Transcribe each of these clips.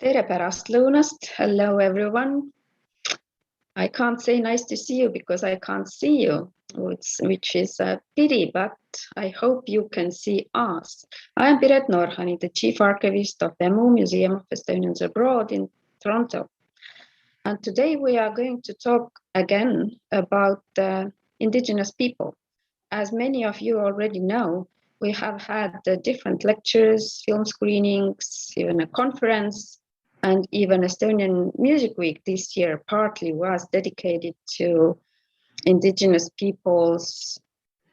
Tere pärastlõunast. Hello, everyone. I can't say nice to see you because I can't see you, which is a pity, but I hope you can see us. I'm Piret Norhani, the Chief Archivist of the MU Museum of Estonians Abroad in Toronto. And today we are going to talk again about Indigenous people. As many of you already know, we have had different lectures, film screenings, even a conference, and even Estonian Music Week this year partly was dedicated to Indigenous peoples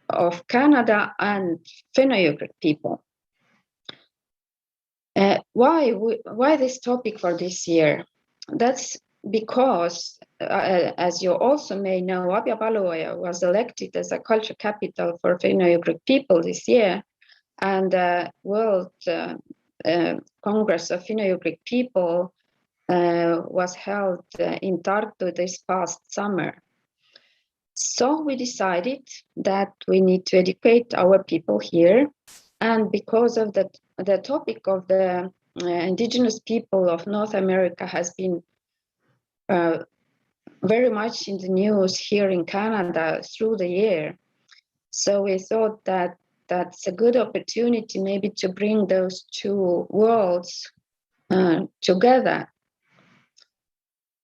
of Canada and Fenno-Ugric people. Why this topic for this year? That's because, as you also may know, Abja was elected as a culture capital for Fenno-Ugric people this year, and the World Congress of Fenno-Ugric people was held in Tartu this past summer. So we decided that we need to educate our people here, and because of the topic of the Indigenous people of North America has been very much in the news here in Canada through the year. So we thought that that's a good opportunity maybe to bring those two worlds together.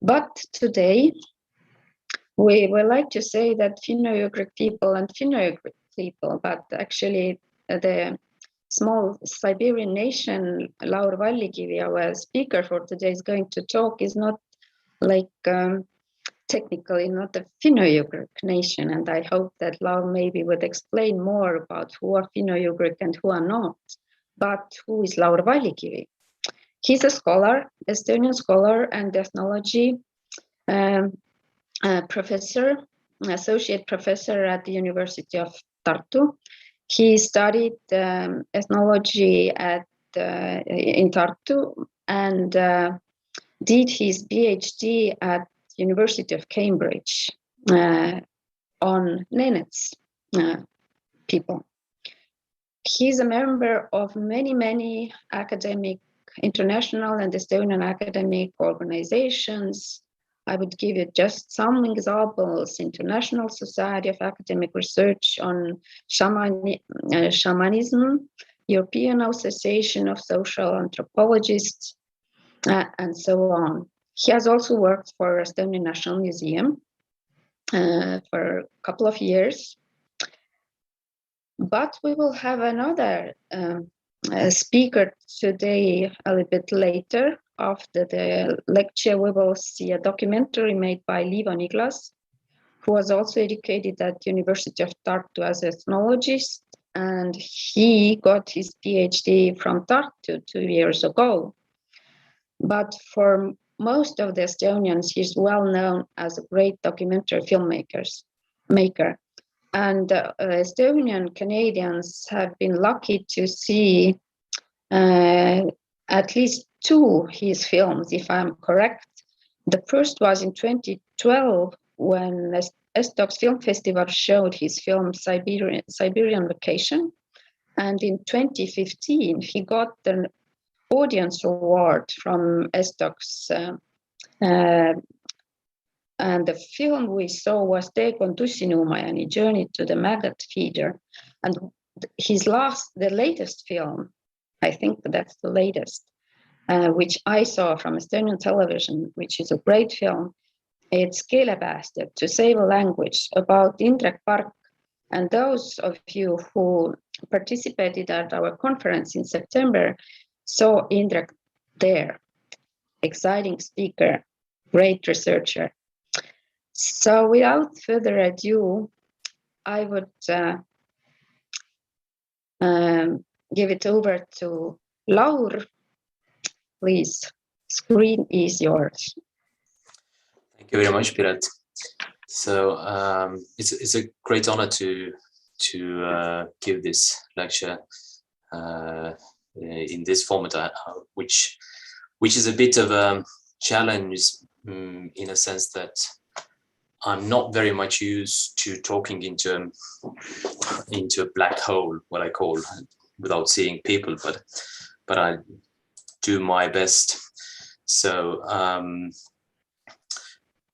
But today, we would like to say that Finno-Ugric people and Finno-Ugric people, but actually the small Siberian nation, Laur Vallikivi, our speaker for today, is going to talk, is not like technically not a Finno-Ugric nation, and I hope that Laur maybe would explain more about who are Finno-Ugric and who are not. But who is Laur Vallikivi? He's a scholar, Estonian scholar and ethnology professor, associate professor at the University of Tartu. He studied ethnology in Tartu and did his PhD at University of Cambridge on Nenets people. He's a member of many academic, international and Estonian academic organizations. I would give you just some examples: International Society of Academic Research on Shamanism, European Association of Social Anthropologists, and so on. He has also worked for Estonian National Museum for a couple of years. But we will have another speaker today a little bit later. After the lecture, we will see a documentary made by Liivo Niglas, who was also educated at the University of Tartu as an ethnologist, and he got his PhD from Tartu 2 years ago. But for most of the Estonians, he's well known as a great documentary filmmaker. And Estonian Canadians have been lucky to see at least 2 his films, if I'm correct. The first was in 2012 when Estoks Film Festival showed his film Siberian Vacation. And in 2015, he got an audience award from Estoks. And the film we saw was Teekond Tussinumajani, Journey to the Maggot Feeder. And the latest film, I think that's the latest, which I saw from Estonian television, which is a great film. It's Keelepäästjad, To Save a Language, about Indrek Park. And those of you who participated at our conference in September saw Indrek there. Exciting speaker, great researcher. So without further ado, I would give it over to Laur. Please, screen is yours. Thank you very much, Piret. So it's a great honor to give this lecture in this format, which is a bit of a challenge in a sense that I'm not very much used to talking into a black hole, what I call, without seeing people, but I do my best So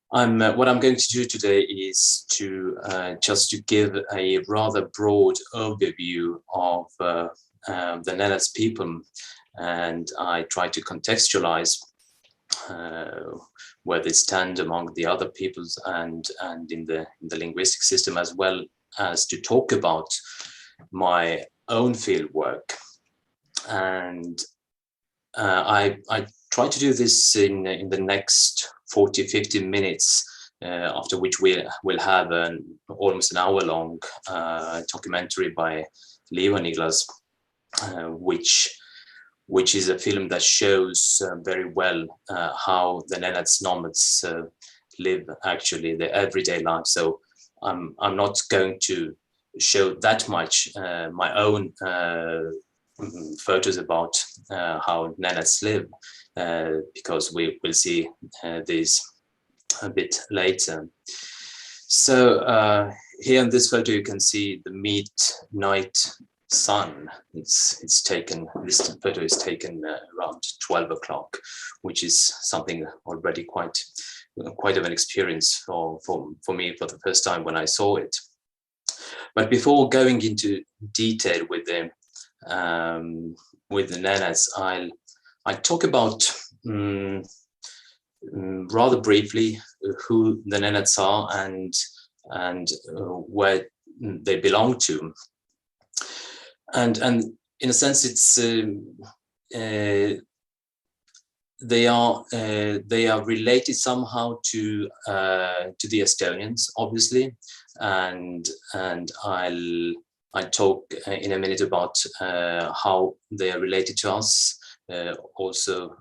what I'm going to do today is to just to give a rather broad overview of the Nenets people, and I try to contextualize where they stand among the other peoples and in the linguistic system, as well as to talk about my own field work. And I try to do this in the next 40-50 minutes, after which we'll have almost an hour-long documentary by Liivo Niglas, which is a film that shows very well how the Nenets Nomads live actually their everyday life. So I'm not going to show that much my own photos about how Nenets live, because we will see these a bit later. So here in this photo you can see the midnight sun. It's taken, this photo is taken around 12 o'clock, which is something already quite of an experience for me for the first time when I saw it. But before going into detail with the Nenets, I'll talk about rather briefly who the Nenets are and where they belong to. And in a sense, it's they are related somehow to the Estonians, obviously, and I'll talk in a minute about how they are related to us. Also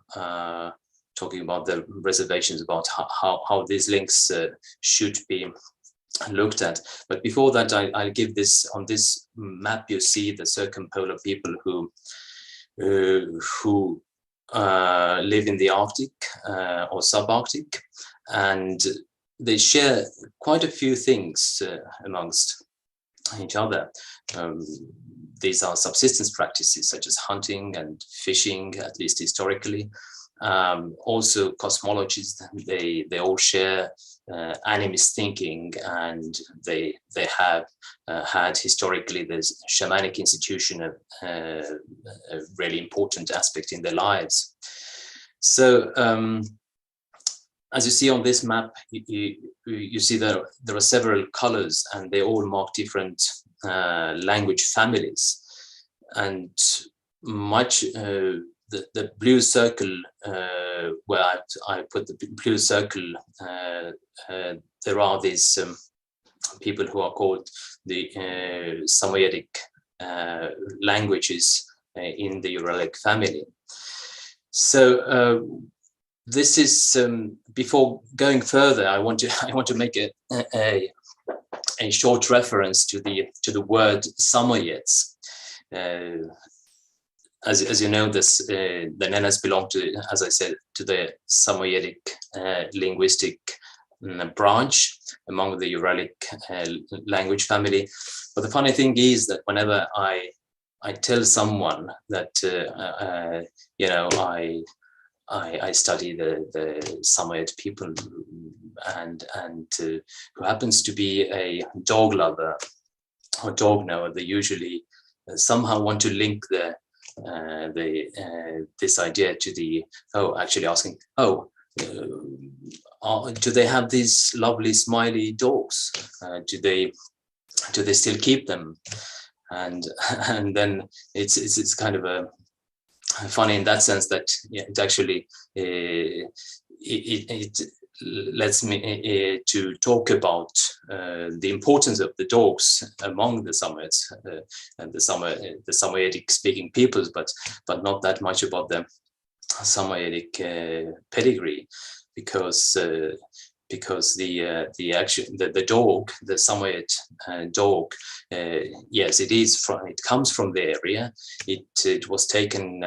talking about the reservations about how these links should be looked at. But before that, I'll give this, on this map you see the circumpolar people who live in the Arctic or subarctic, and they share quite a few things amongst each other. These are subsistence practices such as hunting and fishing, at least historically. Also cosmologies, they all share animist thinking, and they have had historically this shamanic institution a really important aspect in their lives. So as you see on this map, you see there are several colors, and they all mark different language families, and much the blue circle, where I put the blue circle, there are these people who are called the Samoyedic languages in the Uralic family. So this is, before going further, I want to make a short reference to the word Samoyeds. As you know, the Nenets belong to, as I said, to the Samoyedic linguistic branch among the Uralic language family. But the funny thing is that whenever I tell someone that you know, I study the Samoyed people, and who happens to be a dog lover or dog knower, they usually somehow want to link this idea to the, actually asking, do they have these lovely smiley dogs? Do they still keep them? And then it's kind of a funny in that sense that it actually it lets me to talk about the importance of the dogs among the Samoyeds and the Samoyedic speaking peoples, but not that much about the Samoyedic pedigree, because the dog, the Samoyed dog, yes, it comes from the area. It was taken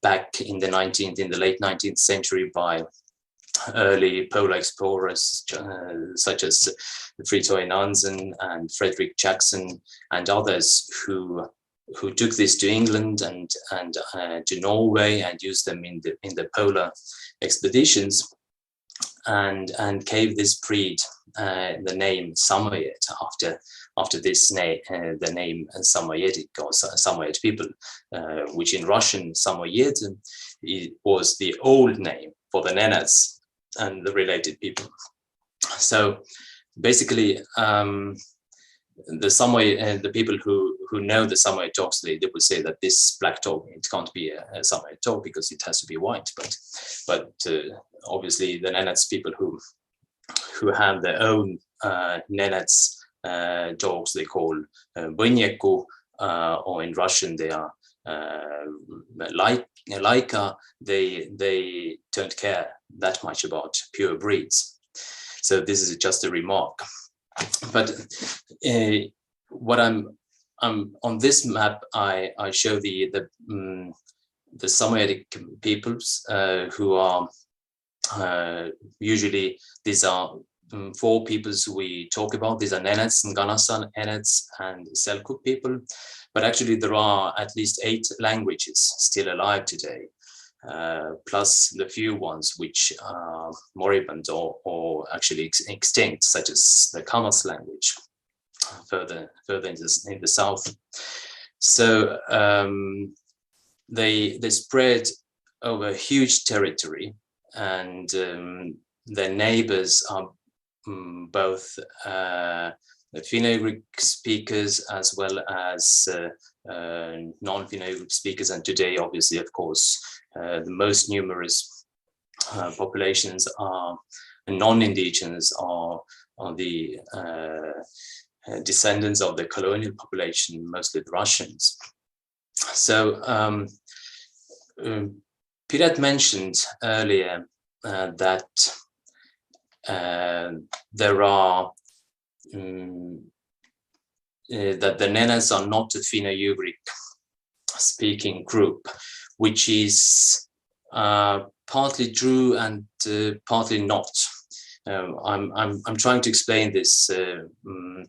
back in the late 19th century by early polar explorers such as Fridtjof Nansen and Frederick Jackson and others who who took this to England and to Norway and used them in the polar expeditions, and gave this breed the name Samoyed after this name, the name Samoyedic, or Samoyed people, which in Russian Samoyed was the old name for the Nenets and the related people. So basically, the Samoyed and the people who know the Samoyed dogs, they would say that this black dog, it can't be a Samoyed dog because it has to be white. But obviously the Nenets people who have their own Nenets dogs, they call Bunyeku, or in Russian they are Laika. They don't care that much about pure breeds. So this is just a remark. But what I'm on this map, I show the Samoyedic peoples who are usually, these are 4 peoples we talk about. These are Nenets, Nganasan, Nenets, and Selkuk people. But actually there are at least 8 languages still alive today, plus the few ones which are moribund or actually extinct, such as the Kamas language, further in the south. So they spread over a huge territory, and their neighbors are both Finno-Ugric speakers as well as non-Finno-Ugric speakers, and today, obviously, of course, the most numerous populations are non-indigenous, are the descendants of the colonial population, mostly the Russians. So Peter had mentioned earlier that there are that the Nenets are not a Finno-Ugric speaking group, which is partly true and partly not. I'm trying to explain this in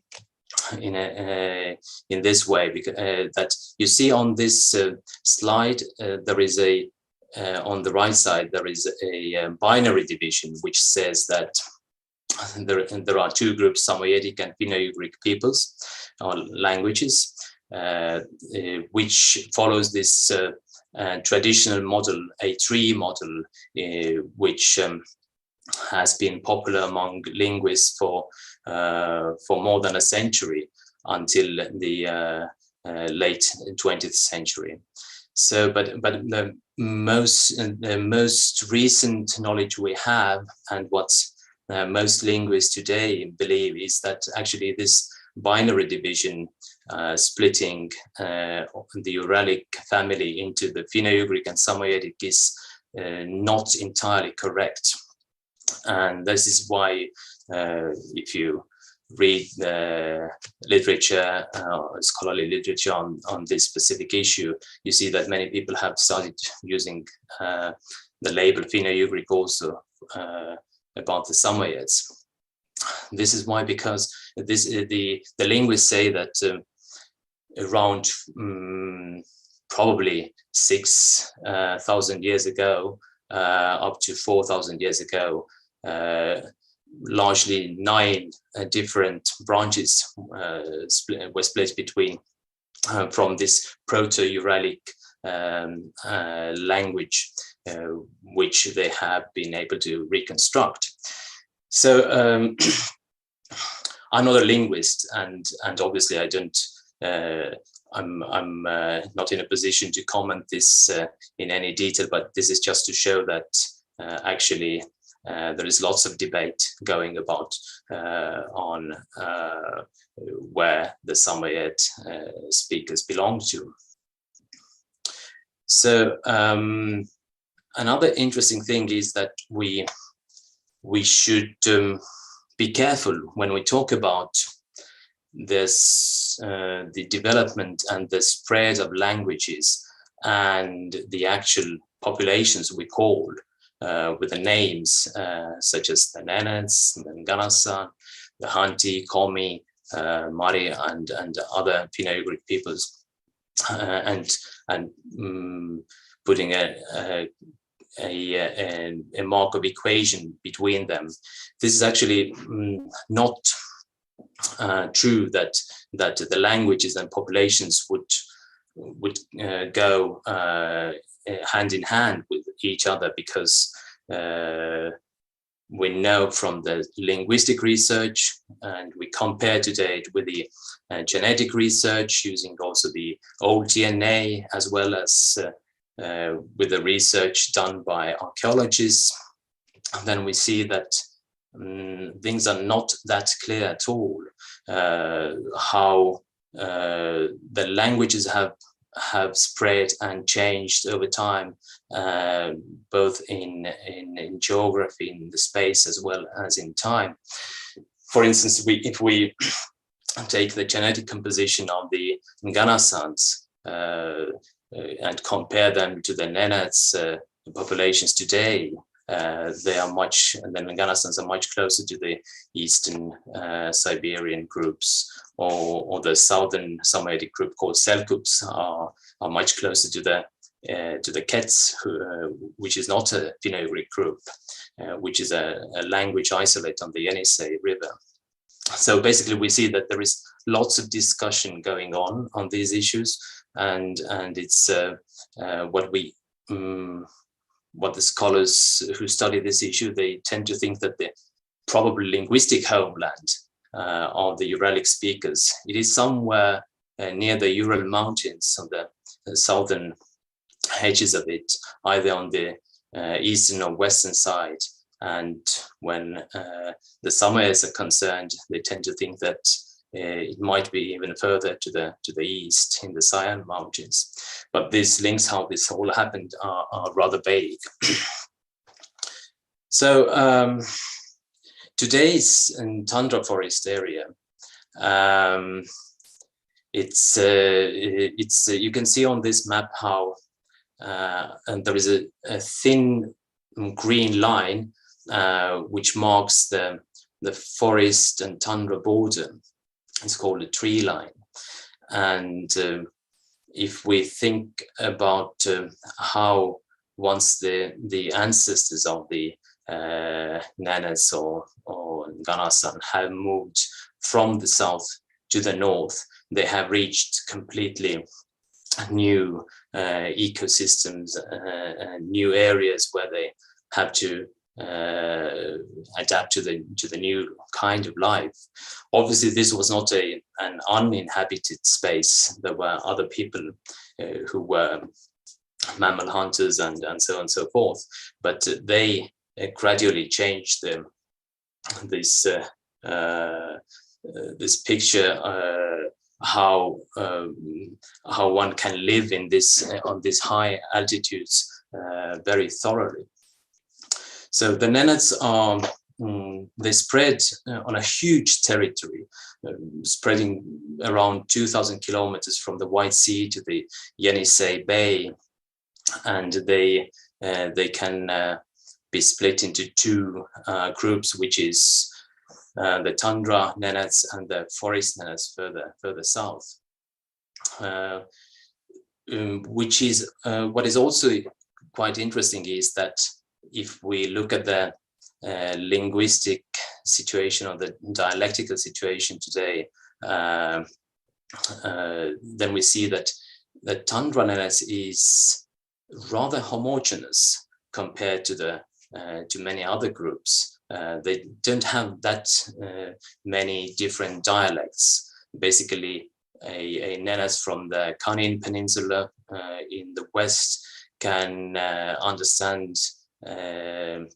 this way, because that you see on this slide there is a on the right side there is a binary division which says that there are 2 groups, Samoyedic and Finno-Ugric peoples or languages, which follows this traditional model, a tree model, which has been popular among linguists for more than a century, until the late 20th century. So, but the most recent knowledge we have, and what most linguists today believe, is that actually this binary division, splitting the Uralic family into the Finno-Ugric and Samoyedic, is not entirely correct. And this is why if you read the literature, scholarly literature on this specific issue, you see that many people have started using the label Finno-Ugric also about the Samoyeds. This is why, because the linguists say that around probably 6,000 years ago, up to 4,000 years ago, largely 9 different branches were split between from this Proto-Uralic language, which they have been able to reconstruct. So I'm not a linguist, and obviously I don't. I'm not in a position to comment this in any detail, but this is just to show that actually there is lots of debate going about on where the Samoyed speakers belong to. So another interesting thing is that we should be careful when we talk about this, the development and the spread of languages and the actual populations we call with the names such as the Nenets, the Nganasan, the Hanti, Komi, Mari, and other Finno-Ugric peoples. and putting a Markov equation between them. This is actually not true that the languages and populations would go hand in hand with each other, because we know from the linguistic research, and we compare today with the genetic research using also the old DNA, as well as with the research done by archaeologists, and then we see that things are not that clear at all, how the languages have spread and changed over time, both in geography, in the space, as well as in time. For instance, if we take the genetic composition of the Nganasans and compare them to the Nenets populations today, they are the Nganasans are much closer to the Eastern Siberian groups, or the Southern Samoyedic group called Selkups are much closer to the Kets, which is not a Finno-Ugric group, which is a language isolate on the Yenisei River. So basically, we see that there is lots of discussion going on these issues, and it's what the scholars who study this issue, they tend to think that the probably linguistic homeland of the Uralic speakers, it is somewhere near the Ural Mountains on the southern edges of it, either on the eastern or western side. And when the Samoyeds are concerned, they tend to think that it might be even further to the east in the Sayan Mountains. But these links, how this all happened, are rather vague. So today's Tundra forest area, it's you can see on this map how and there is a thin green line which marks the forest and tundra border. It's called a tree line. And if we think about how once the ancestors of the Nenets or Nganasan have moved from the south to the north, they have reached completely new ecosystems and new areas where they have to adapt to the new kind of life. Obviously, this was not an uninhabited space. There were other people who were mammal hunters and so on and so forth, but they gradually changed this picture, how one can live in this on these high altitudes very thoroughly. So the Nenets are they spread on a huge territory, spreading around 2,000 kilometers from the White Sea to the Yenisei Bay, and they can be split into two groups, which is the Tundra Nenets and the forest Nenets further south. Which is what is also quite interesting is that if we look at the linguistic situation or the dialectical situation today, then we see that the Tundra Nenets is rather homogeneous compared to many other groups. They don't have that many different dialects. Basically, a Nenets from the Yamal Peninsula in the west can understand the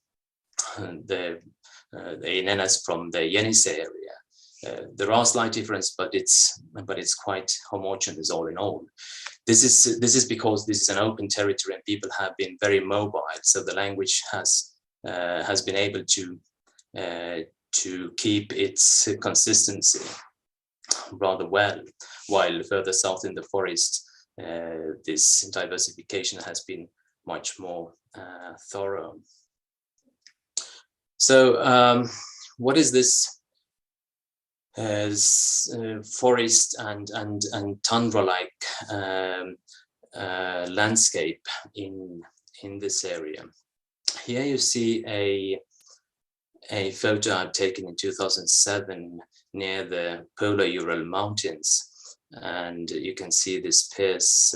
Nenets from the Yenisei area. There are slight differences, but it's quite homogeneous all in all. This is because this is an open territory and people have been very mobile, so the language has been able to keep its consistency rather well, while further south in the forest, this diversification has been much more thorough. So what is this forest and tundra-like landscape in this area. Here you see a photo I've taken in 2007 near the polar Ural Mountains, and you can see this sparse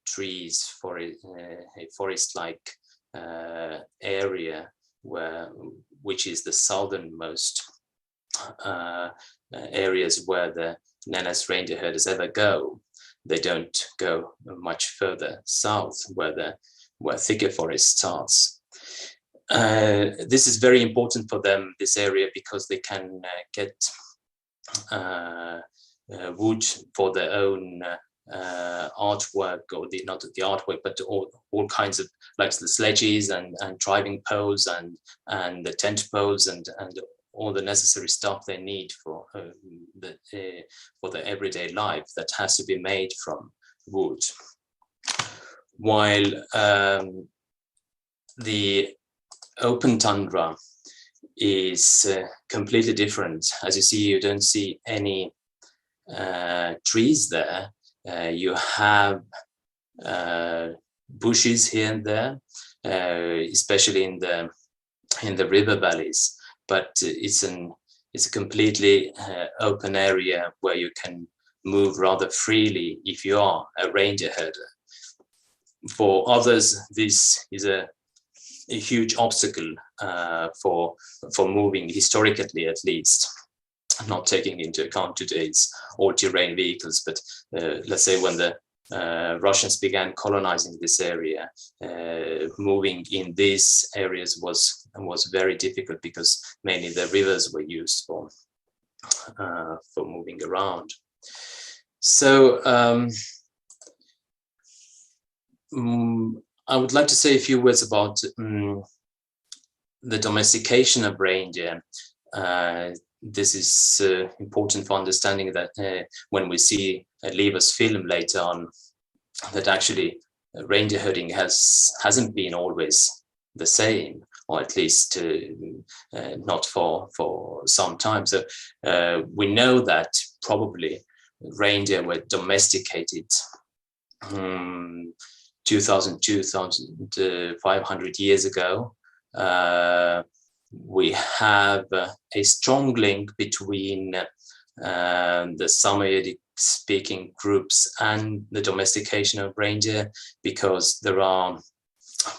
trees for a forest-like area which is the southernmost areas where the Nenets reindeer herders ever go. They don't go much further south where thicker forest starts. This is very important for them, this area, because they can get wood for their own artwork, or not the artwork, but all kinds of, like the sledges and driving poles and the tent poles and all the necessary stuff they need for their everyday life that has to be made from wood. While the open tundra is completely different. As you see, you don't see any trees there. You have bushes here and there, especially in the river valleys. But it's a completely open area where you can move rather freely if you are a reindeer herder. For others, this is a huge obstacle for moving, historically at least, not taking into account today's all-terrain vehicles. But let's say when the Russians began colonizing this area, moving in these areas was very difficult, because mainly the rivers were used for moving around. So I would like to say a few words about the domestication of reindeer. This is important for understanding that when we see Liivo's film later on, that actually reindeer herding hasn't been always the same, or at least not for some time. So we know that probably reindeer were domesticated 2,500 years ago. We have a strong link between the Samoyedic speaking groups and the domestication of reindeer, because there are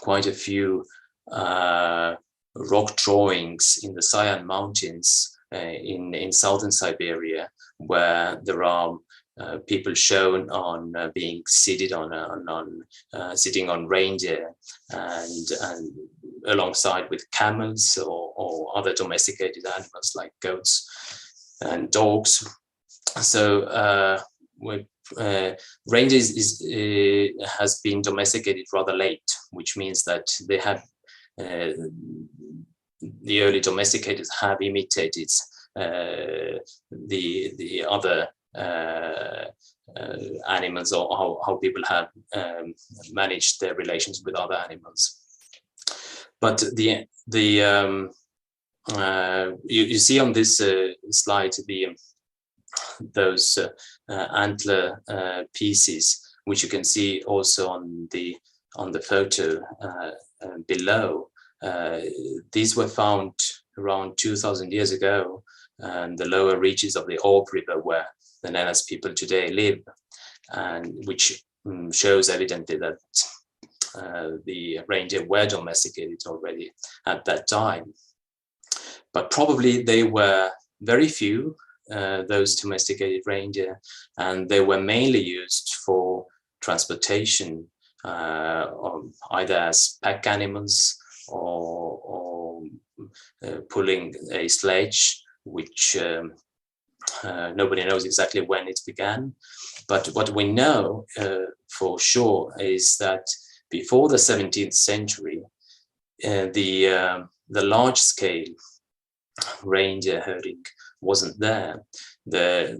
quite a few rock drawings in the Sayan Mountains in southern Siberia, where there are people shown on being seated sitting on reindeer and alongside with camels or other domesticated animals like goats and dogs. So reindeer has been domesticated rather late, which means that they have the early domesticators have imitated the other animals, or how people have managed their relations with other animals. But you see on this slide those antler pieces, which you can see also on the photo below. These were found around 2,000 years ago in the lower reaches of the Orb River, where the Nenets people today live, and which shows evidently that the reindeer were domesticated already at that time. But probably they were very few, those domesticated reindeer, and they were mainly used for transportation, either as pack animals or pulling a sledge, which nobody knows exactly when it began. But what we know for sure is that before the 17th century, the large-scale reindeer herding wasn't there. The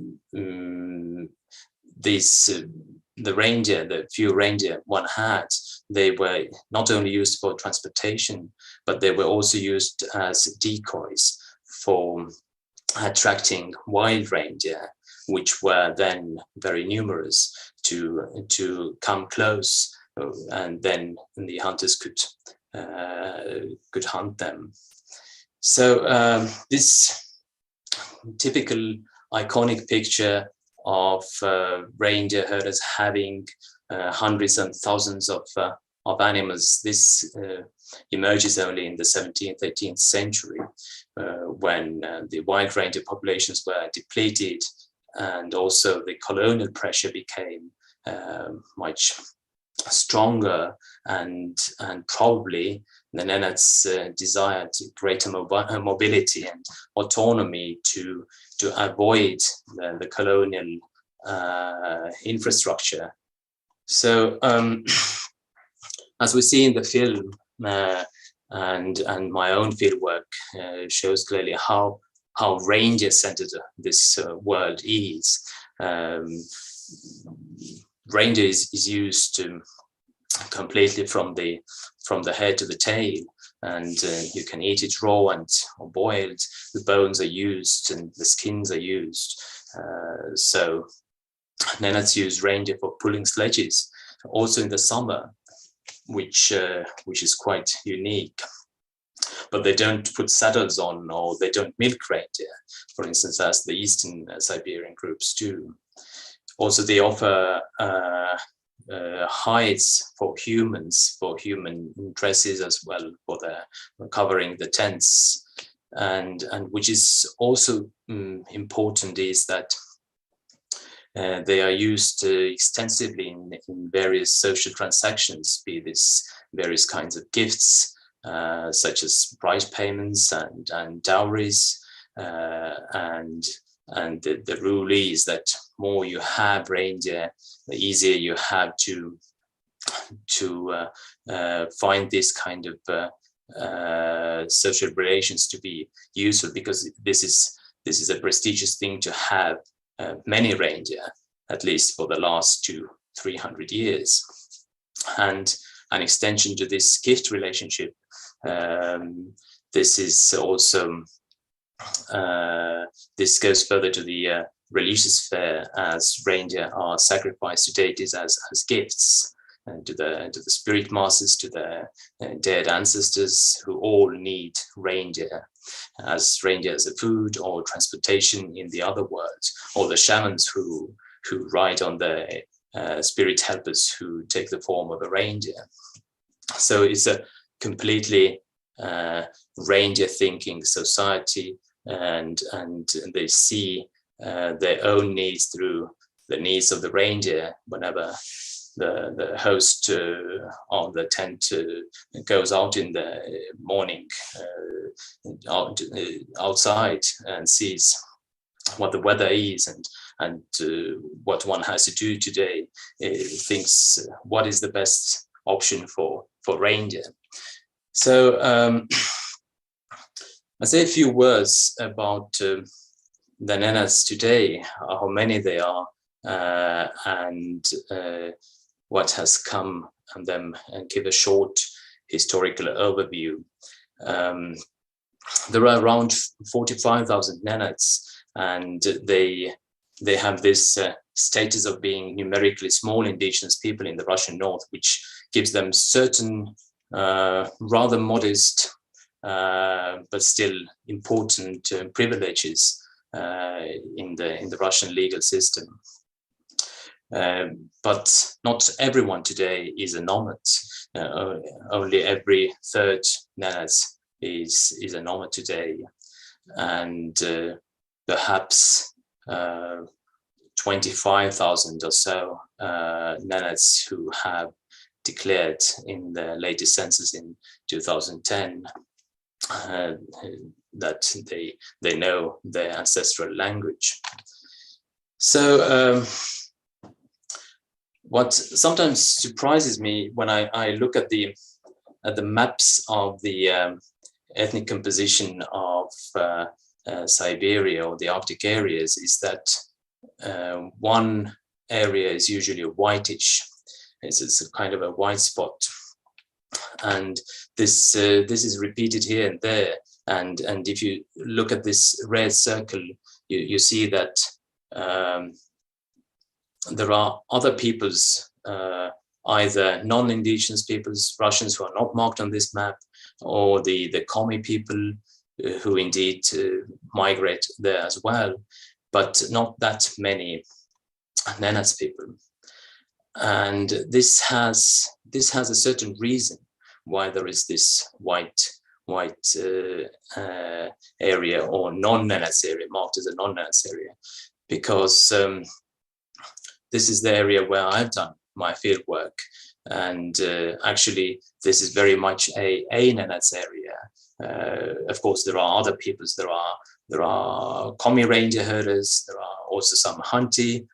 few reindeer one had, they were not only used for transportation, but they were also used as decoys for attracting wild reindeer, which were then very numerous, to come close, and then the hunters could hunt them. So this typical iconic picture of reindeer herders having hundreds and thousands of animals, this emerges only in the 17th, 18th century, when the wild reindeer populations were depleted, and also the colonial pressure became much stronger, and probably the Nenets desired greater mobility and autonomy to avoid the colonial infrastructure. So as we see in the film, and my own fieldwork shows clearly how reindeer-centered this world is. Reindeer is used completely from the head to the tail, and you can eat it raw or boiled. The bones are used and the skins are used. So Nenets use reindeer for pulling sledges, also in the summer, which is quite unique. But they don't put saddles on, or they don't milk reindeer, for instance, as the Eastern Siberian groups do. Also, they offer hides for humans, for human dresses as well, for covering the tents. And which is also important is that they are used extensively in various social transactions, be this various kinds of gifts, such as prize payments and dowries, and the rule is that more you have reindeer, the easier you have to find this kind of social relations to be useful, because this is a prestigious thing to have many reindeer, at least for the last 200-300 years. And an extension to this gift relationship, this is also this goes further to the religious sphere, as reindeer are sacrificed to deities as gifts, and to the spirit masters, to the dead ancestors, who all need reindeer as food or transportation in the other world, or the shamans who ride on the spirit helpers who take the form of a reindeer. So it's a completely reindeer thinking society, and they see their own needs through the needs of the reindeer. Whenever the host of the tent goes out in the morning outside and sees what the weather is and what one has to do today, thinks what is the best option for reindeer. So I'll say a few words about the Nenets today, how many they are, and what has come from them, and give a short historical overview. There are around 45,000 Nenets, and they have this status of being numerically small indigenous people in the Russian north, which gives them certain rather modest but still important privileges in the Russian legal system. But not everyone today is a nomad. Only every third Nenets is a nomad today, and perhaps 25,000 or so Nenets who have declared in the latest census in 2010 that they know their ancestral language. So what sometimes surprises me when I look at the maps of the ethnic composition of Siberia or the Arctic areas is that one area is usually a whitish. It's a kind of a white spot, and this is repeated here and there, And if you look at this red circle, you see that there are other peoples, either non-indigenous peoples, Russians who are not marked on this map, or the Komi people who indeed migrate there as well, but not that many Nenets people. And this has a certain reason why there is this white area, or non-Nenets area, marked as a non-Nenets area, because this is the area where I've done my field work. And actually, this is very much a Nenets area. Of course, there are other peoples. There are Komi reindeer herders. There are also some Hunty,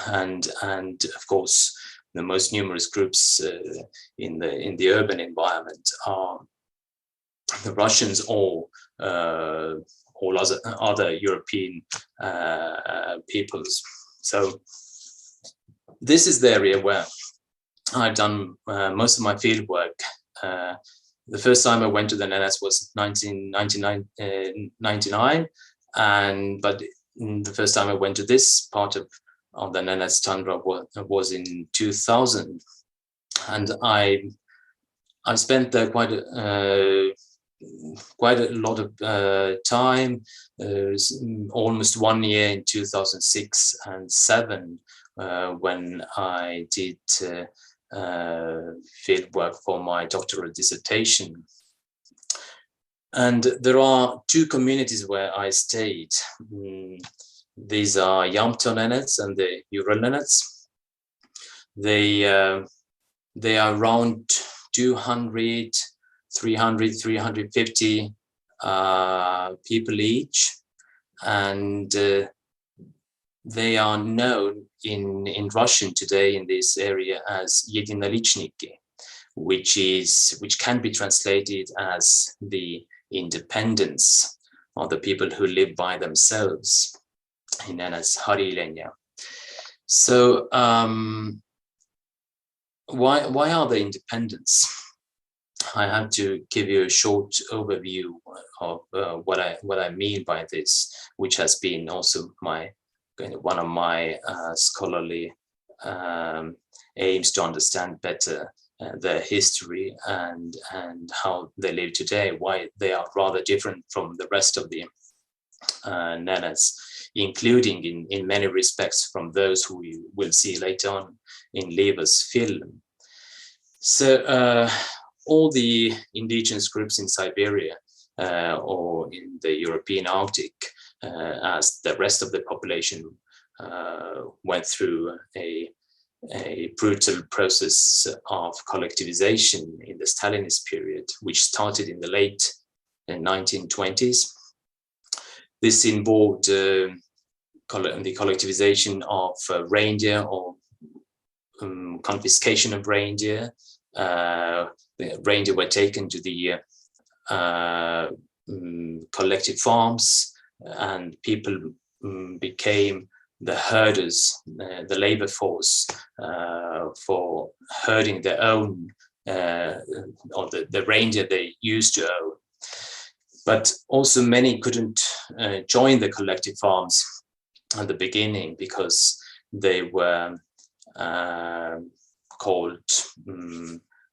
and of course, the most numerous groups in the urban environment are the Russians or all other European peoples. So this is the area where I've done most of my field work. The first time I went to the Nenets was 1999, but the first time I went to this part of the Nenets Tundra was in 2000, and I spent there quite a lot of time, almost 1 year in 2006 and 2007, when I did field work for my doctoral dissertation. And there are two communities where I stayed. These are Yamto Nenets and the Ural Nenets. They are around 200, 300, 350 people each, and they are known in Russian today in this area as Yedinolichniki, which can be translated as the independence, or the people who live by themselves, in Nenets Harilenya. So why are they independents? I have to give you a short overview of what I mean by this, which has been also one of my scholarly aims, to understand better their history and how they live today, why they are rather different from the rest of the Nenets, including in many respects from those who we will see later on in Liivo's film. So all the indigenous groups in Siberia or in the European Arctic, as the rest of the population went through a brutal process of collectivization in the Stalinist period, which started in the late 1920s. This involved the collectivization of reindeer, or confiscation of reindeer. The reindeer were taken to the collective farms, and people became the herders, the labor force for herding their own, or the reindeer they used to own. But also many couldn't join the collective farms at the beginning because they were called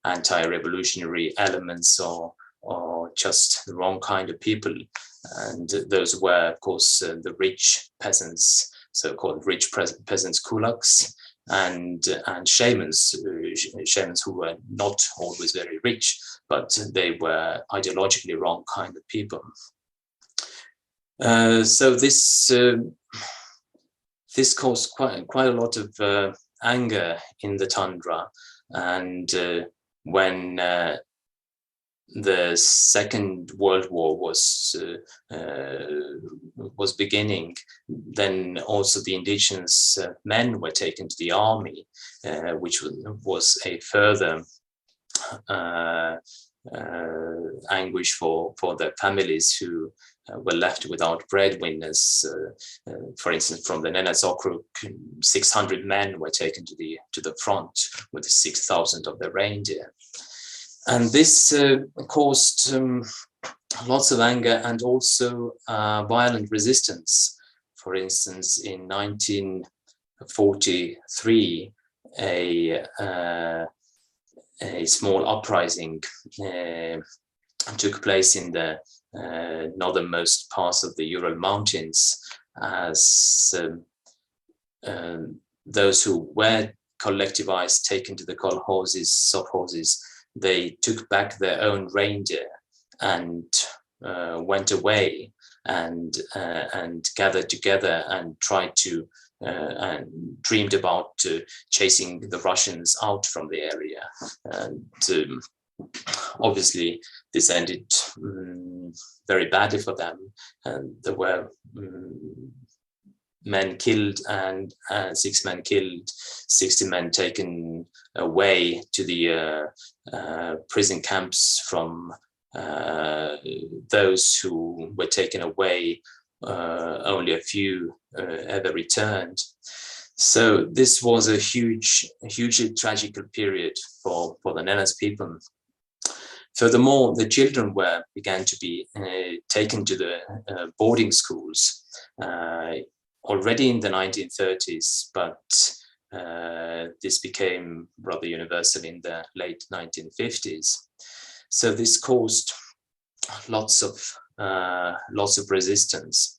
anti-revolutionary elements, or just the wrong kind of people. And those were, of course, the rich peasants, so-called rich peasants, kulaks, and shamans who were not always very rich, but they were ideologically wrong kind of people. So this caused quite a lot of anger in the tundra, and when the Second World War was beginning, then also the indigenous men were taken to the army, which was a further anguish for their families who were left without breadwinners. For instance, from the Nenets Okrug, 600 men were taken to the front with 6,000 of the reindeer. And this caused lots of anger and also violent resistance. For instance, in 1943, a small uprising took place in the northernmost parts of the Ural Mountains, as those who were collectivized, taken to the kolkhozes, sovkhozes, they took back their own reindeer and went away and gathered together and tried to and dreamed about chasing the Russians out from the area. And obviously this ended very badly for them, and there were men killed and 6 men killed, 60 men taken away to the prison camps from those who were taken away. Only a few ever returned. So this was a hugely tragic period for the Nenets people. Furthermore, the children began to be taken to the boarding schools already in the 1930s, but this became rather universal in the late 1950s. So this caused lots of resistance.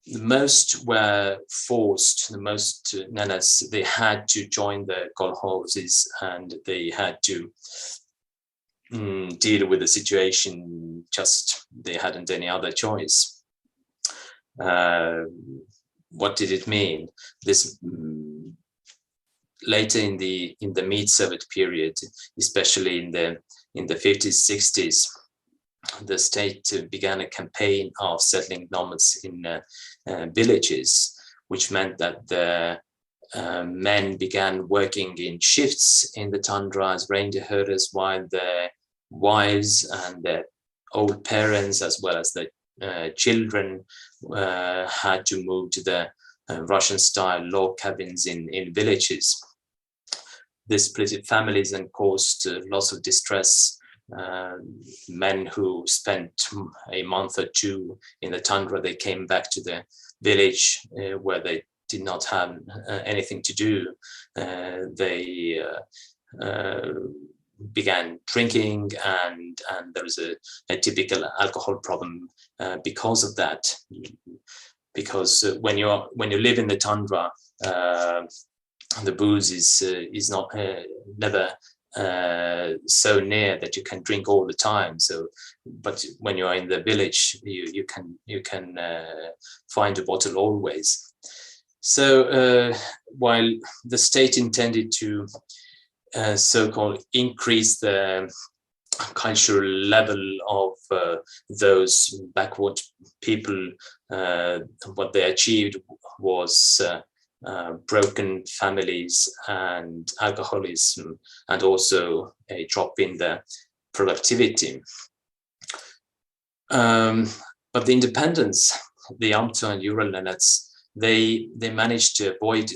The most were forced, the most Nenets, they had to join the kolkhozes, and they had to deal with the situation, just they hadn't any other choice. What did it mean? This later in the meat Soviet period, especially in the 50s, 60s, the state began a campaign of settling nomads in villages, which meant that the men began working in shifts in the tundra as reindeer herders, while their wives and their old parents, as well as the children, had to move to the Russian-style log cabins in villages. This split families and caused lots of distress. Men who spent a month or two in the tundra, they came back to the village where they did not have anything to do. They began drinking, and there was a typical alcohol problem because of that. Because when you live in the tundra, the booze is not never so near that you can drink all the time. So, but when you are in the village, you can find a bottle always. So while the state intended to so-called increase the cultural level of those backward people, what they achieved was broken families and alcoholism, and also a drop in the productivity. But the independence, the Amto and Ural Nenets, they managed to avoid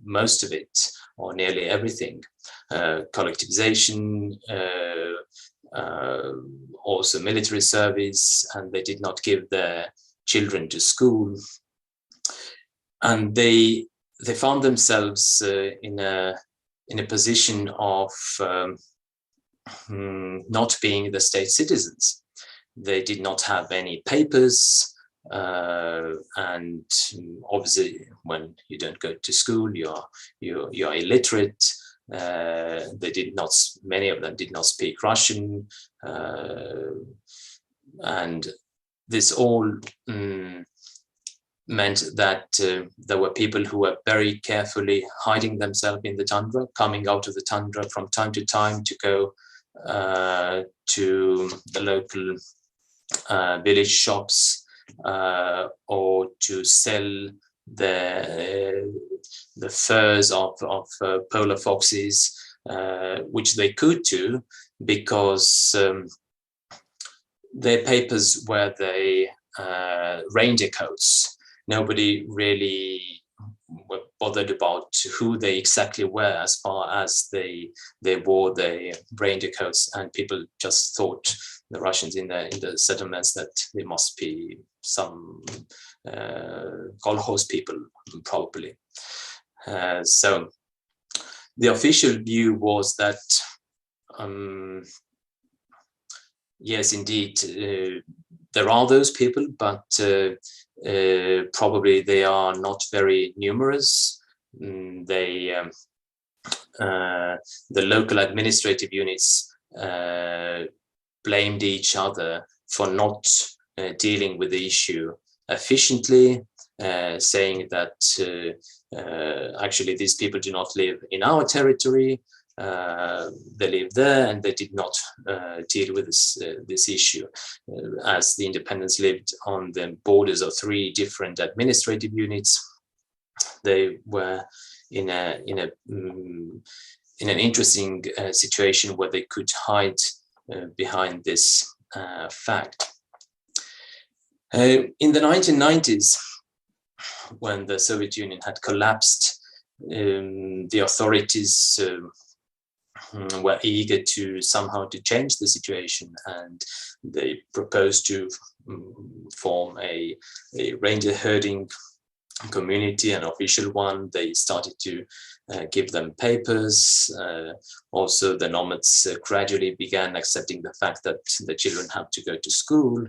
most of it, or nearly everything. Collectivization, also military service, and they did not give their children to school. And they found themselves in a position of not being the state citizens. They did not have any papers, and obviously, when you don't go to school, you're illiterate. They did not. Many of them did not speak Russian, and this all meant that there were people who were very carefully hiding themselves in the tundra, coming out of the tundra from time to time to go to the local village shops or to sell the furs of polar foxes, which they could do because their papers were the reindeer coats. Nobody really were bothered about who they exactly were, as far as they wore the reindeer coats, and people just thought, the Russians in the settlements, that they must be some kolkhoz people, probably. So the official view was that yes, indeed, there are those people, but probably they are not very numerous. The local administrative units blamed each other for not dealing with the issue efficiently, saying that actually these people do not live in our territory. They live there, and they did not deal with this issue, as the independents lived on the borders of 3 different administrative units. They were in an interesting situation where they could hide behind this fact. In the 1990s, when the Soviet Union had collapsed, the authorities were eager to somehow to change the situation, and they proposed to form a reindeer herding community, an official one. They started to give them papers. Also, the nomads gradually began accepting the fact that the children have to go to school.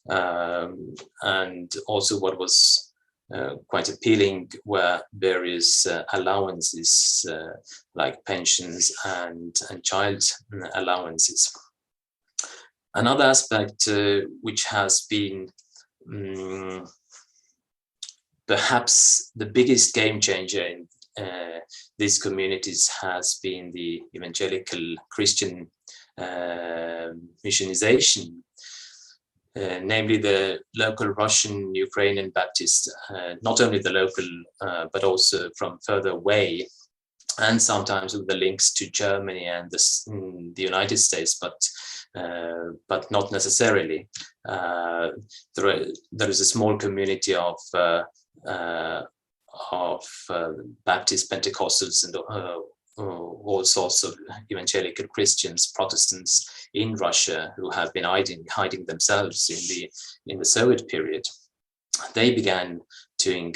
And also what was quite appealing were various allowances, like pensions and child allowances. Another aspect which has been perhaps the biggest game changer in these communities has been the evangelical Christian missionization. Namely the local Russian, Ukrainian Baptists, not only the local, but also from further away, and sometimes with the links to Germany and the United States, but not necessarily. There is a small community of Baptist, Pentecostals, and all sorts of evangelical Christians, Protestants in Russia, who have been hiding themselves in the Soviet period. They began doing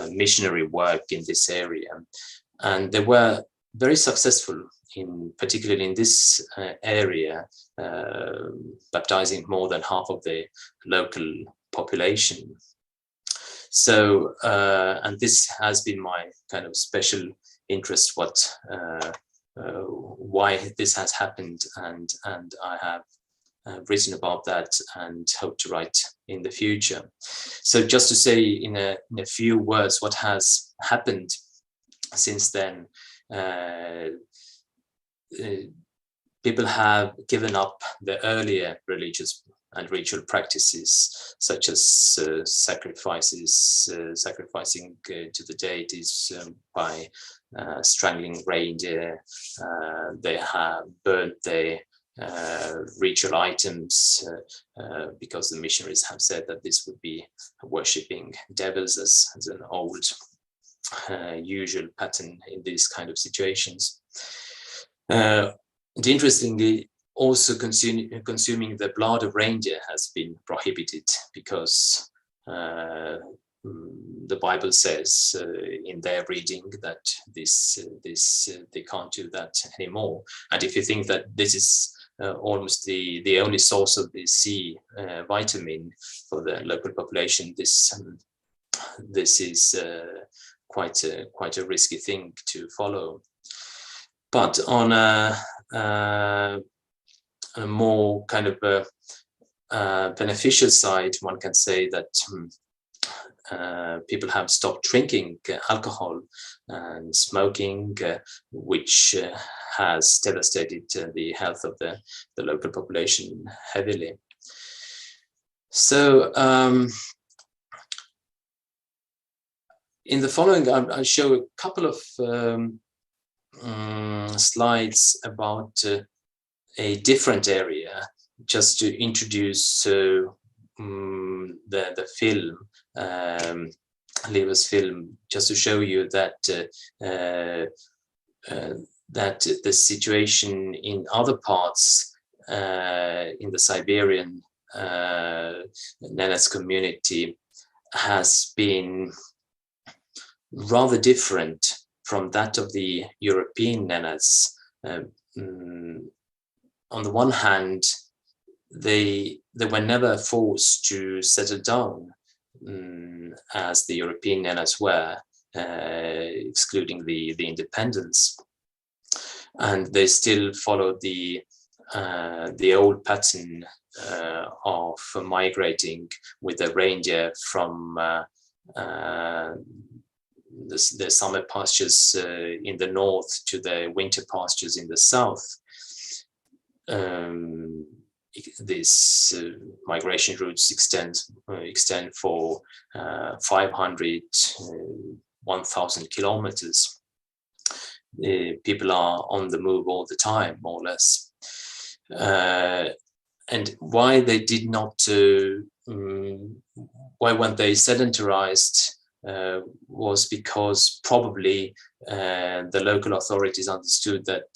missionary work in this area, and they were very successful, particularly in this area, baptizing more than half of the local population. So, and this has been my kind of special interest, why this has happened, and I have written about that and hope to write in the future. So just to say in a few words what has happened since then. People have given up the earlier religious and ritual practices, such as sacrificing to the deities by strangling reindeer. They have burnt their ritual items because the missionaries have said that this would be worshipping devils, as an old usual pattern in these kind of situations. And interestingly, also consuming the blood of reindeer has been prohibited, because the Bible says in their reading that this they can't do that anymore. And if you think that this is almost the only source of the C vitamin for the local population, this is quite a risky thing to follow. But on a more kind of beneficial side, one can say that people have stopped drinking alcohol and smoking, which has devastated the health of the local population heavily. So in the following, I'll show a couple of slides about a different area, just to introduce the film. Liivo's film, just to show you that that the situation in other parts in the Siberian Nenets community has been rather different from that of the European Nenets. On the one hand, they were never forced to settle down as the European Nenets were, excluding the independence, and they still followed the old pattern of migrating with the reindeer from the summer pastures in the north to the winter pastures in the south. These migration routes extend for 500, 1,000 kilometers. People are on the move all the time, more or less. And why they did not, why weren't they sedentarized, was because probably the local authorities understood that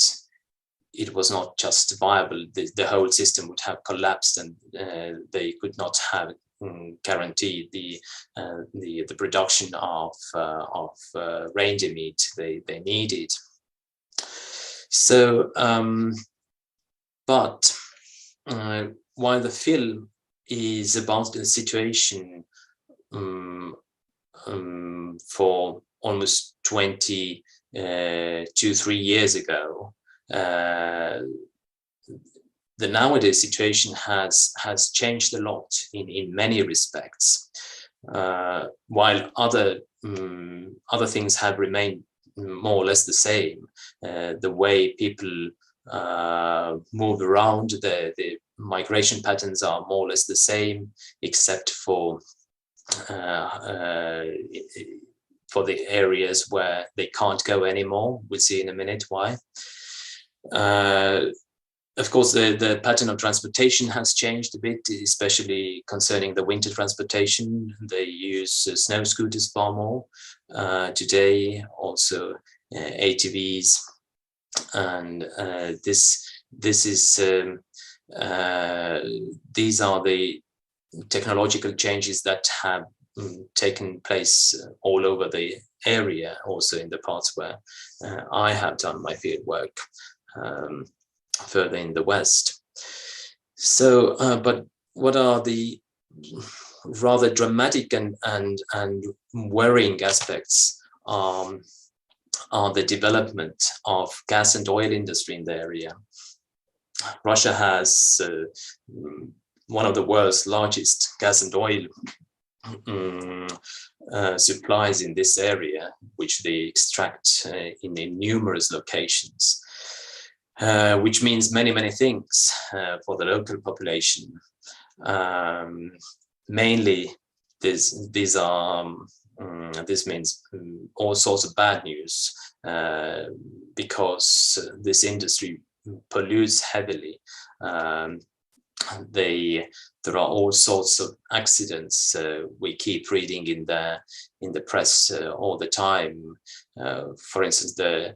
it was not just viable. The whole system would have collapsed, and they could not have guaranteed the production of reindeer meat they needed. So, but while the film is about the situation for almost 23 years ago, the nowadays situation has changed a lot in many respects, while other things have remained more or less the same. The way people move around, the migration patterns are more or less the same, except for the areas where they can't go anymore. We'll see in a minute why. Of course, the pattern of transportation has changed a bit, especially concerning the winter transportation. They use snow scooters far more today, also ATVs, and these are the technological changes that have taken place all over the area, also in the parts where I have done my field work, further in the West. So, but what are the rather dramatic and worrying aspects are the development of gas and oil industry in the area. Russia has one of the world's largest gas and oil supplies in this area, which they extract in numerous locations, which means many things for the local population. Mainly, this means all sorts of bad news, because this industry pollutes heavily. There are all sorts of accidents we keep reading in the press all the time. For instance, the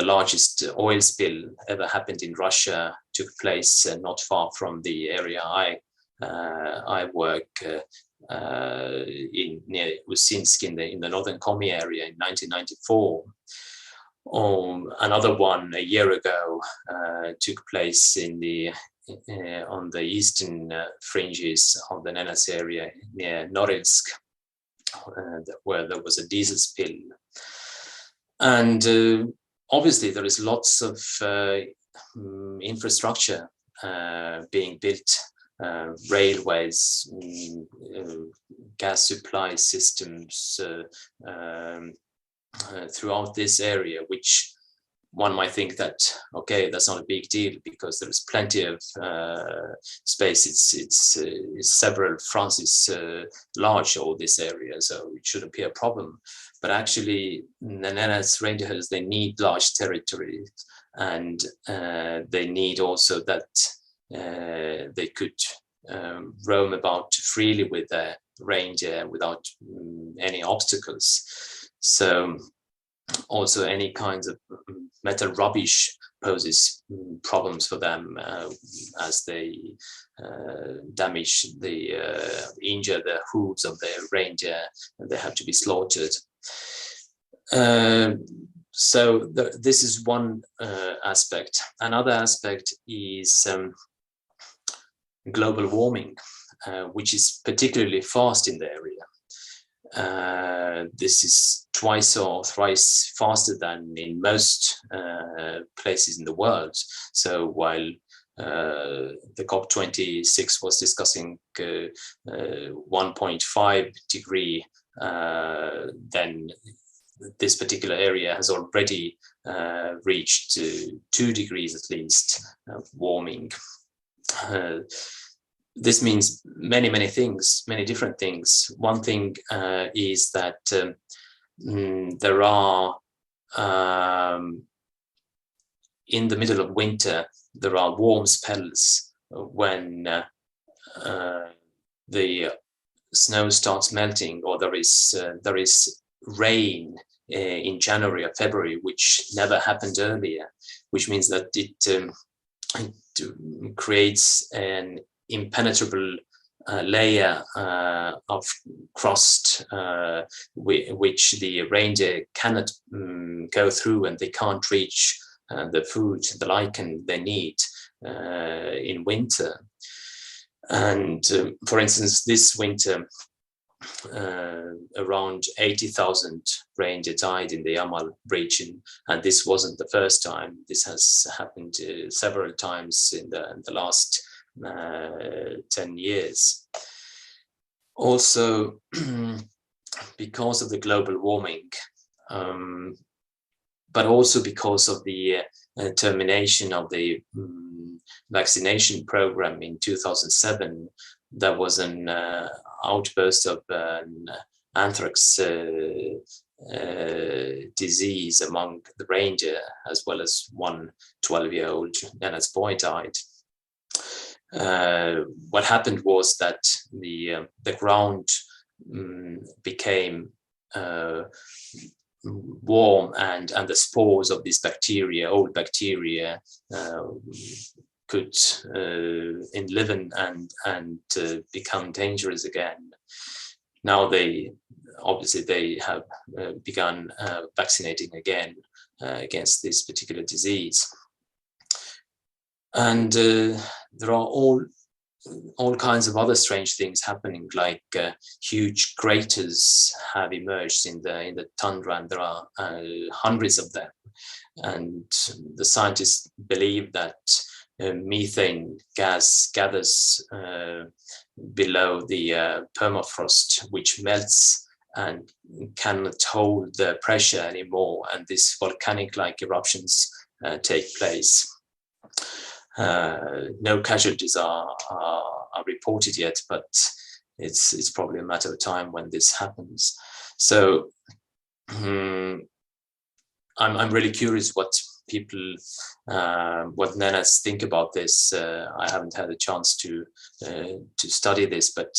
largest oil spill ever happened in Russia took place not far from the area I work near Usinsk in the northern Komi area in 1994. Another one a year ago took place on the eastern fringes of the Nenets area near Norilsk, where there was a diesel spill. And obviously there is lots of infrastructure being built, railways, gas supply systems throughout this area, which one might think that, okay, that's not a big deal because there's plenty of space. It's several France is large, all this area, so it shouldn't be a problem. But actually, the Nenets reindeer, they need large territories, and they need also that they could roam about freely with their reindeer without any obstacles. So also any kinds of metal rubbish poses problems for them as they damage injure the hooves of their reindeer, and they have to be slaughtered. So this is one aspect. Another aspect is global warming, which is particularly fast in the area. This is twice or thrice faster than in most places in the world. So while the COP26 was discussing 1.5 degree, then this particular area has already reached 2 degrees at least warming. This means many things, many different things. One thing is that there are, in the middle of winter, there are warm spells when the snow starts melting, or there is rain in January or February, which never happened earlier, which means that it creates an impenetrable layer of crust which the reindeer cannot go through, and they can't reach the food, the lichen they need in winter. And for instance, this winter, around 80,000 reindeer died in the Yamal region, and this wasn't the first time. This has happened several times in the last 10 years. Also, because of the global warming, but also because of the termination of the vaccination program in 2007, there was an outburst of anthrax disease among the reindeer, as well as one 12-year-old Nenets boy died. What happened was that the ground became warm, and the spores of this bacteria, old bacteria, could enliven and become dangerous again. Now they have begun vaccinating again against this particular disease. And there are all kinds of other strange things happening, like huge craters have emerged in the tundra, and there are hundreds of them. And the scientists believe that methane gas gathers below the permafrost, which melts and cannot hold the pressure anymore, and these volcanic-like eruptions take place. No casualties are reported yet, but it's probably a matter of time when this happens. So I'm really curious what people, what Nenets think about this. I haven't had a chance to study this, but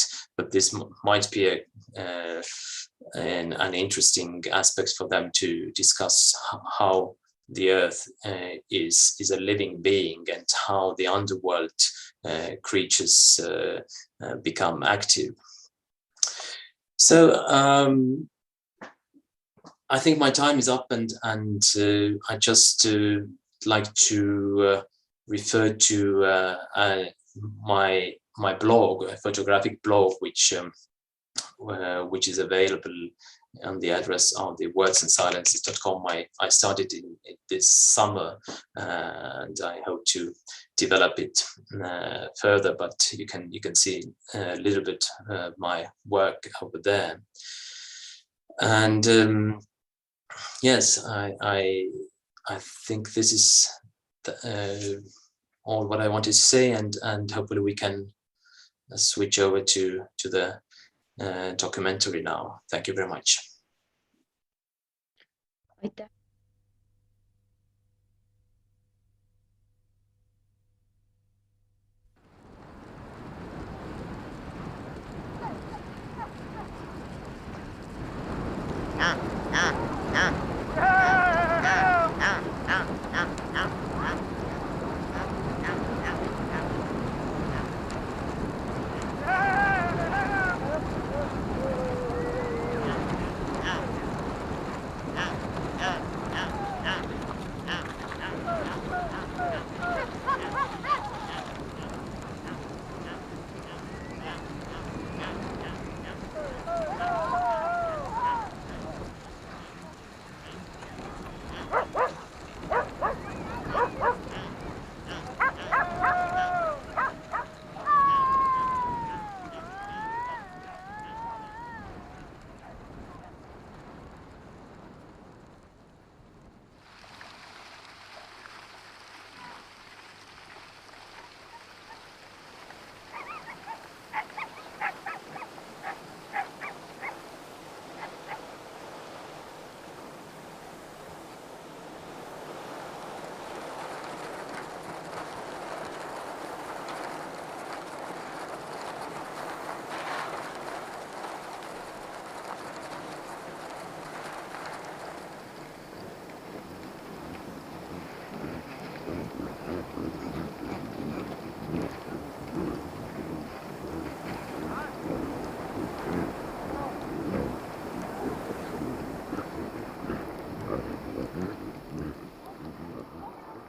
this might be an interesting aspect for them to discuss, how the earth is a living being, and how the underworld creatures become active. So I think my time is up, and I just like to refer to my blog, a photographic blog, which is available on the address of the wordsandsciences.com. I started in this summer, and I hope to develop it further, but you can see a little bit of my work over there. And yes, I think this is all what I wanted to say, and hopefully we can switch over to the documentary now. Thank you very much.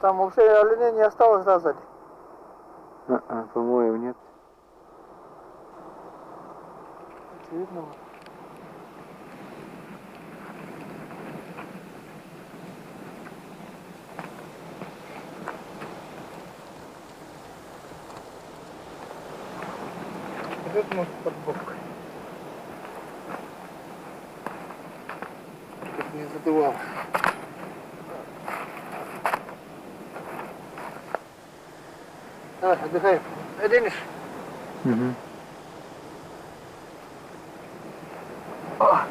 Там вообще оленей не осталось, да, сзади? По-моему, нет. Видно. Идет может под бок. Чтоб не задувало. Давай, отдыхай. Оденешь? Угу. А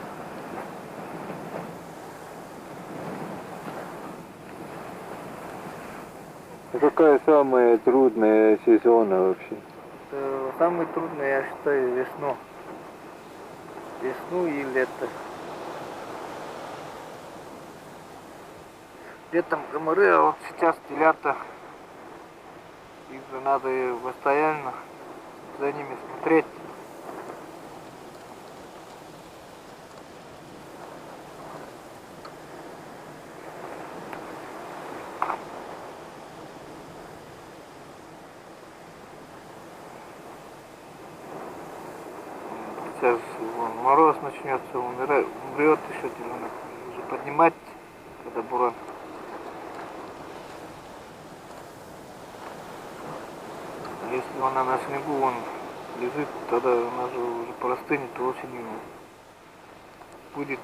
какая самая трудная сезона вообще? Самый трудный, я считаю, весну. Весну и лето. Летом комары, а вот сейчас телята. Их же надо постоянно за ними смотреть. Сейчас вон, мороз начнется, умрет еще, уже поднимать, когда буран. Если она на снегу он лежит, тогда она же уже простынет, то осенью будет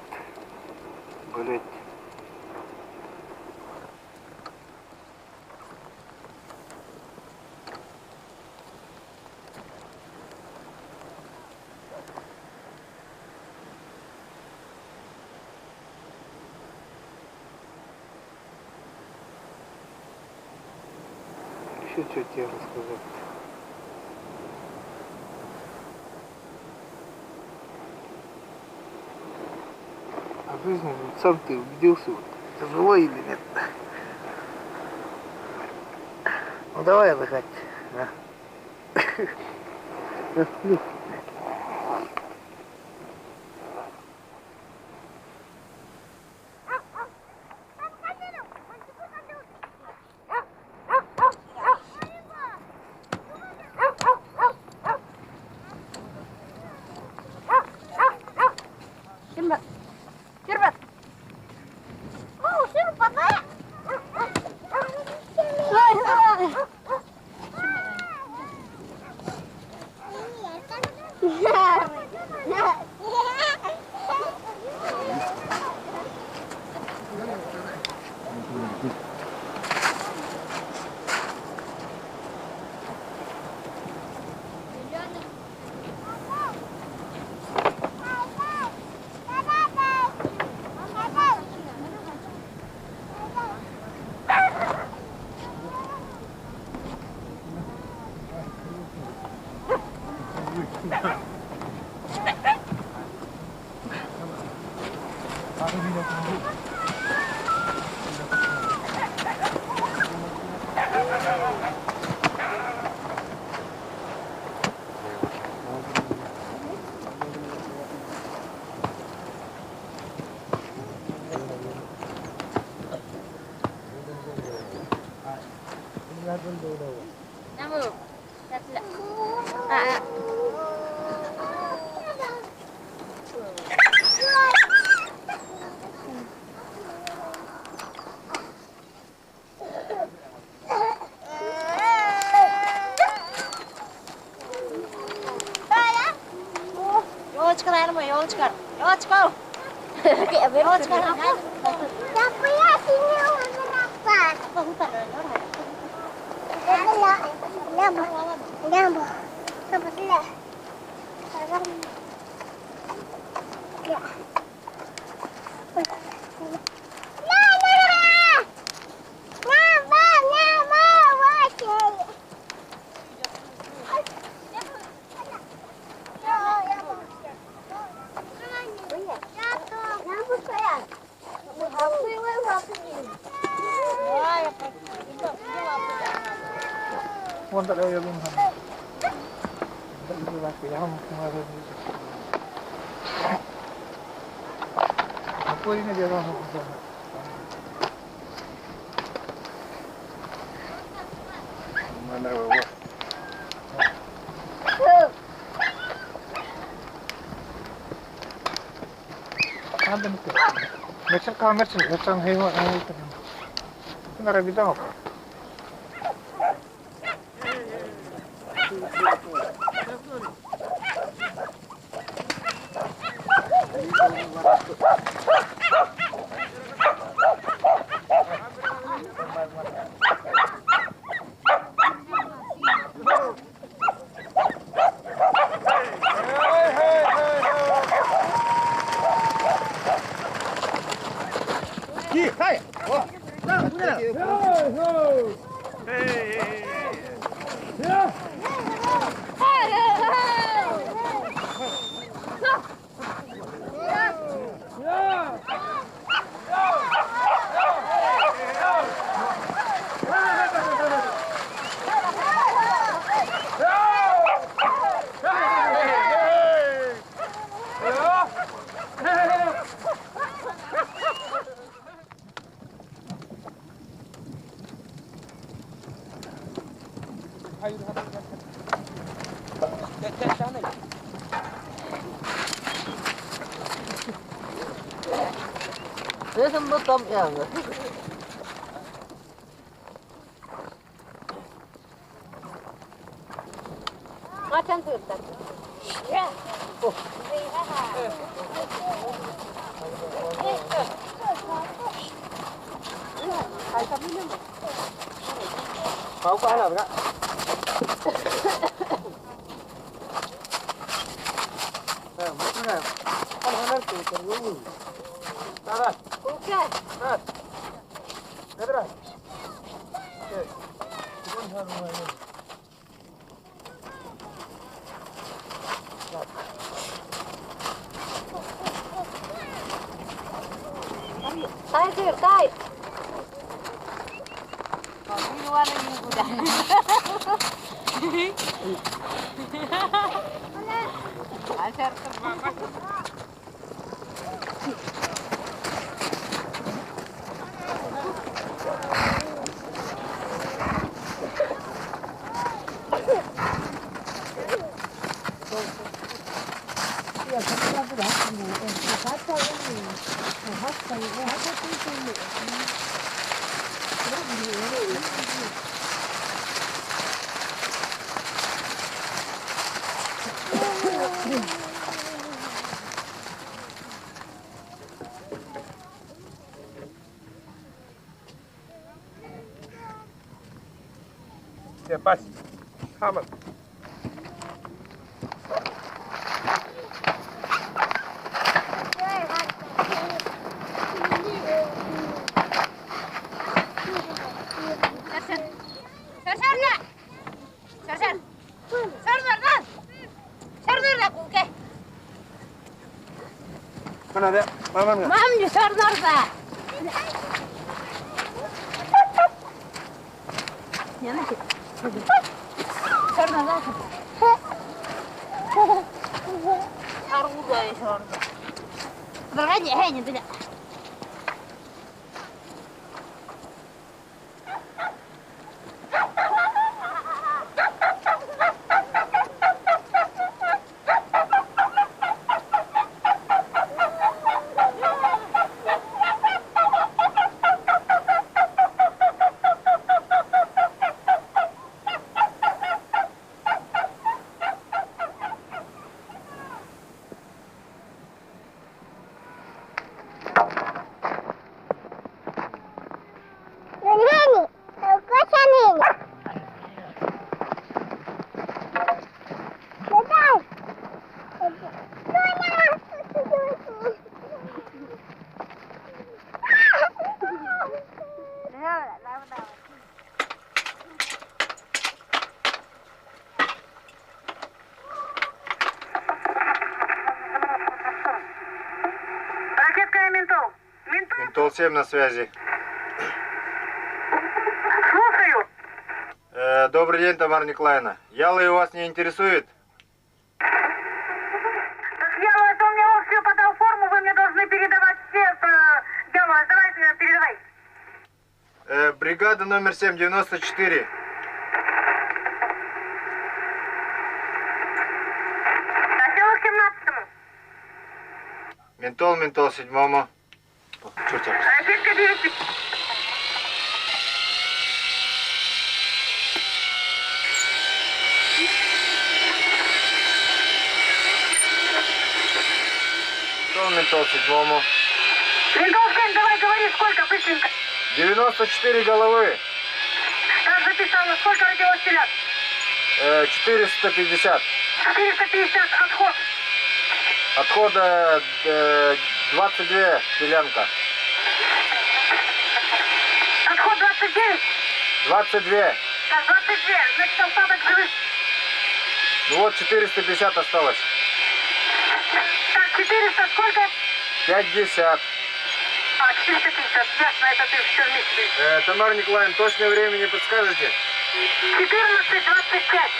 болеть. Еще что тебе рассказать? А в жизни сам ты убедился, вот, тяжело или нет? Ну давай отдыхать. А? Вон так я думаю. Я вам помогу. Какой не делал? Ментол 7 на связи. Слушаю. Добрый день, Тамара Николаевна. Ялы вас не интересует? Так я вот, он мне все подал форму, вы мне должны передавать все. Давайте, передавай. Бригада номер 7, 94. Ментол, седьмому. Что там? Ментол, седьмому. Ментол 7, давай говори, сколько, быстренько. 94 головы. Так записала, сколько родилось телят? 450. 450, отход. Отхода 22 делянка. Отход 29. 22. Так, 22, значит остаток живых. Ну вот 450 осталось. Так, 400 сколько? 50. А, 450, ясно, это ты все вместе. Тамара Николаевна, точное время не подскажете? 14:25.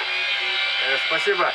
Спасибо.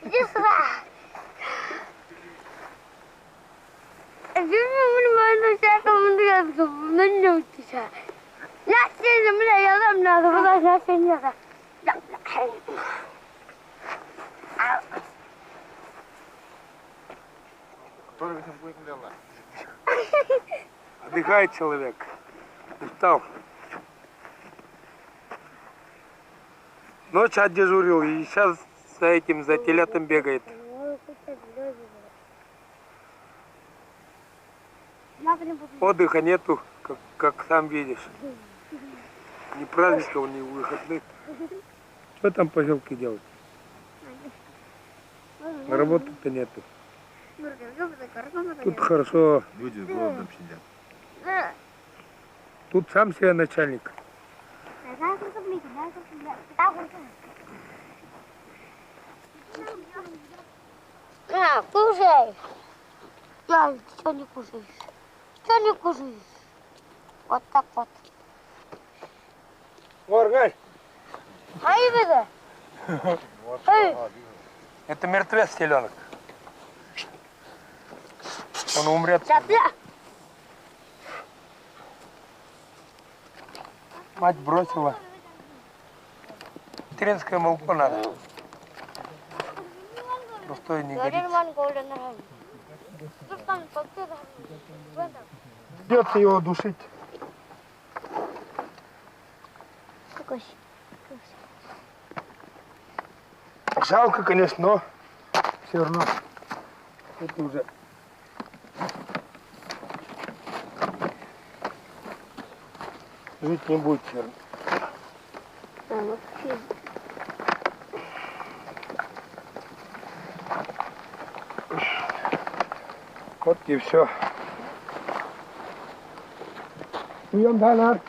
Иди сюда. Отдыхает человек. Устал. Ночь отдежурил и сейчас За этим, за телятом бегает. Отдыха нету, как сам видишь. Ни праздников, ни выходных. Что там поселки делать? Работы-то нету. Тут хорошо. Люди с голодом сидят. Тут сам себе начальник. Кушай. Я что не кушаешь? Что не кушаешь? Вот так вот. Моргаль, Ай, беда. это мертвец теленок. Он умрет. Мать бросила. Материнское молоко надо. Простое не годится. Придется его душить. Жалко, конечно, но все равно это уже жить не будет все равно. Вот и все. Идем дальше.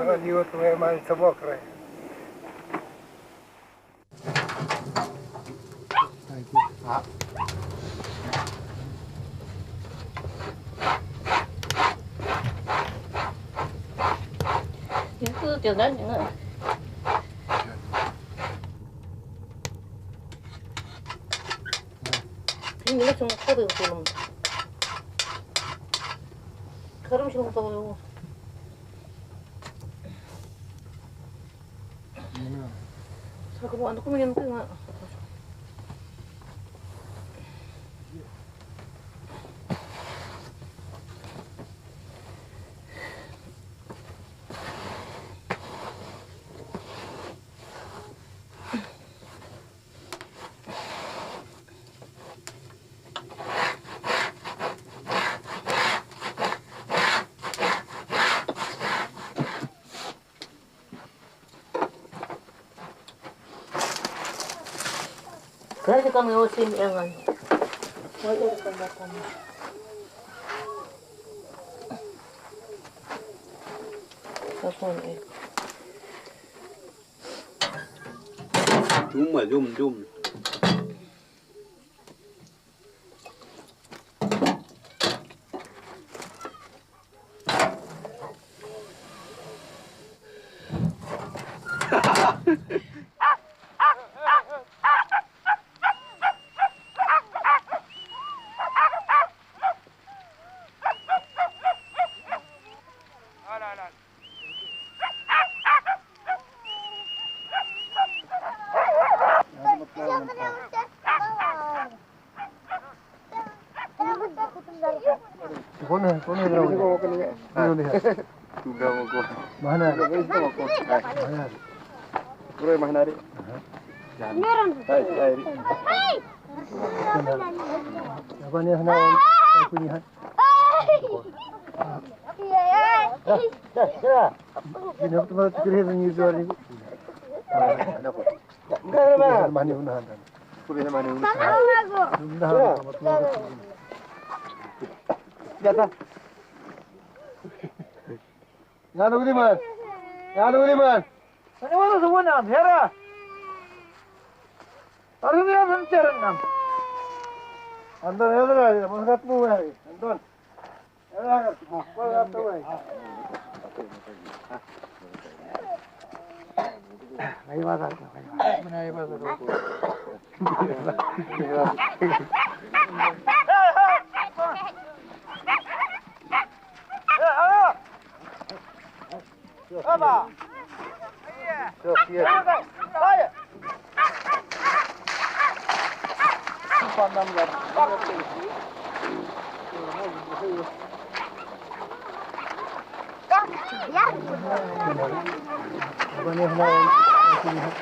Радио твоя мальца мокрая. Itu jalan enggak? Ini cuma kado film. Karam sih nggak tahu. Aku mau anakku minum tuh nggak? Kasi kami usin yang ano. Wala rin kambatan. Kapon eh. Zoom. Kone berapa? Dulu lihat. Sudah mau gua. Mana? Mana? Kurang mana hari? Hai. Apa ni hana aku ni han. Ya. Ini apa tu kira ni jual ni. Ada apa? Enggak mana? Mana unahan. Kurang mana unahan. Jatuh. Yang ni man. Ini mana semua nam? Hera. Hari ni apa mencari nam? Anton hera, mana kat mu ni? Anton. Hera, kau kat tu ni. Lagi mana? Mana lagi mana? Apa? Iya. Ayo. Pandang dah. Ya. Bani hendak. Ya.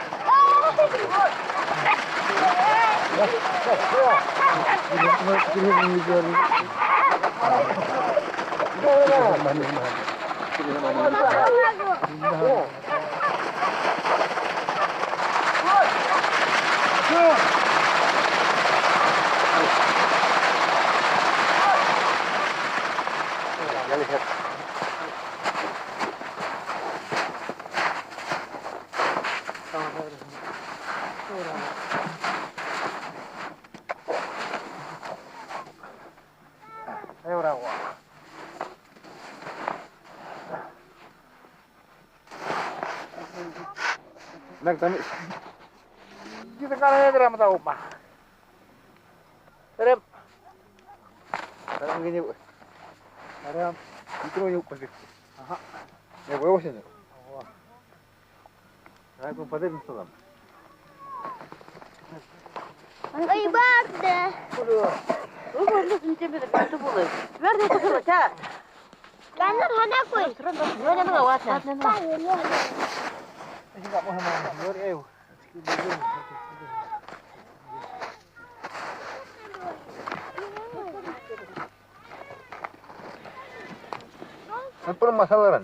Kita kan ada yang tahu mah. Terem. Terem gini bu. Terem. Itu yuk pasti. Aha. Ya gue sini. Wah. Saya pun pada misalnya. Angga ibadah deh. Lu baru mencember itu boleh. Biar dia kesel aja. Kanan hana kuy. Mana nggak wasa? Ini nggak mau sama luar eu. Apa masalah kan?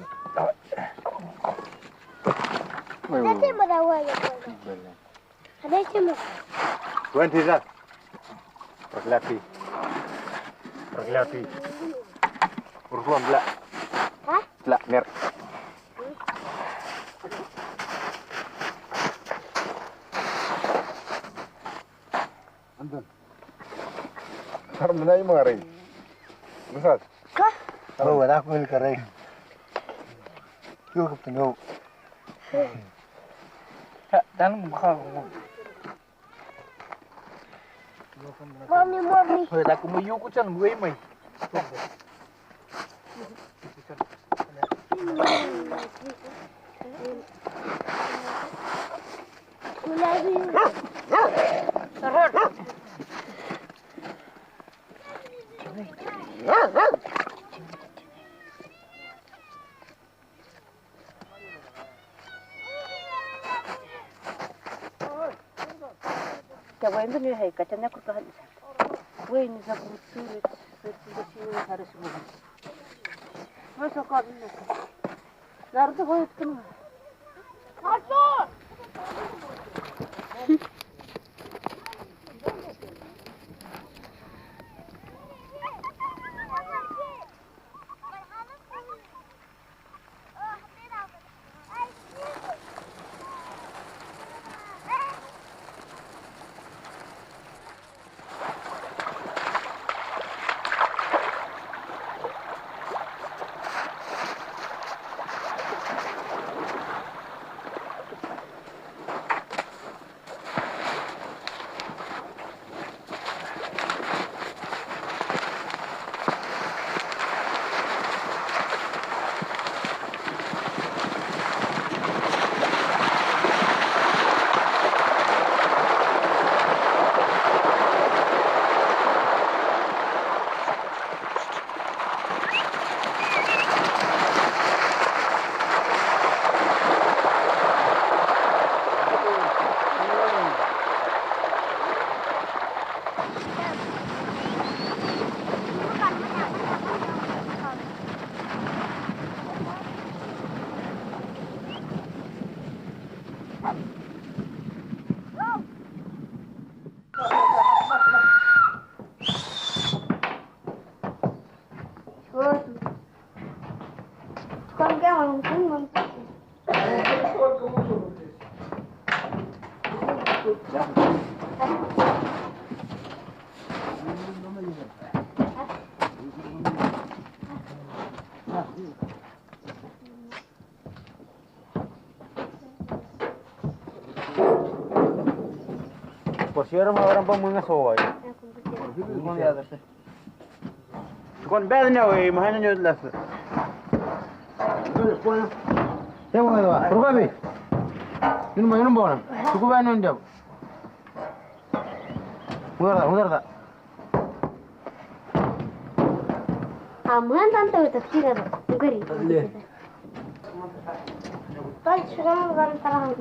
Ada cuma tahu aja. Ada cuma. Tuan tidak. Pergelati. Pergelati. Urusan belak. Hah? Belak mer. Anton. Har menai mengarai. Besar. Kah? Oh, ada aku milik karai. Yuk tengok. Tak, dalam muka. Mami. Thôi ta cũng yêu của chân người mày. Coba itu nih, hei, kacanya kurang. Wah, ini sangat sulit. Sulit harus buat. Masuk kau ini. Lalu tu kau itu kan? Masuk. Posieron orang pemengas soai. Kon bednya we mahanya nyodlas. Siapa itu? Rukabi. Ini mana bona? Cukup anu jam. Mudar tak? Aman tante itu tidak gari. Pas sudah orang terang.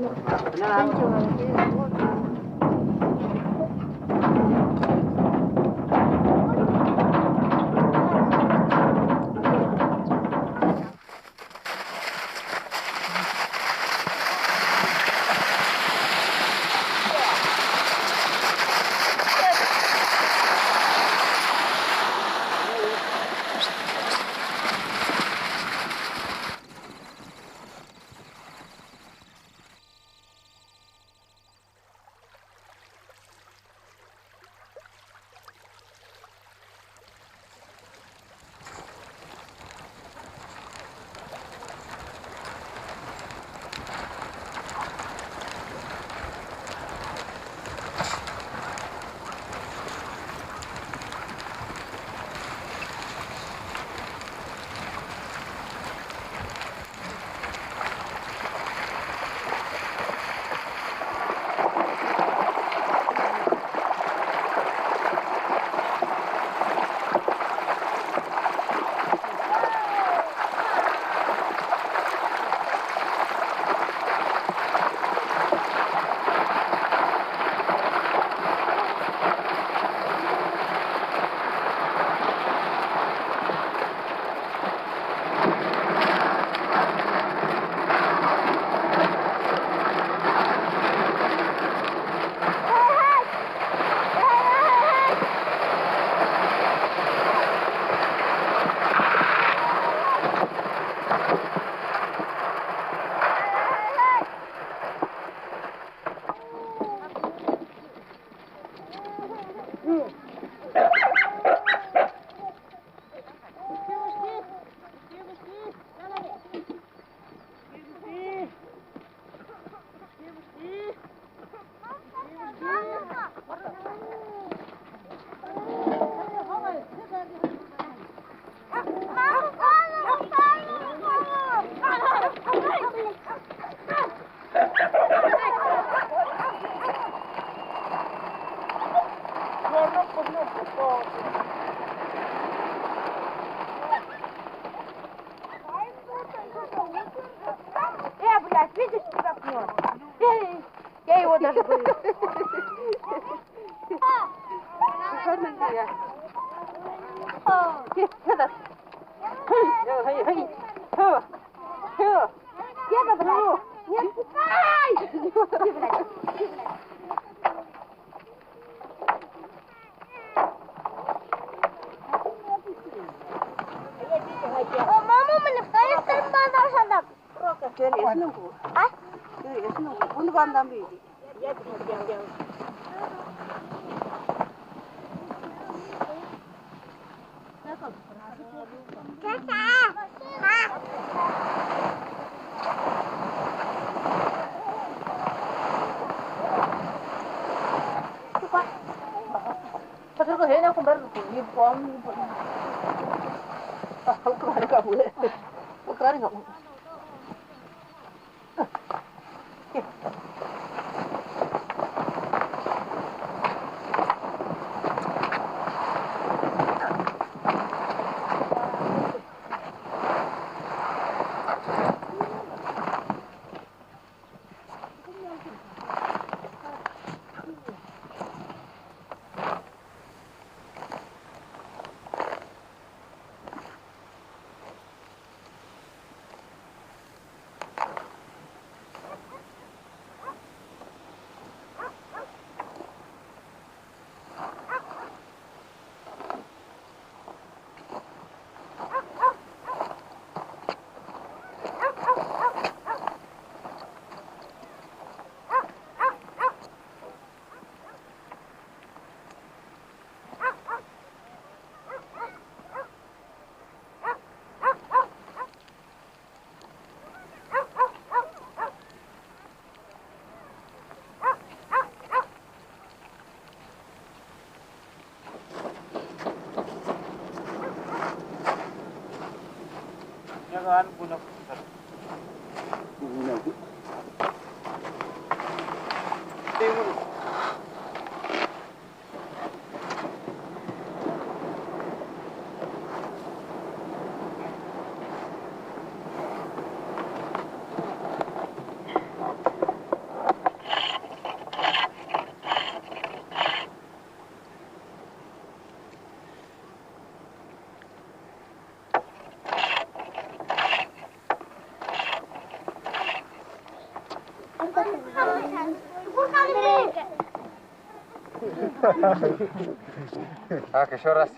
Oke, soras.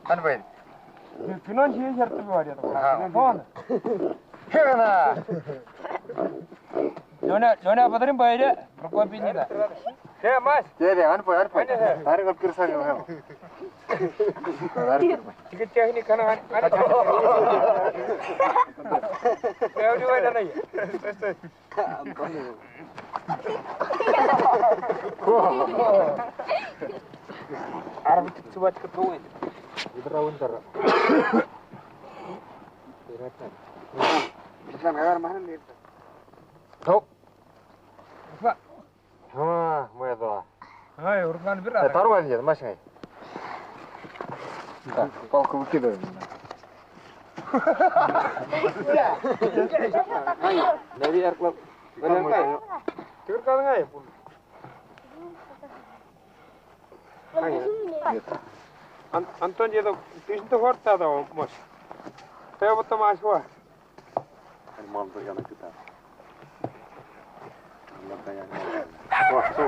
Kan baik. Pinon sih jartu bawa dia tuh. Kena. Jona apa tadi bayar dia? Berapa pin kita? Ya mas. Jadi, apa? Tarik ke kiri sana. Tiket cah ini karena ada. Kau di mana lagi? Arab coba ketemu. Bentar. Kita nggak mana nih? Tahu? Pak. Wah, mau ya tuh. Hai, urusan berat. Taruh aja, mas nggak? Entar, kau kebukti dong. Dari air club. Benar kan? Tidur kau nggak ya pun? Anton dia tuh itu horta tuh mas. Saya betul mas wah. Mal tuh yang kita. Wah, so.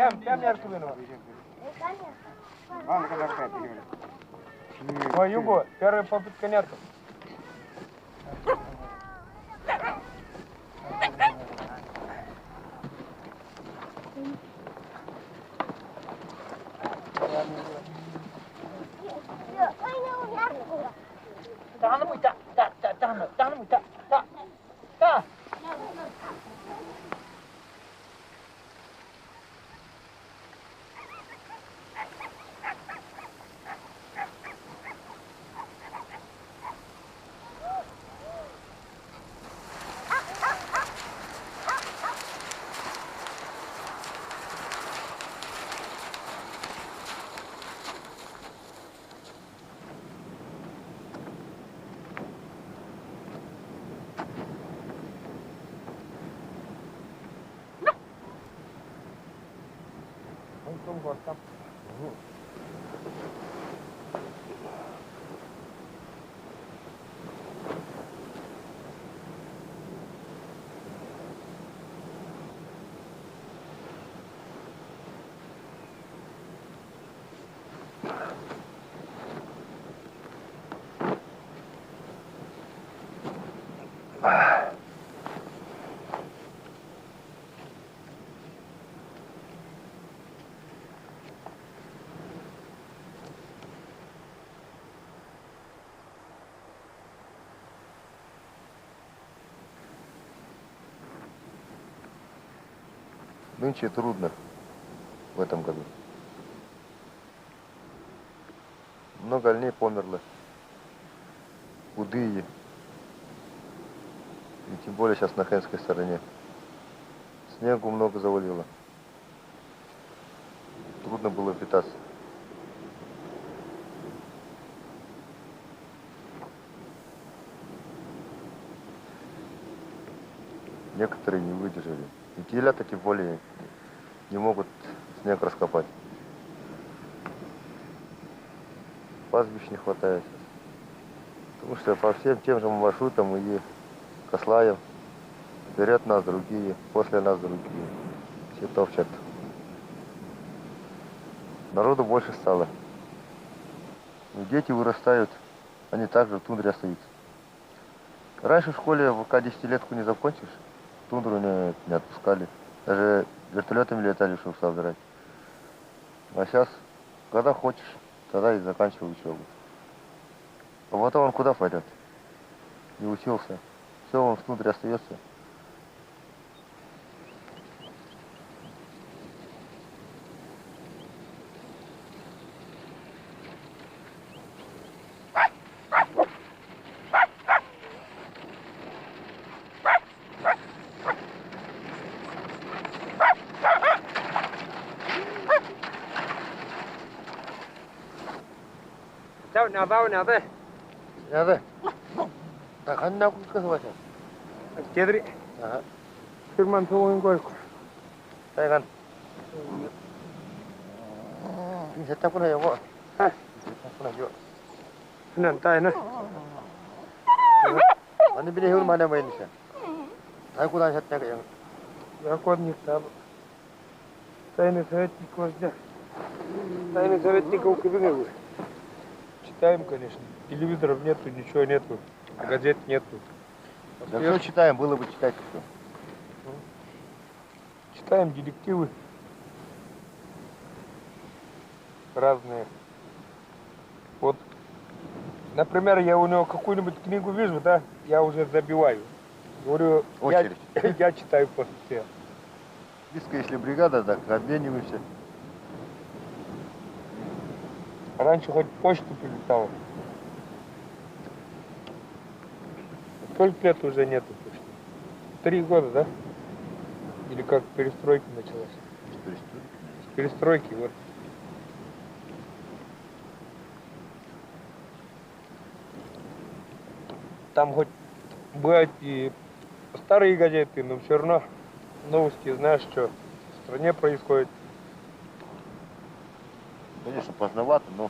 Jam ya tuh benar. Mana kita pakai ini? Wah, Yugo, cara papit kenyar tuh. Нынче трудно в этом году. Много оленей померло. Худые. И тем более сейчас на Хенской стороне. Снегу много завалило. Трудно было питаться. Некоторые не выдержали. И телята тем более не могут снег раскопать. Пастбищ не хватает сейчас. Потому что по всем тем же маршрутам и Кослаем. Вперед нас другие, после нас другие. Все топчат. Народу больше стало. И дети вырастают, они также в тундре остаются. Раньше в школе, пока 10-летку не закончишь, тундру не отпускали. Даже вертолетами летали, чтобы собирать. А сейчас, когда хочешь, тогда и заканчивай учебу. А потом он куда пойдет? Не учился. Все, он в тундре остается. Nào thế? Dạ đây. Ta khăn nào cũng cơ hội. Kedri. Aha. Firman tuğun koy. Đây gần. Mình sẽ tắp cái này không ạ? Ha. Tắp cái này chưa? Nan tay na. Anh đi hiểu mà mình sẽ. Ai cũng đang hết cái gì. Я код не стал. Тайный советник вождя. Тайный советников КГБ. Читаем, конечно. Телевизоров нету, ничего нету. Газет нету. Да все читаем, было бы читать все. Читаем детективы. Разные. Вот, например, я у него какую-нибудь книгу вижу, да, я уже забиваю. Говорю, я читаю после себя. Близко, если бригада, так обмениваемся. Раньше хоть почту прилетала. Сколько лет уже нету почты? 3 года, да? Или как перестройка началась? С перестройки, вот. Там хоть бывают и старые газеты, но все равно новости, знаешь, что в стране происходит. Конечно, поздновато, но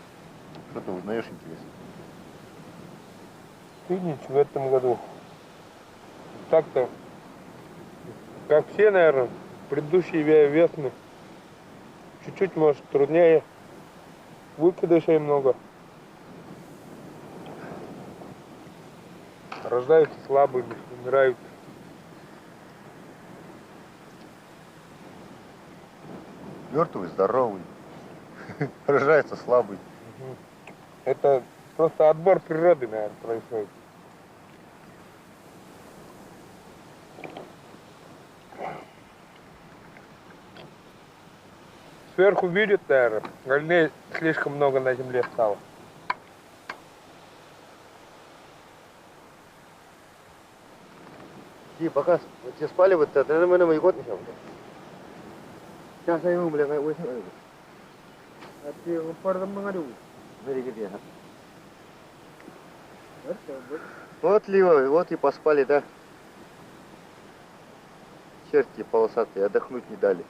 что-то узнаешь интересно. Видите, в этом году так-то, как все, наверное, предыдущие весны, чуть-чуть, может, труднее, выкидышей много. Рождаются слабыми, умирают. Мертвый, здоровый, рождается слабый. Это просто отбор природы, наверное, происходит. Сверху видят, наверное, оленей слишком много на земле стало. И пока те спали, вот это, наверное, мы год не шел. Сейчас я ему, бля, ой, А ты пардон, говорю. Вот Ливо, вот и поспали, да? Черти полосатые, отдохнуть не дали.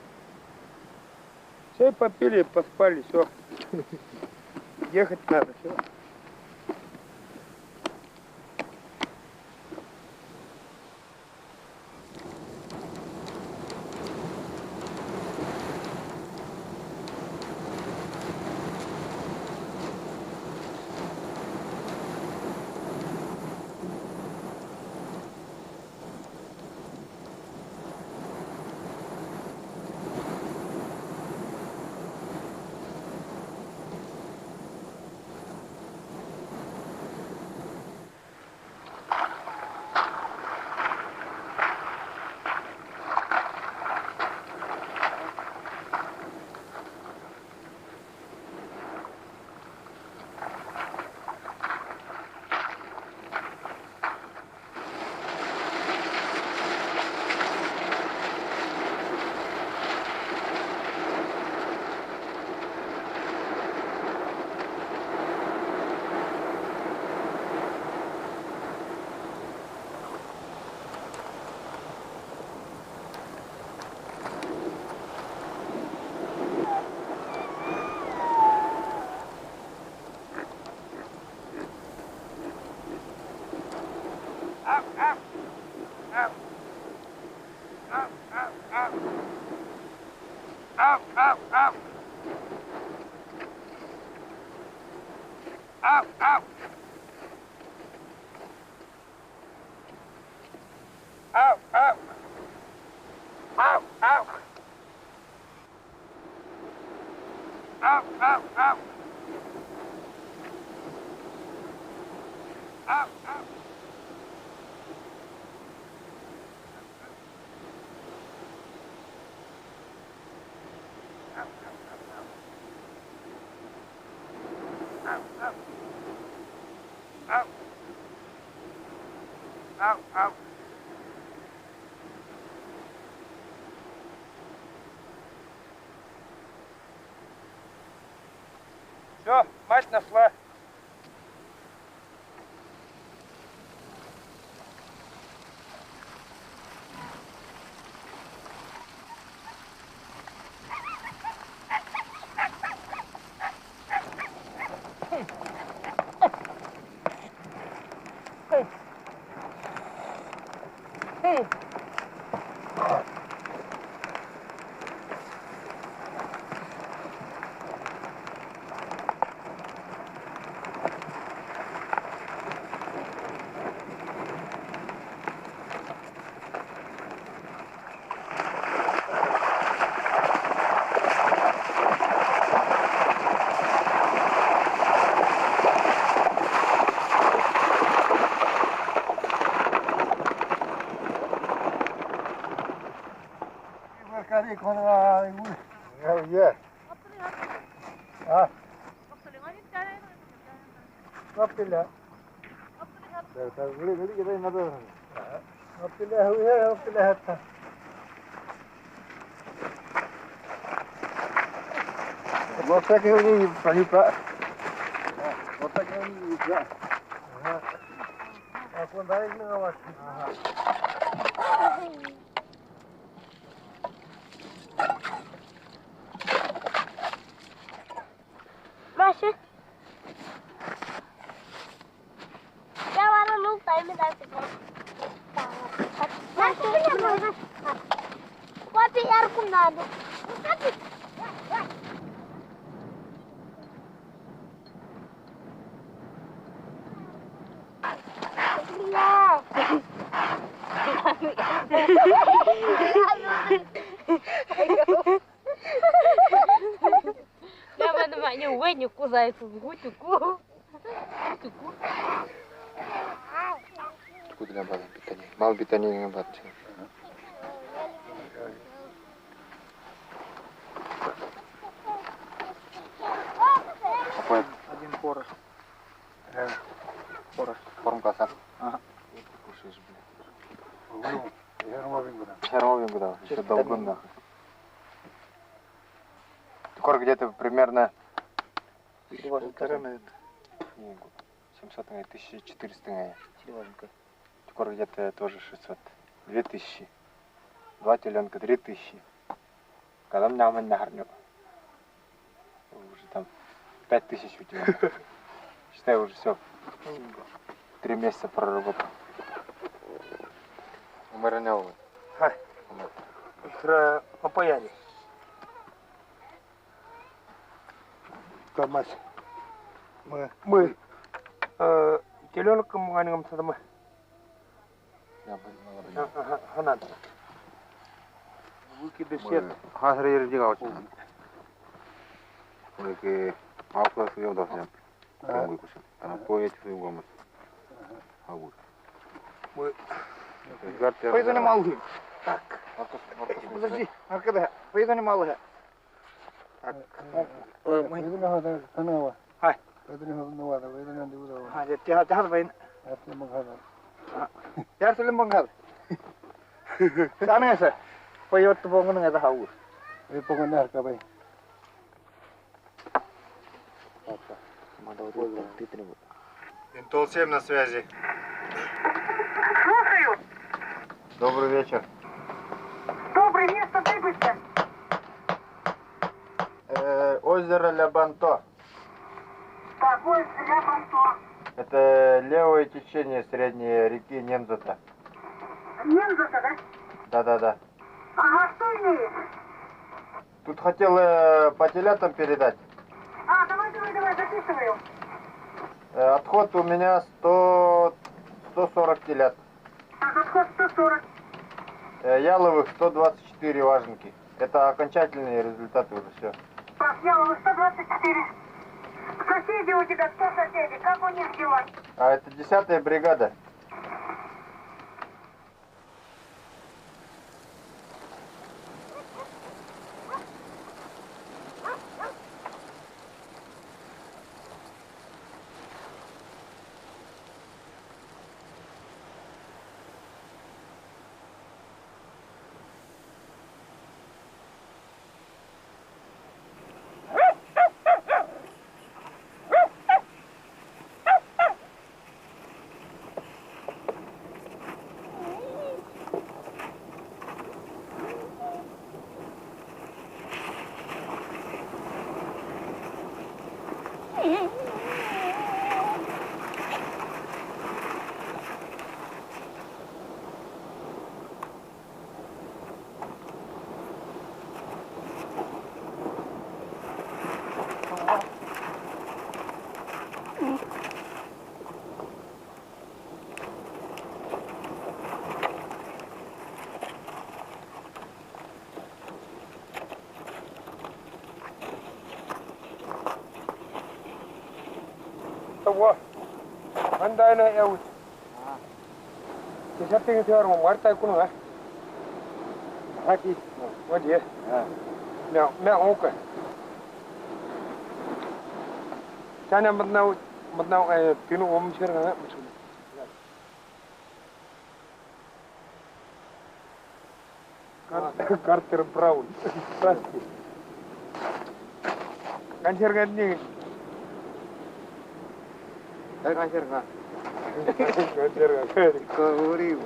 Чай попили, поспали, все. Ехать надо, все. Все, мать нашла. Вот так они паника. Вот так они, да. А куда их наводить? Masih? Ya warna lu time tadi. Masih. Kopi air kunado. Kopi. Dapat maknya weh nyuku saya tunggu cukup. Cukup. Cukup dengan bahan pitanya. Mau pitanya dengan bahan. Apa? Один порох. Порох. Форм касар. Ага. Кушаешь, блядь. Гермовин куда? Херовин куда? Еще долго нахуй. Скоро где-то примерно 700, 1400. Скоро где-то тоже 600. 2000. 2 теленка, 3000. Когда мне нахарню. там 5000 у тебя. Считай, уже все. 3 месяца проработал. Умиранял. Попаяли. Томас. Мы. Теленок мы садом. Ханат. Выкидыш нет. Хасра ердига очень. Ой, авто съел даже. Выкушал. А поедь в его. Агур. Мы. Пойду на малый. Так. Подожди, аркада. Пойду на малый. Так. Пойду на хода. Канава. Хай. Пойду на хода. Пойду на хода. А, я тяхат вайн. Это магазин. Я сулим бангал. Санаса. Поет бongон это хаур. И погоняй аркабай. Интол 7 на связи. Слушаю. Добрый вечер. Добрый, место прибытия. Озеро Лябанто. Какое Лябанто? Это левое течение средней реки Немзата. Немзата, да? Да. Ага, что имеет? Тут хотел по телятам передать. Давай, записываю. Отход у меня 140 телят. Отход 140. Яловых 124 важники. Это окончательные результаты уже все. Так, Яловых 124. Соседи у тебя, кто соседи? Как у них дела? А это 10-я бригада. Того. Андайна яут. Кисатин теором марта куну. Хаки. Вот е. Мя ока. Чана маднау пину омчерга. Картер Браун. Прости. Канчерга не. Канчерга. Канчерга. Говорил.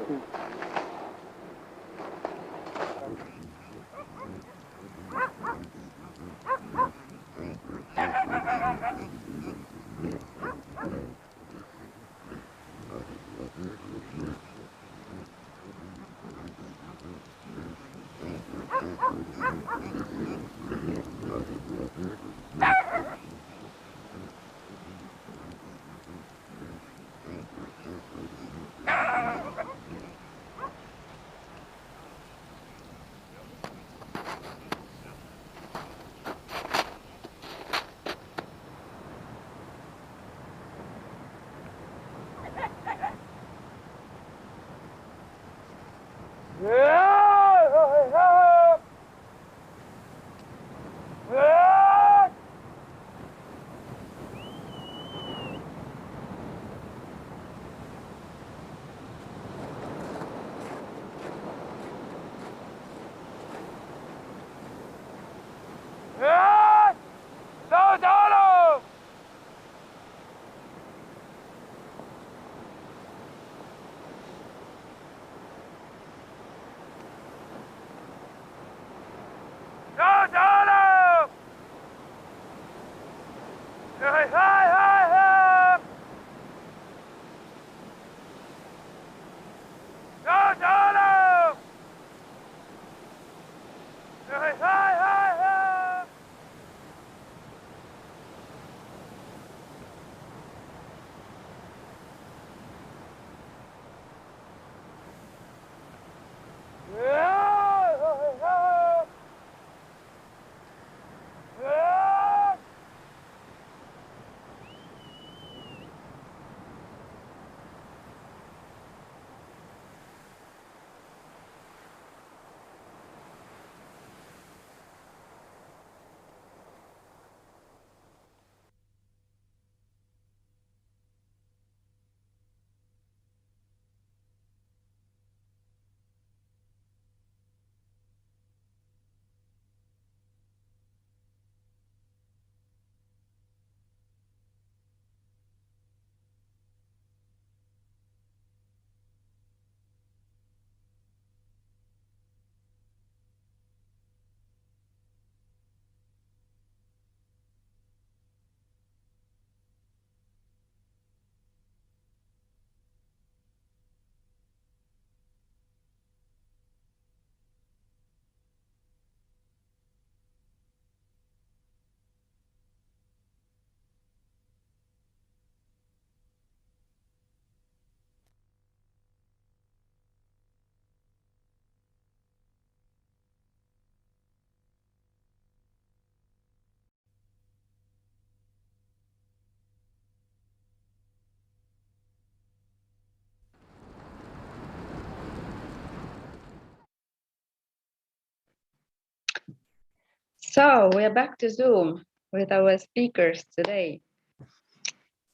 So we are back to Zoom with our speakers today.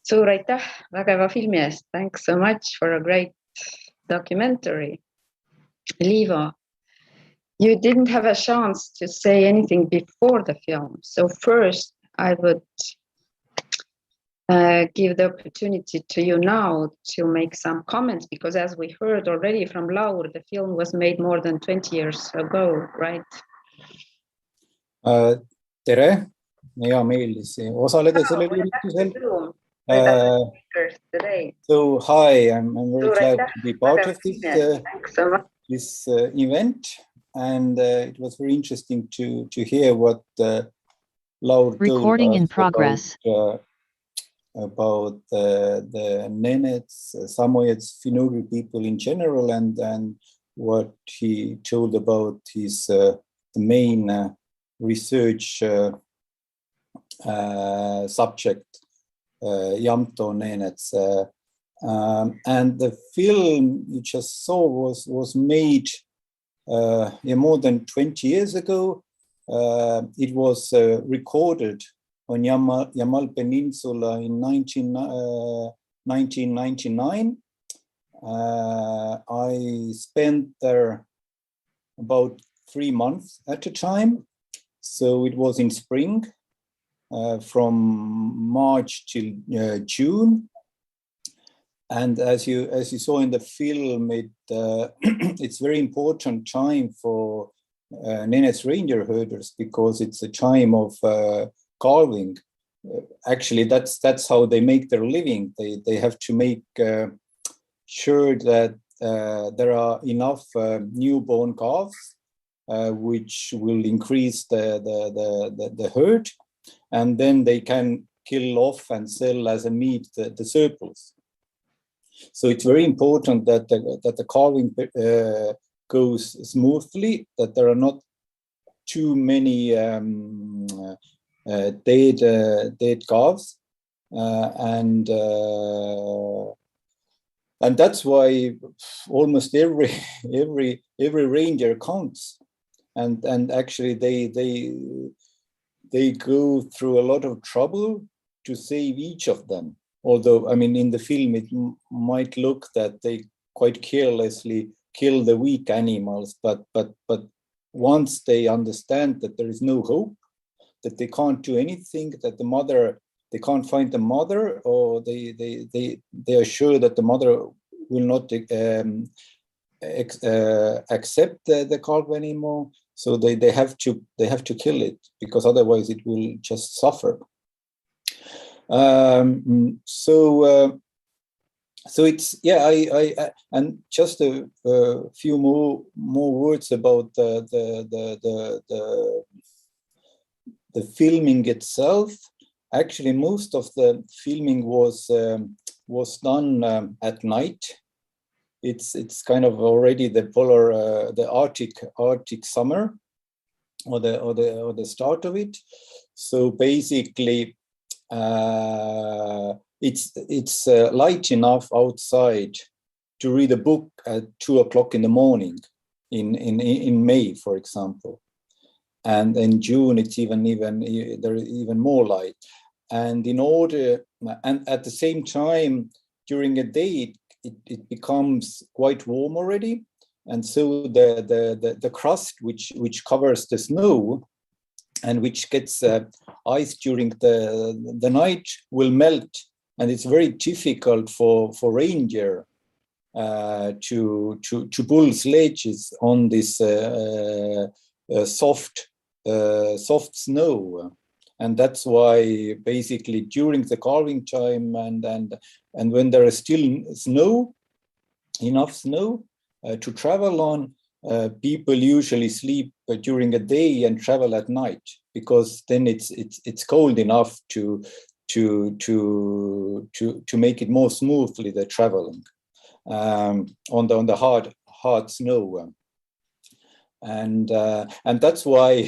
Suur aitäh vägeva filmi eest. Thanks so much for a great documentary. Liivo, you didn't have a chance to say anything before the film. So first I would give the opportunity to you now to make some comments, because as we heard already from Laur, the film was made more than 20 years ago, right? Tere, hea meel osaleda sellel üritusel. So hi, I'm very glad to be part of this event, and it was very interesting to hear what Laur told us about the Nenets, Samoyeds, Finugri people in general, and what he told about his the main research subject, Yamto Nenets. And the film you just saw was made more than 20 years ago. It was recorded on Yamal Peninsula in 1999. I spent there about 3 months at a time. So it was in spring, from March till June. And as you saw in the film, it's very important time for Nenets reindeer herders, because it's a time of calving. Actually, that's how they make their living. They have to make sure that there are enough newborn calves, which will increase the herd, and then they can kill off and sell as a meat the surplus. So it's very important that the calving goes smoothly, that there are not too many dead calves, and that's why almost every reindeer counts, and actually they go through a lot of trouble to save each of them. Although, I mean, in the film, it might look that they quite carelessly kill the weak animals, but once they understand that there is no hope, that they can't do anything, that they can't find the mother, or they are sure that the mother will not accept the calf anymore, so they have to kill it, because otherwise it will just suffer. So it's, yeah, I and just a few more words about the filming itself. Actually, most of the filming was done at night. It's kind of already the polar, the Arctic summer, or the start of it. So basically, it's light enough outside to read a book at 2 o'clock in the morning in May, for example, and in June it's even there is even more light. And and at the same time during a day it becomes quite warm already, and so the crust which covers the snow and which gets ice during the night will melt, and it's very difficult for reindeer to pull sledges on this soft snow. And that's why basically during the calving time and when there is still enough snow to travel on, people usually sleep during a day and travel at night, because then it's cold enough to make it more smoothly, the traveling on the hard snow, and that's why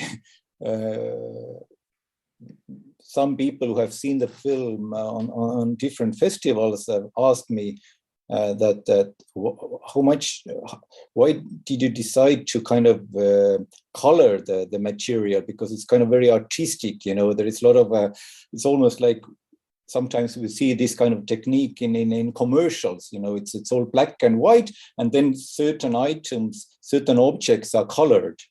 some people who have seen the film on different festivals have asked me, why did you decide to kind of color the material? Because it's kind of very artistic, there is a lot of, it's almost like sometimes we see this kind of technique in commercials, it's all black and white, and then certain items, certain objects are colored.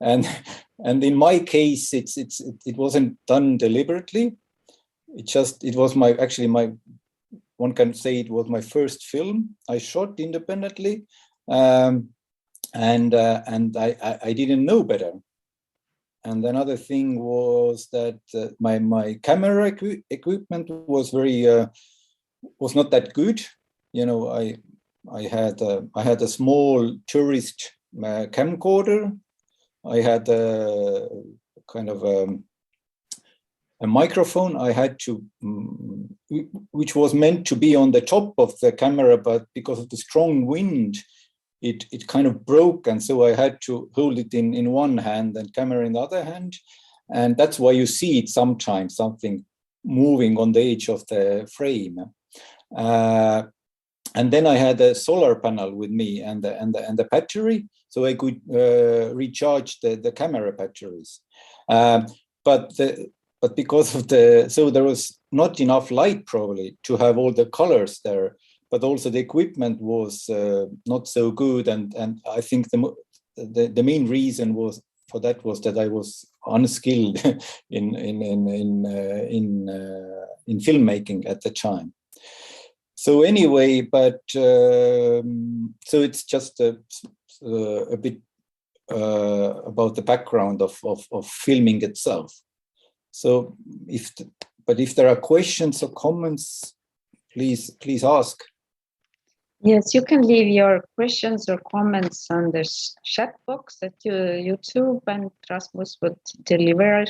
And in my case, it wasn't done deliberately. It was one can say it was my first film I shot independently, and I didn't know better. And another thing was that my camera equipment was was not that good. I had a small tourist camcorder. I had a kind of a microphone I had to, which was meant to be on the top of the camera, but because of the strong wind, it kind of broke, and so I had to hold it in one hand and camera in the other hand, and that's why you see it sometimes, something moving on the edge of the frame. And then I had a solar panel with me and the battery, so I could recharge the camera batteries. But because of so there was not enough light probably to have all the colors there, but also the equipment was not so good, and I think the main reason was that I was unskilled in filmmaking at the time. So anyway, but so it's just a bit about the background of filming itself. So if there are questions or comments, please ask. Yes, you can leave your questions or comments on the chat box at YouTube, and Rasmus would deliver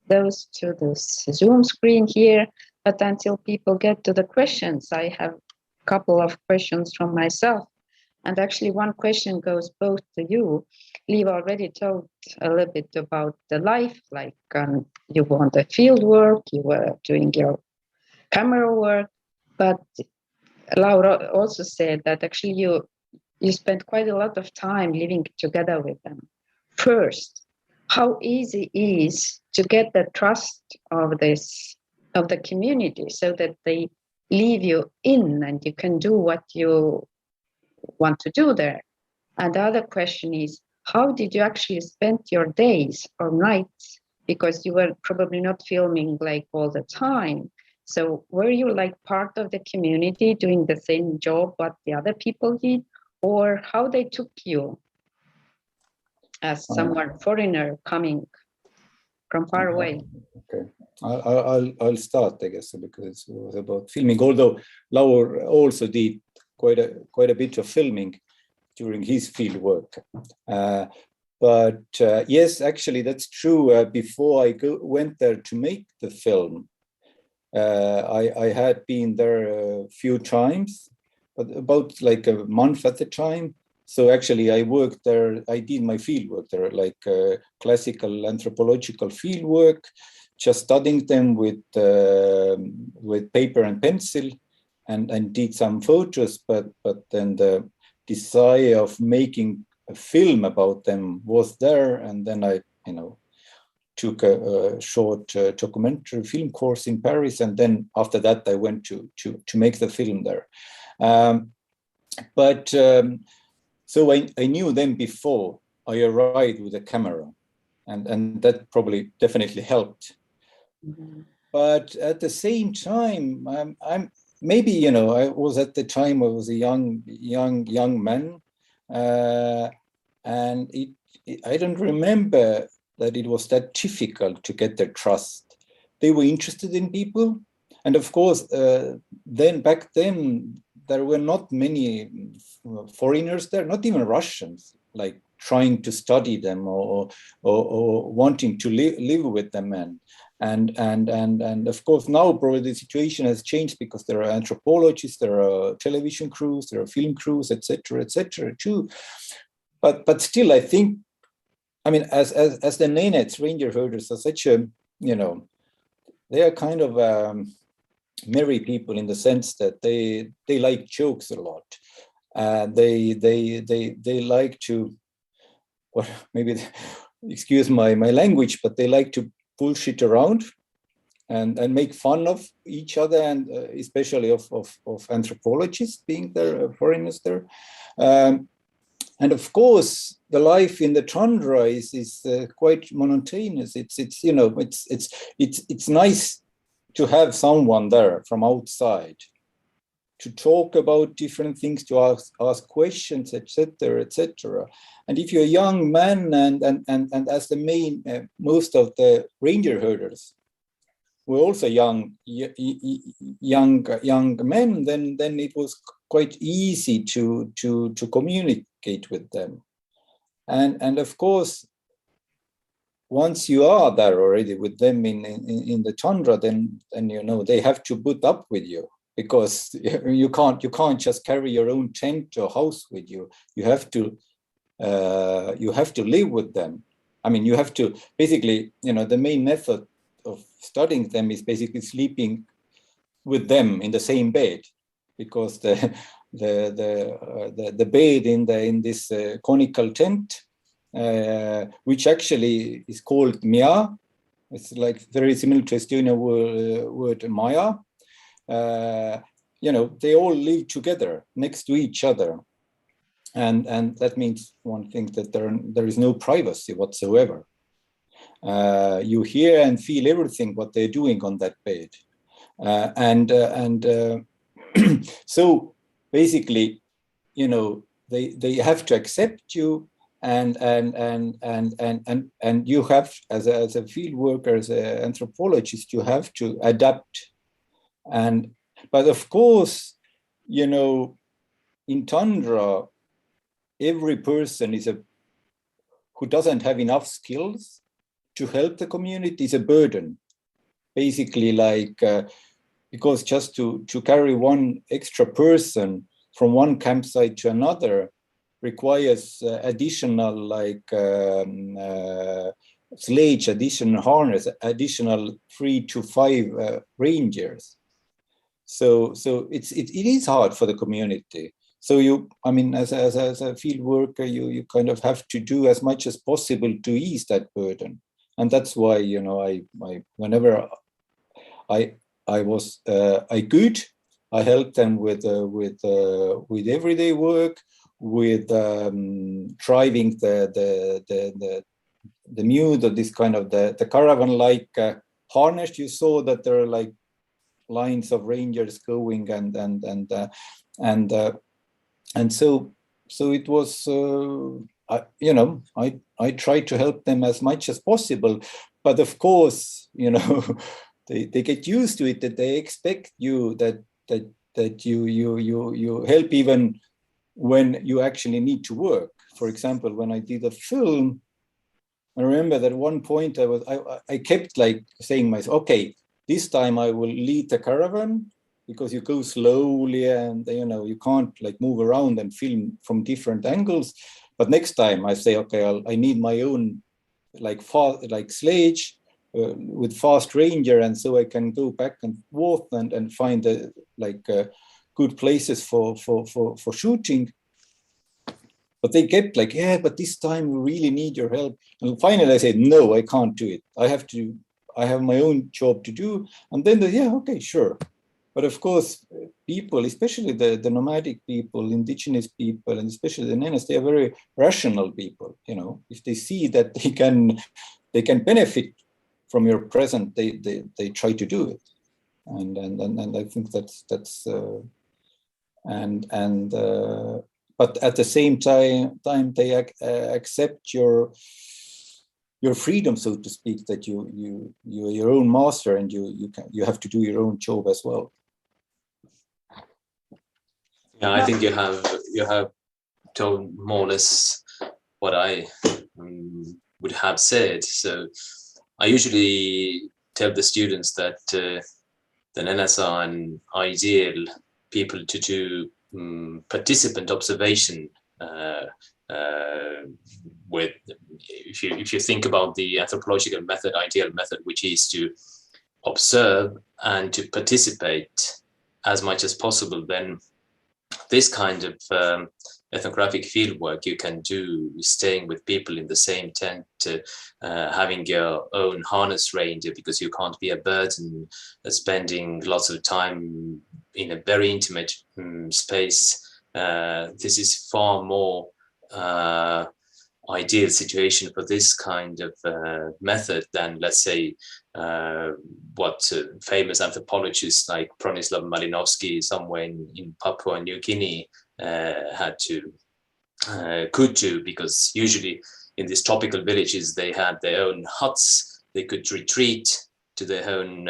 those to the Zoom screen here. But until people get to the questions, I have a couple of questions from myself. And actually one question goes both to you. Liivo already told a little bit about the life, like you were on the field work, you were doing your camera work, but Laura also said that actually you spent quite a lot of time living together with them. First, how easy is to get the trust of the community so that they leave you in and you can do what you want to do there? And the other question is, how did you actually spend your days or nights? Because you were probably not filming like all the time. So were you like part of the community doing the same job what the other people did, or how they took you as someone foreigner coming from far away? Okay, I'll start, I guess, because it was about filming. Although Laur also did quite a bit of filming during his field work. But yes, actually, that's true. Before I went there to make the film, I had been there a few times, but about like a month at the time. So actually, I worked there. I did my field work there, like classical anthropological field work, just studying them with paper and pencil, and did some photos. But then the desire of making a film about them was there, and then I, took a short documentary film course in Paris, and then after that I went to make the film there. So I knew them before I arrived with a camera, and that probably definitely helped. Mm-hmm. But at the same time, I'm maybe I was at the time I was a young man, and I don't remember that it was that difficult to get their trust. They were interested in people. And of course, back then, there were not many foreigners there, not even Russians, like trying to study them or wanting to live with them. And of course, now probably the situation has changed because there are anthropologists, there are television crews, there are film crews, etc., too. But still, I think, I mean, as the Nenets reindeer herders are such a, they are kind of merry people in the sense that they like jokes a lot. They like to, well, maybe excuse my language, but they like to bullshit around and make fun of each other, and especially of anthropologists being there, foreigners there. And of course, the life in the tundra is quite monotonous. It's you know it's nice to have someone there from outside to talk about different things, to ask questions, etc., etc. And if you're a young man, and as the main most of the reindeer herders were also young men, then it was quite easy to communicate with them. And of course, once you are there already with them in the tundra, then you know they have to put up with you, because you can't just carry your own tent or house with you. You have to live with them. I mean, you have to basically, you know, the main method of studying them is basically sleeping with them in the same bed, because the bed in this conical tent, which actually is called mia. It's like very similar to Estonian word maja. You know, they all live together next to each other, and that means one thing, that there is no privacy whatsoever. You hear and feel everything what they're doing on that bed, so basically, you know, they have to accept you, and you have, as a field worker, as an anthropologist, you have to adapt. But of course, you know, in tundra, every person who doesn't have enough skills to help the community is a burden. Basically, like, because just to carry one extra person from one campsite to another requires additional, like, sledge, additional harness, additional 3 to 5 reindeers. So it is hard for the community. So I mean, as a field worker, you kind of have to do as much as possible to ease that burden. And that's why, you know, I whenever I could, I helped them with everyday work, with driving the mule, this kind of the caravan-like harness. You saw that there are like lines of reindeers going, and so it was. You know, I tried to help them as much as possible, but of course, you know, they get used to it, that they expect you that you help even when you actually need to work. For example, when I did a film, I remember that at one point I kept like saying myself, okay, this time I will lead the caravan, because you go slowly and, you know, you can't like move around and film from different angles. But next time I say, okay, I need my own like sledge with fast reindeer, and so I can go back and forth and find good places for shooting. But they kept like, yeah, but this time we really need your help. And finally I said, no, I can't do it. I have my own job to do. And then yeah, okay, sure. But of course, people, especially the nomadic people, indigenous people, and especially the Nenes, they are very rational people. You know, if they see that they can benefit from your presence, they try to do it. And I think that's but at the same time they accept your freedom, so to speak, that you're your own master, and you have to do your own job as well. Yeah, I think you have told more or less what I would have said. So I usually tell the students that the Nenes are an ideal people to do participant observation with. If you think about the anthropological method, ideal method, which is to observe and to participate as much as possible, then this kind of ethnographic fieldwork you can do staying with people in the same tent, having your own harness reindeer, because you can't be a burden, spending lots of time in a very intimate space. This is far more ideal situation for this kind of method than, let's say, what famous anthropologists like Bronislaw Malinowski somewhere in Papua New Guinea could do, because usually in these tropical villages they had their own huts. They could retreat to their own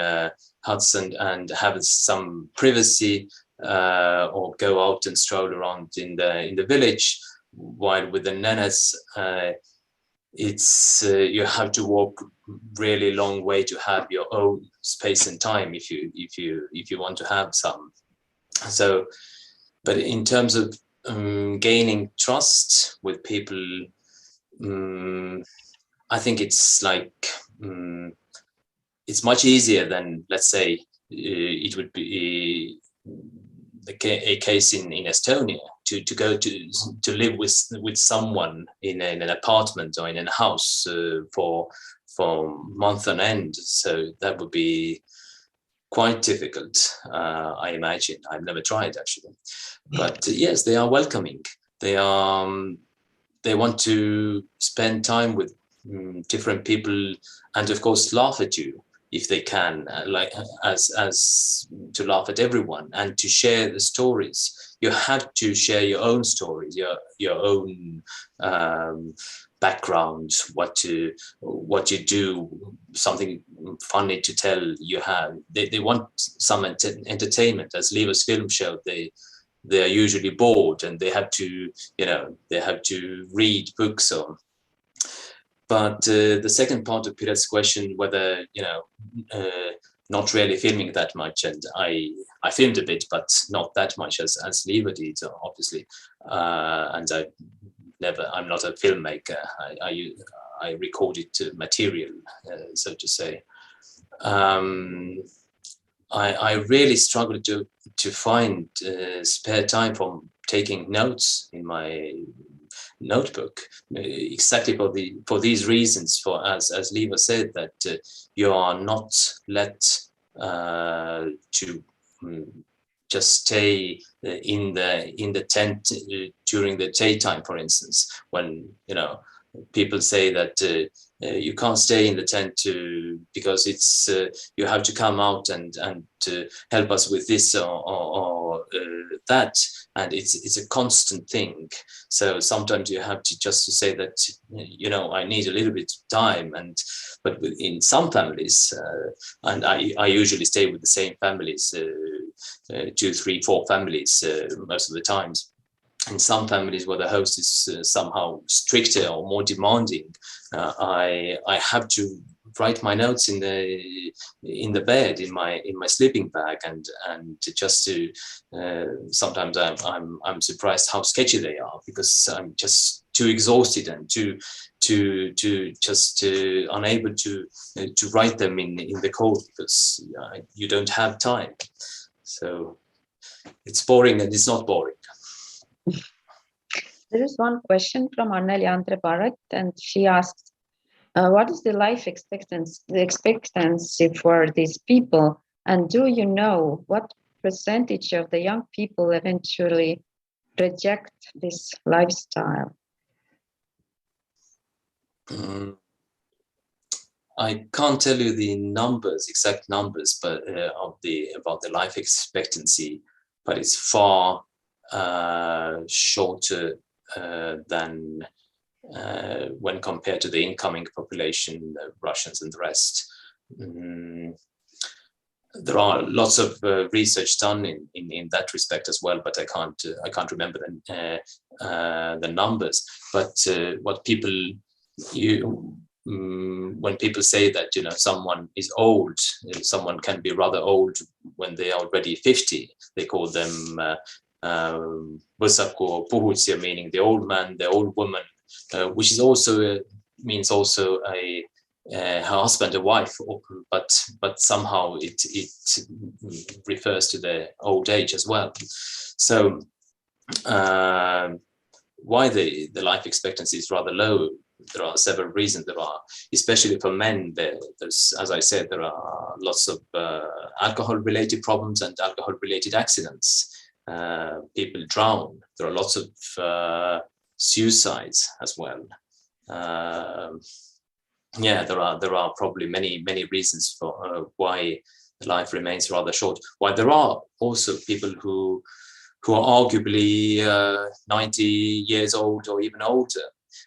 huts and have some privacy, or go out and stroll around in the village. While with the Nenets, it's you have to walk really long way to have your own space and time if you want to have some. So, but in terms of gaining trust with people, I think it's like it's much easier than, let's say, it would be a case in Estonia to go to live with someone in an apartment or in a house for month on end. So that would be quite difficult, I imagine. I've never tried actually, but yes, they are welcoming. They want to spend time with different people, and of course laugh at you if they can, like as to laugh at everyone and to share the stories. You have to share your own stories, your own background, what you do, something funny to tell you have. They want some entertainment. As Liivo's film showed, they are usually bored and they have to, they have to read books or. But the second part of Piret's question, whether, not really filming that much, and I filmed a bit, but not that much as Liivo did, obviously. And I'm not a filmmaker. I recorded material, so to say. I really struggled to find spare time from taking notes in my notebook, exactly for these reasons. For as Liivo said, that you are not let to just stay in the tent during the daytime, for instance, when people say that you can't stay in the tent because it's you have to come out and help us with this or that, and it's a constant thing. So sometimes you have to just to say that I need a little bit of time, but in some families, and I usually stay with the same families, 2, 3, 4 families most of the times. In some families where the host is somehow stricter or more demanding, I have to write my notes in the bed in my sleeping bag, and just to sometimes I'm surprised how sketchy they are, because I'm just too exhausted and too just unable to write them in the cold, because you don't have time. So it's boring, and it's not boring. There is one question from Anneli Andre Barrett, and she asks, what is the life expectancy for these people? And do you know what percentage of the young people eventually reject this lifestyle? I can't tell you the exact numbers, but about the life expectancy, but it's far shorter than when compared to the incoming population, the Russians and the rest. There are lots of research done in that respect as well, but I can't remember the numbers. But what people when people say that someone is old, someone can be rather old when they are already 50. They call them võsaku puhutsija, meaning the old man, the old woman, which is also means also her husband and wife, but somehow it refers to their old age as well. So why the life expectancy is rather low? There are several reasons. There are, especially for men, there's, as I said, there are lots of alcohol-related problems and alcohol-related accidents. People drown. There are lots of suicides as well. Yeah, there are probably many reasons for why life remains rather short. While there are also people who are arguably 90 years old or even older,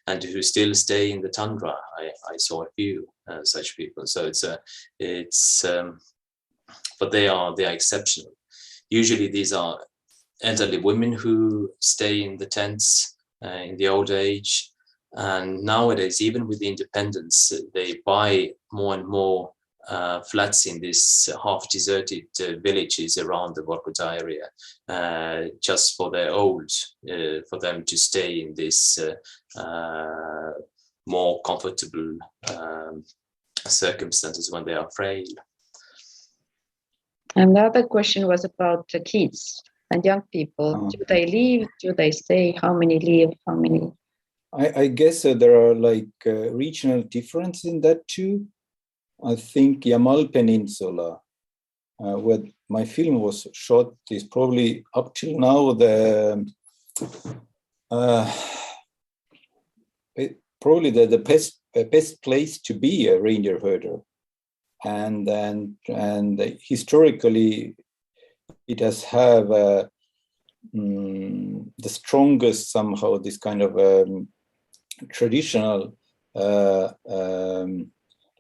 and who still stay in the tundra. I saw a few such people. So but they are exceptional. Usually these are elderly women who stay in the tents in the old age. And nowadays, even with the independence, they buy more and more flats in these half-deserted villages around the Vorkuta area, just for their old, for them to stay in this more comfortable circumstances when they are frail. And the other question was about the kids and young people. Do they leave? Do they stay? How many leave? How many? I guess there are like regional differences in that too. I think Yamal Peninsula, where my film was shot, is probably up till now probably the best place to be a reindeer herder, and historically it has have the strongest somehow this kind of traditional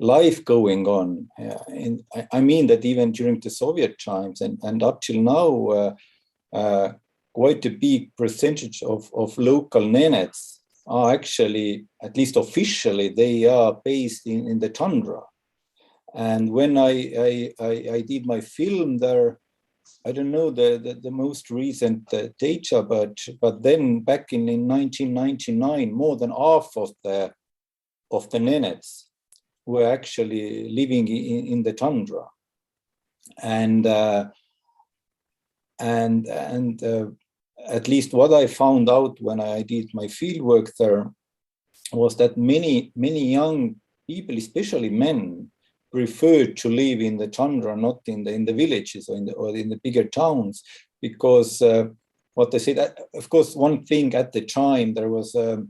life going on. And I mean that even during the Soviet times and up till now, quite a big percentage of local Nenets are actually, at least officially, they are based in the tundra. And when I did my film there, I don't know the most recent data, but then back in 1999, more than half of the Nenets were actually living in the tundra, and at least what I found out when I did my field work there was that many young people, especially men, preferred to live in the tundra, not in the villages or in the bigger towns, because what they said. Of course, one thing at the time there was a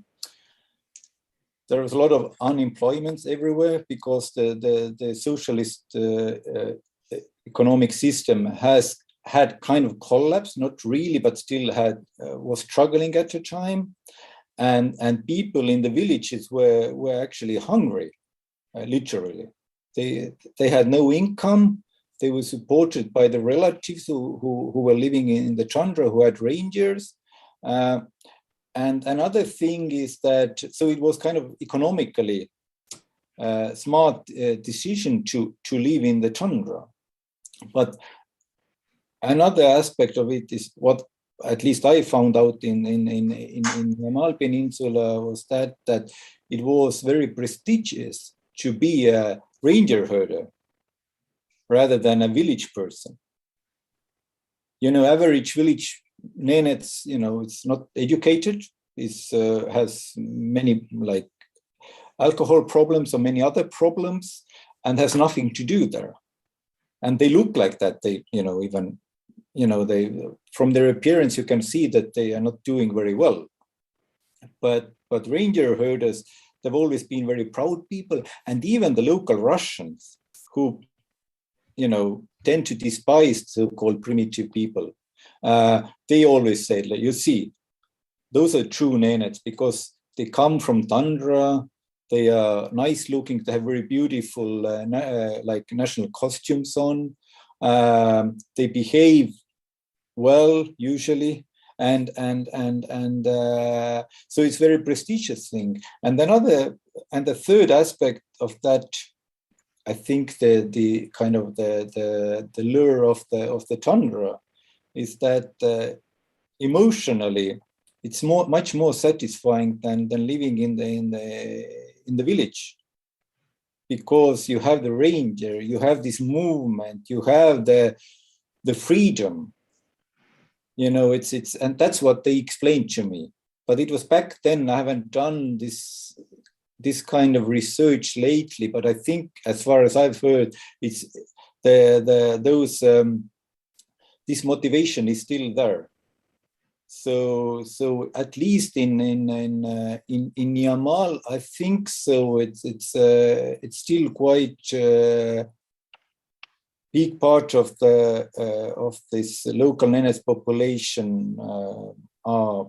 lot of unemployment everywhere because the socialist economic system had kind of collapsed, not really, but still was struggling at the time, and people in the villages were actually hungry, literally. They had no income. They were supported by the relatives who were living in the tundra, who had reindeers. And another thing is that, so it was kind of economically smart decision to live in the tundra. But another aspect of it is what at least I found out in Yamal Peninsula was that it was very prestigious to be a reindeer herder rather than a village person. Average village Nenets, it's not educated, has many like alcohol problems or many other problems, and has nothing to do there. And they look like that. They, they from their appearance you can see that they are not doing very well. But reindeer herders, they've always been very proud people, and even the local Russians who, tend to despise so-called primitive people. They always say, you see, those are true Nenets because they come from tundra, they are nice looking, they have very beautiful like national costumes on, they behave well usually, and so it's very prestigious thing. And the third aspect of that, I think the kind of the lure of the tundra is that emotionally it's much more satisfying than living in the village. because you have the reindeer, you have this movement, you have the freedom. You know, it's and that's what they explained to me. But it was back then. I haven't done this kind of research lately, but I think, as far as I've heard, it's this motivation is still there. So at least in Yamal, I think so. It's still quite big part of this local Nenets population are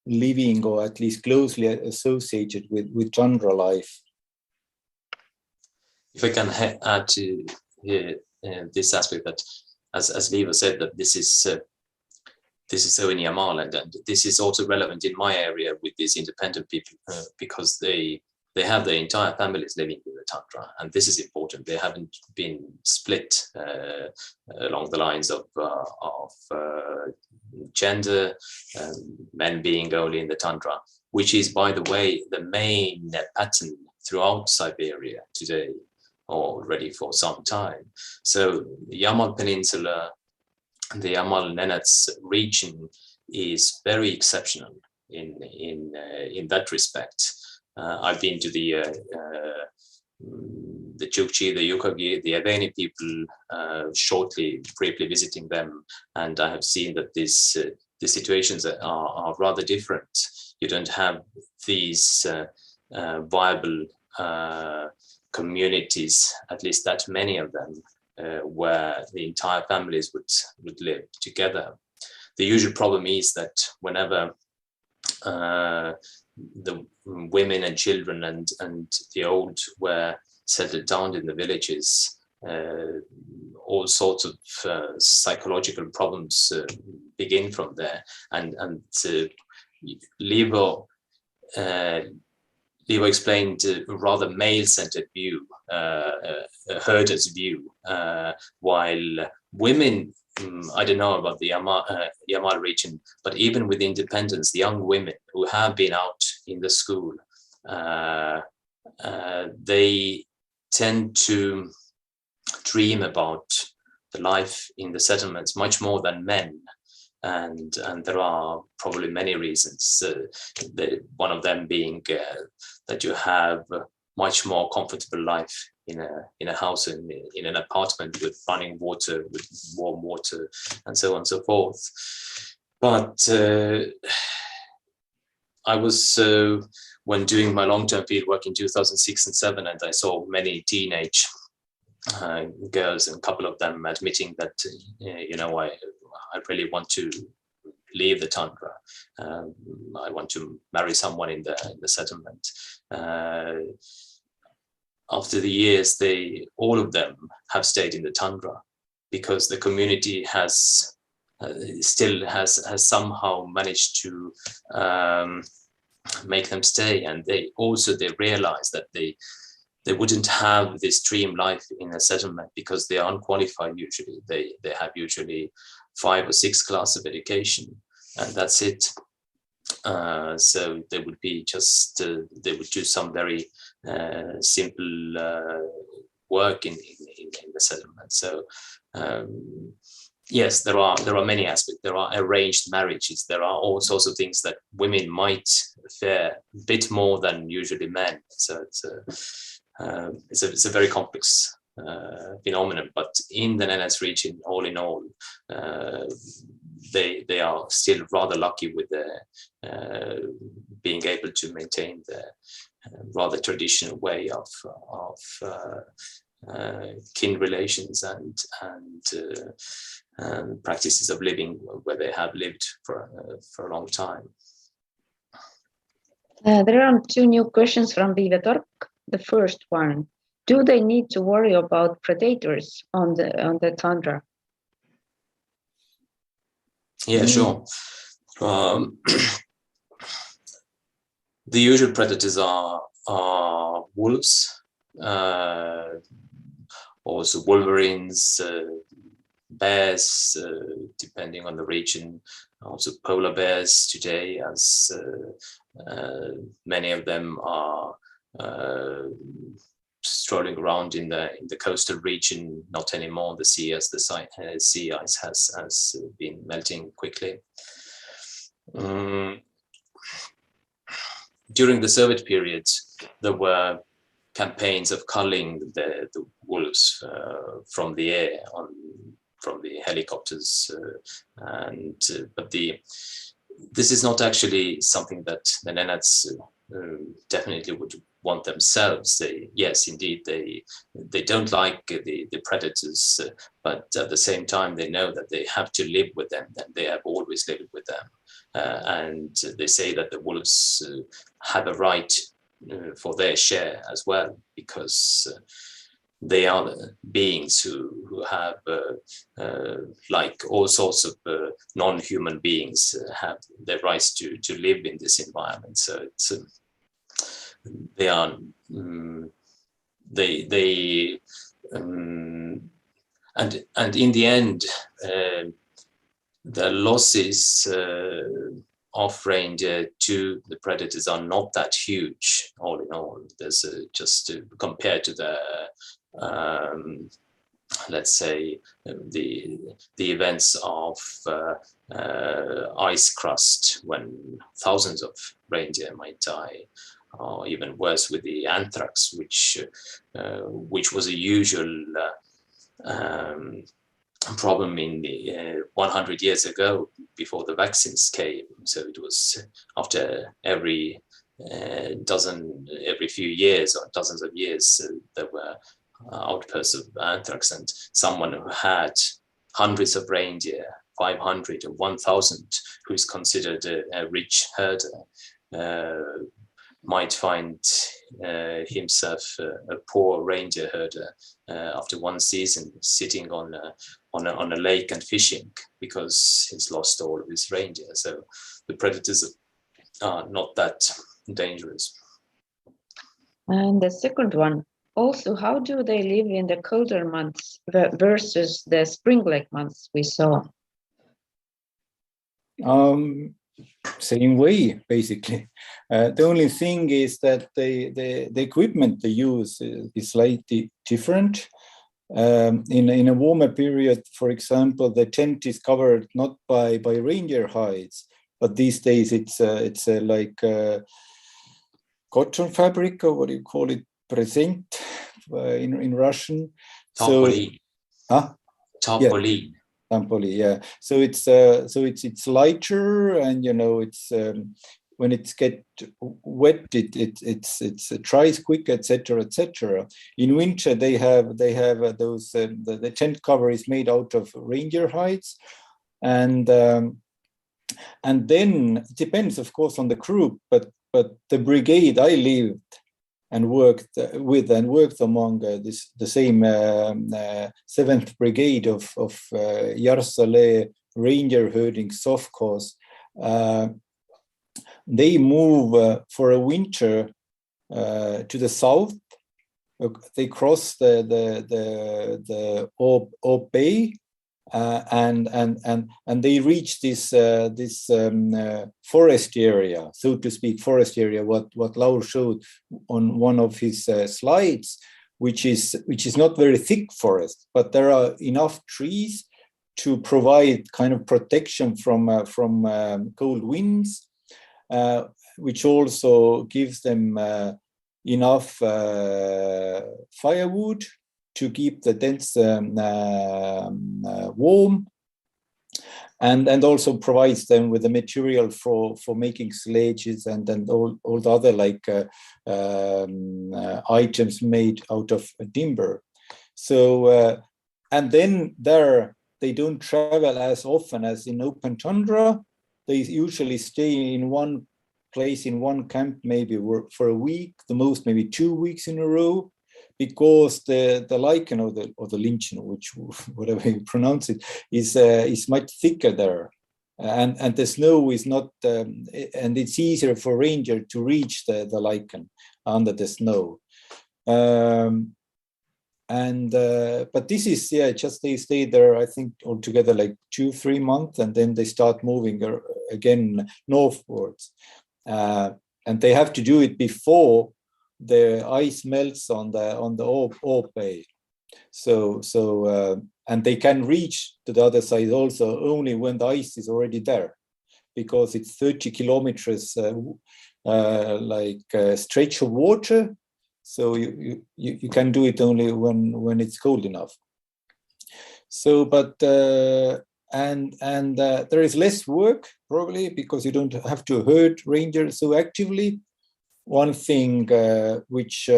living, or at least closely associated with Tundra life. If I can add to this aspect, that as Liivo said, that this is so in Yamal, and this is also relevant in my area with these independent people, because they have their entire families living in the tundra, and this is important. They haven't been split along the lines of gender, men being only in the tundra, which is, by the way, the main pattern throughout Siberia today, already for some time. So the Yamal Peninsula, the Yamal Nenets region is very exceptional in that respect. I've been to the Chukchi, the Yukagi, the Eveni people briefly visiting them, and I have seen that the situations are rather different. You don't have these viable communities, at least that many of them, where the entire families would live together. The usual problem is that whenever the women and children and the old were settled down in the villages, all sorts of psychological problems begin from there. And Liivo explained a rather male-centered view, a herder's view, while women, I don't know about the Yamal region, but even with independence, the young women who have been out in the school, they tend to dream about the life in the settlements much more than men. And there are probably many reasons, one of them being that you have a much more comfortable life in a house, in an apartment with running water, with warm water, and so on and so forth. But I was, when doing my long-term field work in 2006 and 2007, and I saw many teenage girls, and a couple of them admitting that, I really want to leave the tundra. I want to marry someone in the settlement. After the years, all of them have stayed in the tundra, because the community has somehow managed to make them stay, and they realize that they wouldn't have this dream life in a settlement, because they are unqualified usually. They have usually 5 or 6 classes of education, and that's it. So they would be they would do some very simple work in the settlement. So yes, there are many aspects. There are arranged marriages. There are all sorts of things that women might fare a bit more than usually men. So it's a very complex phenomenon. But in the Nenets region, all in all, they are still rather lucky with being able to maintain the rather traditional way of kin relations and practices of living where they have lived for a long time. There are 2 new questions from Vive Tork. The first one: do they need to worry about predators on the tundra? Yeah, sure. The usual predators are wolves, also wolverines, bears, depending on the region, also polar bears today, as many of them are strolling around in the coastal region, not anymore. The sea as the sea ice has been melting quickly. During the Soviet period, there were campaigns of culling the wolves from the air, from the helicopters, but this is not actually something that the Nenets definitely would want themselves. Yes, indeed, they don't like the predators, but at the same time, they know that they have to live with them, and they have always lived with them. And they say that the wolves have a right for their share as well, because they are the beings who have, like all sorts of non-human beings, have their rights to live in this environment. So it's they are and in the end, the losses of reindeer to the predators are not that huge. All in all, there's just compared to the let's say the events of ice crust, when thousands of reindeer might die, or even worse with the anthrax, which was a usual problem in the 100 years ago, before the vaccines came. So it was after every few years or dozens of years, there were outbursts of anthrax, and someone who had hundreds of reindeer, 500 or 1,000, who is considered a rich herder, might find himself a poor reindeer herder after one season, sitting on a lake and fishing, because he's lost all of his reindeer. So the predators are not that dangerous. And the second one, also, how do they live in the colder months versus the spring-like months we saw? Same way, basically. The only thing is that the equipment they use is slightly different. In a warmer period, for example, the tent is covered not by reindeer hides, but these days it's like cotton fabric, or what do you call it, present in Russian. Tarpaulin. Huh? Tarpaulin. Tarpaulin, yeah. So it's lighter, and it's when it gets wet, it dries quick, etc., etc. In winter, they have those the tent cover is made out of reindeer hides, and then it depends, of course, on the group. But the brigade I lived and worked with and worked among the same 7th Brigade of Jarsale reindeer herding sovkhoz. They move for a winter to the south. They cross the Ob Bay, and they reach this forest area, so to speak, what Laur showed on one of his slides, which is not very thick forest, but there are enough trees to provide kind of protection from cold winds, which also gives them enough firewood to keep the tents warm, and also provides them with the material for making sledges and all the other items made out of timber. So and then they don't travel as often as in open tundra. They usually stay in one place, in one camp, maybe for a week, the most maybe 2 weeks in a row, because the lichen or the lichen, which whatever you pronounce it, is much thicker there, and the snow is not, and it's easier for reindeer to reach the lichen under the snow. But this is just they stay there, I think altogether like 2-3 months, and then they start moving again northwards, and they have to do it before the ice melts on the Orb Bay. And they can reach to the other side also only when the ice is already there, because it's 30 kilometers stretch of water. So you can do it only when it's cold enough. So, but there is less work probably because you don't have to herd reindeer so actively. One thing which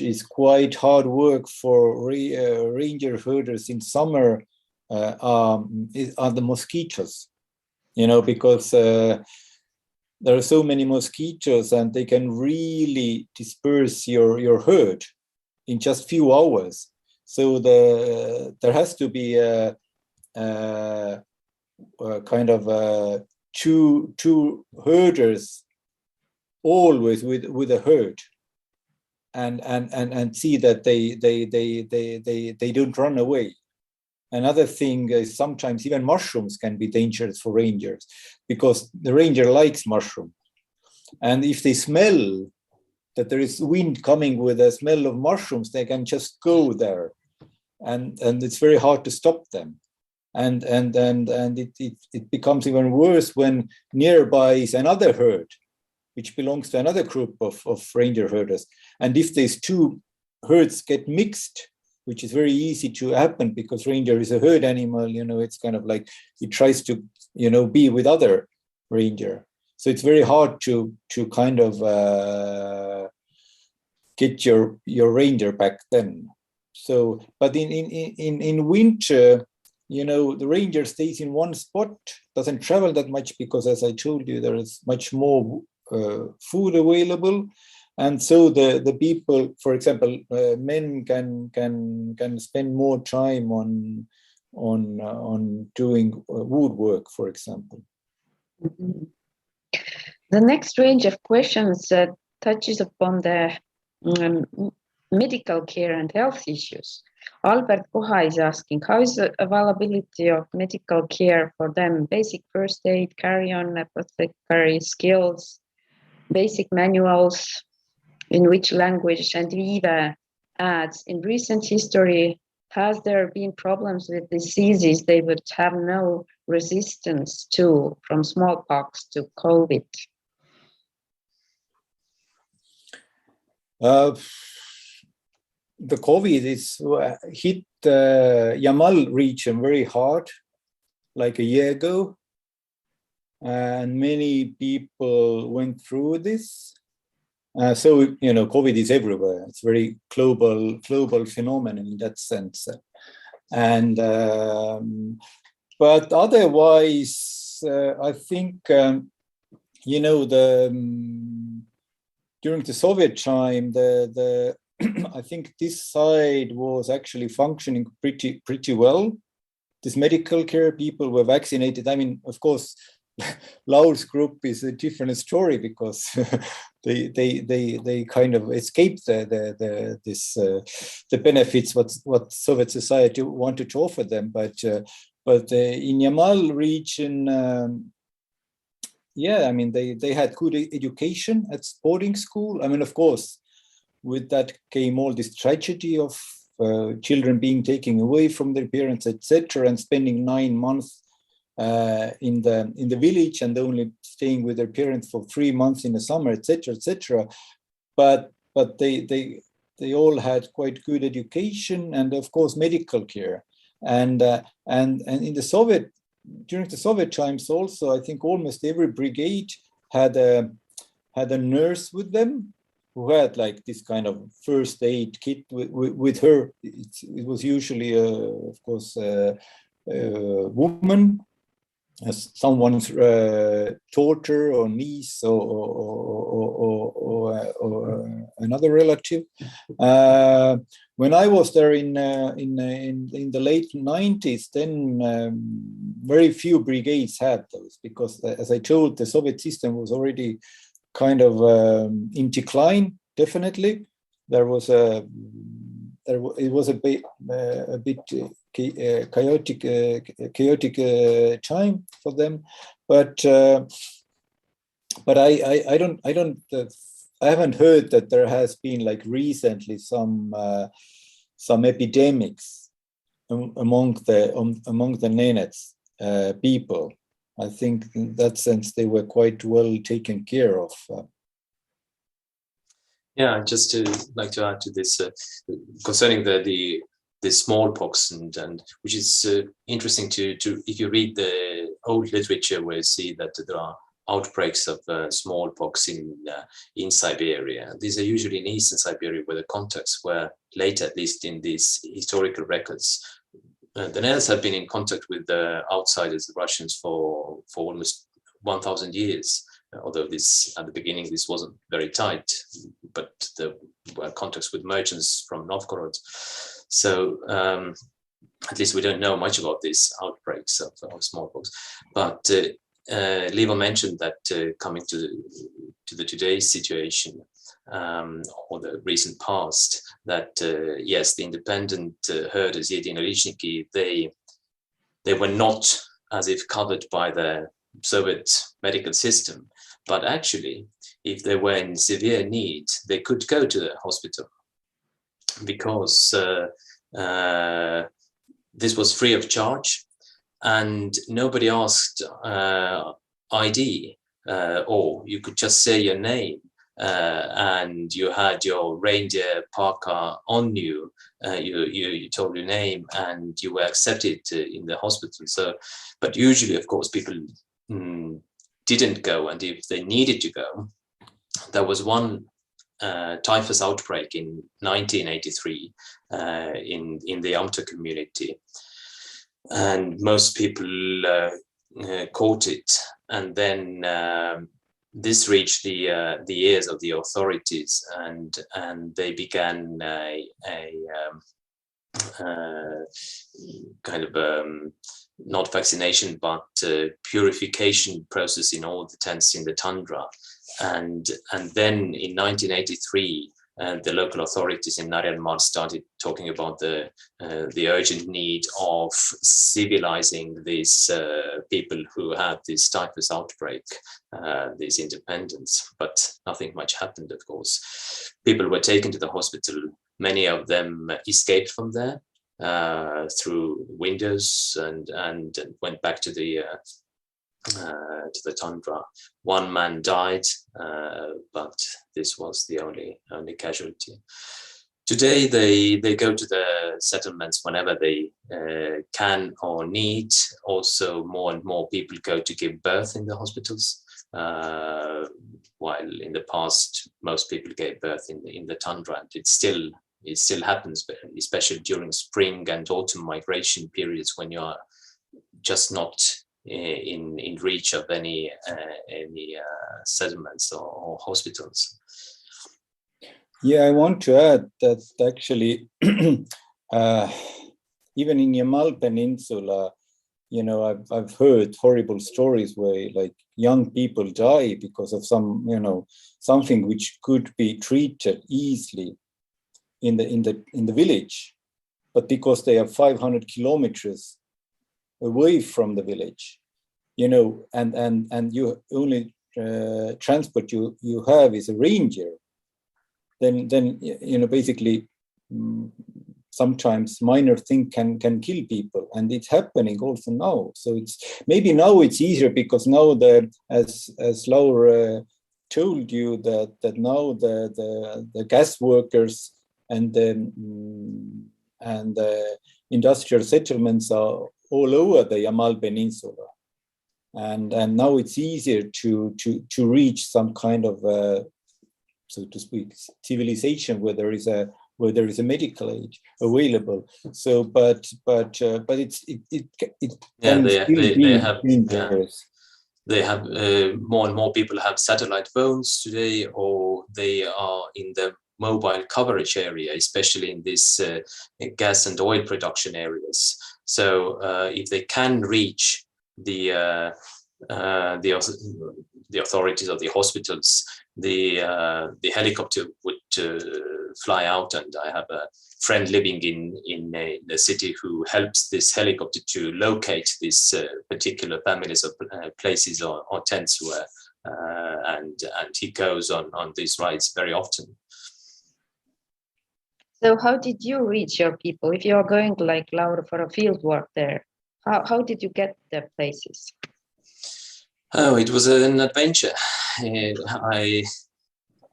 is quite hard work for reindeer herders in summer are the mosquitoes, because there are so many mosquitoes and they can really disperse your herd in just few hours. So there has to be a kind of two herders always with a herd, and see that they don't run away. Another thing is sometimes even mushrooms can be dangerous for reindeers because the reindeer likes mushroom, and if they smell that there is wind coming with a smell of mushrooms, they can just go there, and it's very hard to stop them. And it becomes even worse when nearby is another herd, which belongs to another group of reindeer herders. And if these two herds get mixed, which is very easy to happen because reindeer is a herd animal, it's kind of like it tries to, be with other reindeer. So it's very hard to kind of get your reindeer back then. So, but in winter, the reindeer stays in one spot, doesn't travel that much because, as I told you, there is much more food available. And so the people, for example, men can spend more time on doing woodwork, for example. Mm-hmm. The next range of questions touches upon the medical care and health issues. Albert Koha is asking, how is the availability of medical care for them? Basic first aid, carry-on apothecary skills, basic manuals, in which language? And Vive adds, in recent history, has there been problems with diseases they would have no resistance to, from smallpox to COVID? The COVID is hit the Yamal region very hard, like a year ago, and many people went through this. So COVID is everywhere. It's very global phenomenon in that sense. And but otherwise, I think during the Soviet time, the I think this side was actually functioning pretty well. This medical care, people were vaccinated. I mean, of course, Laur's group is a different story because they kind of escaped the benefits what Soviet society wanted to offer them. But in Yamal region, yeah, I mean they had good education at boarding school. I mean, of course, with that came all this tragedy of children being taken away from their parents, etc., and spending 9 months in the village and only staying with their parents for 3 months in the summer, etc., etc. But they all had quite good education and of course medical care. And in the during the Soviet times also, I think almost every brigade had a nurse with them who had like this kind of first aid kit with her. It was usually, of course, a woman, someone's daughter or niece or another relative. When I was there in the late 90s, then very few brigades had those because, as I told, the Soviet system was already kind of in decline. Definitely, it was a bit chaotic time for them, but I don't I haven't heard that there has been like recently some epidemics among the Nenets people. I think in that sense they were quite well taken care of. Yeah, just to like to add to this concerning the smallpox and which is interesting to if you read the old literature where you see that there are outbreaks of smallpox in Siberia. These are usually in eastern Siberia where the contacts were later, at least in these historical records. The Nenets have been in contact with the outsiders, the Russians, for almost 1,000 years. Although this at the beginning this wasn't very tight, but there were contacts with merchants from Novgorod. So at least we don't know much about these outbreaks of smallpox. But Liivo mentioned that coming to the today's situation or the recent past, that yes, the independent herders, Yedinolitniki, they were not as if covered by the Soviet medical system, but actually, if they were in severe need, they could go to the hospital because this was free of charge and nobody asked ID, or you could just say your name and you had your reindeer parka on you, you told your name and you were accepted in the hospital. So, but usually, of course, people didn't go, and if they needed to go, there was one typhus outbreak in 1983 in the Amta community, and most people caught it, and then this reached the ears of the authorities, and they began a kind of not vaccination, but purification process in all the tents in the tundra. And then in 1983, the local authorities in Naryanmar started talking about the urgent need of civilizing these people who had this typhus outbreak, these independents, but nothing much happened, of course. People were taken to the hospital. Many of them escaped from there through windows and went back to the tundra. One man died, but this was the only casualty. Today they go to the settlements whenever they can or need. Also, more and more people go to give birth in the hospitals, while in the past most people gave birth in the tundra. And it still happens, especially during spring and autumn migration periods when you are just not in reach of any settlements or hospitals. Yeah, I want to add that actually, even in Yamal Peninsula, you know, I've heard horrible stories where like young people die because of some, you know, something which could be treated easily in the village, but because they are 500 kilometers away from the village, you know, and you only transport you have is a reindeer, then you know, basically sometimes minor thing can kill people, and it's happening also now. So it's maybe now it's easier because now as Laur told you that now the gas workers and the industrial settlements are all over the Yamal Peninsula, and now it's easier to reach some kind of so to speak civilization where there is a medical aid available. So but it yeah, can they have dangerous. They have more and more people have satellite phones today, or they are in the mobile coverage area, especially in this gas and oil production areas. So if they can reach the authorities or the hospitals, the helicopter would fly out. And I have a friend living in a city who helps this helicopter to locate these particular families of places or tents and he goes on these rides very often. So how did you reach your people? If you are going like Laura for a field work there, how did you get the places? Oh, it was an adventure.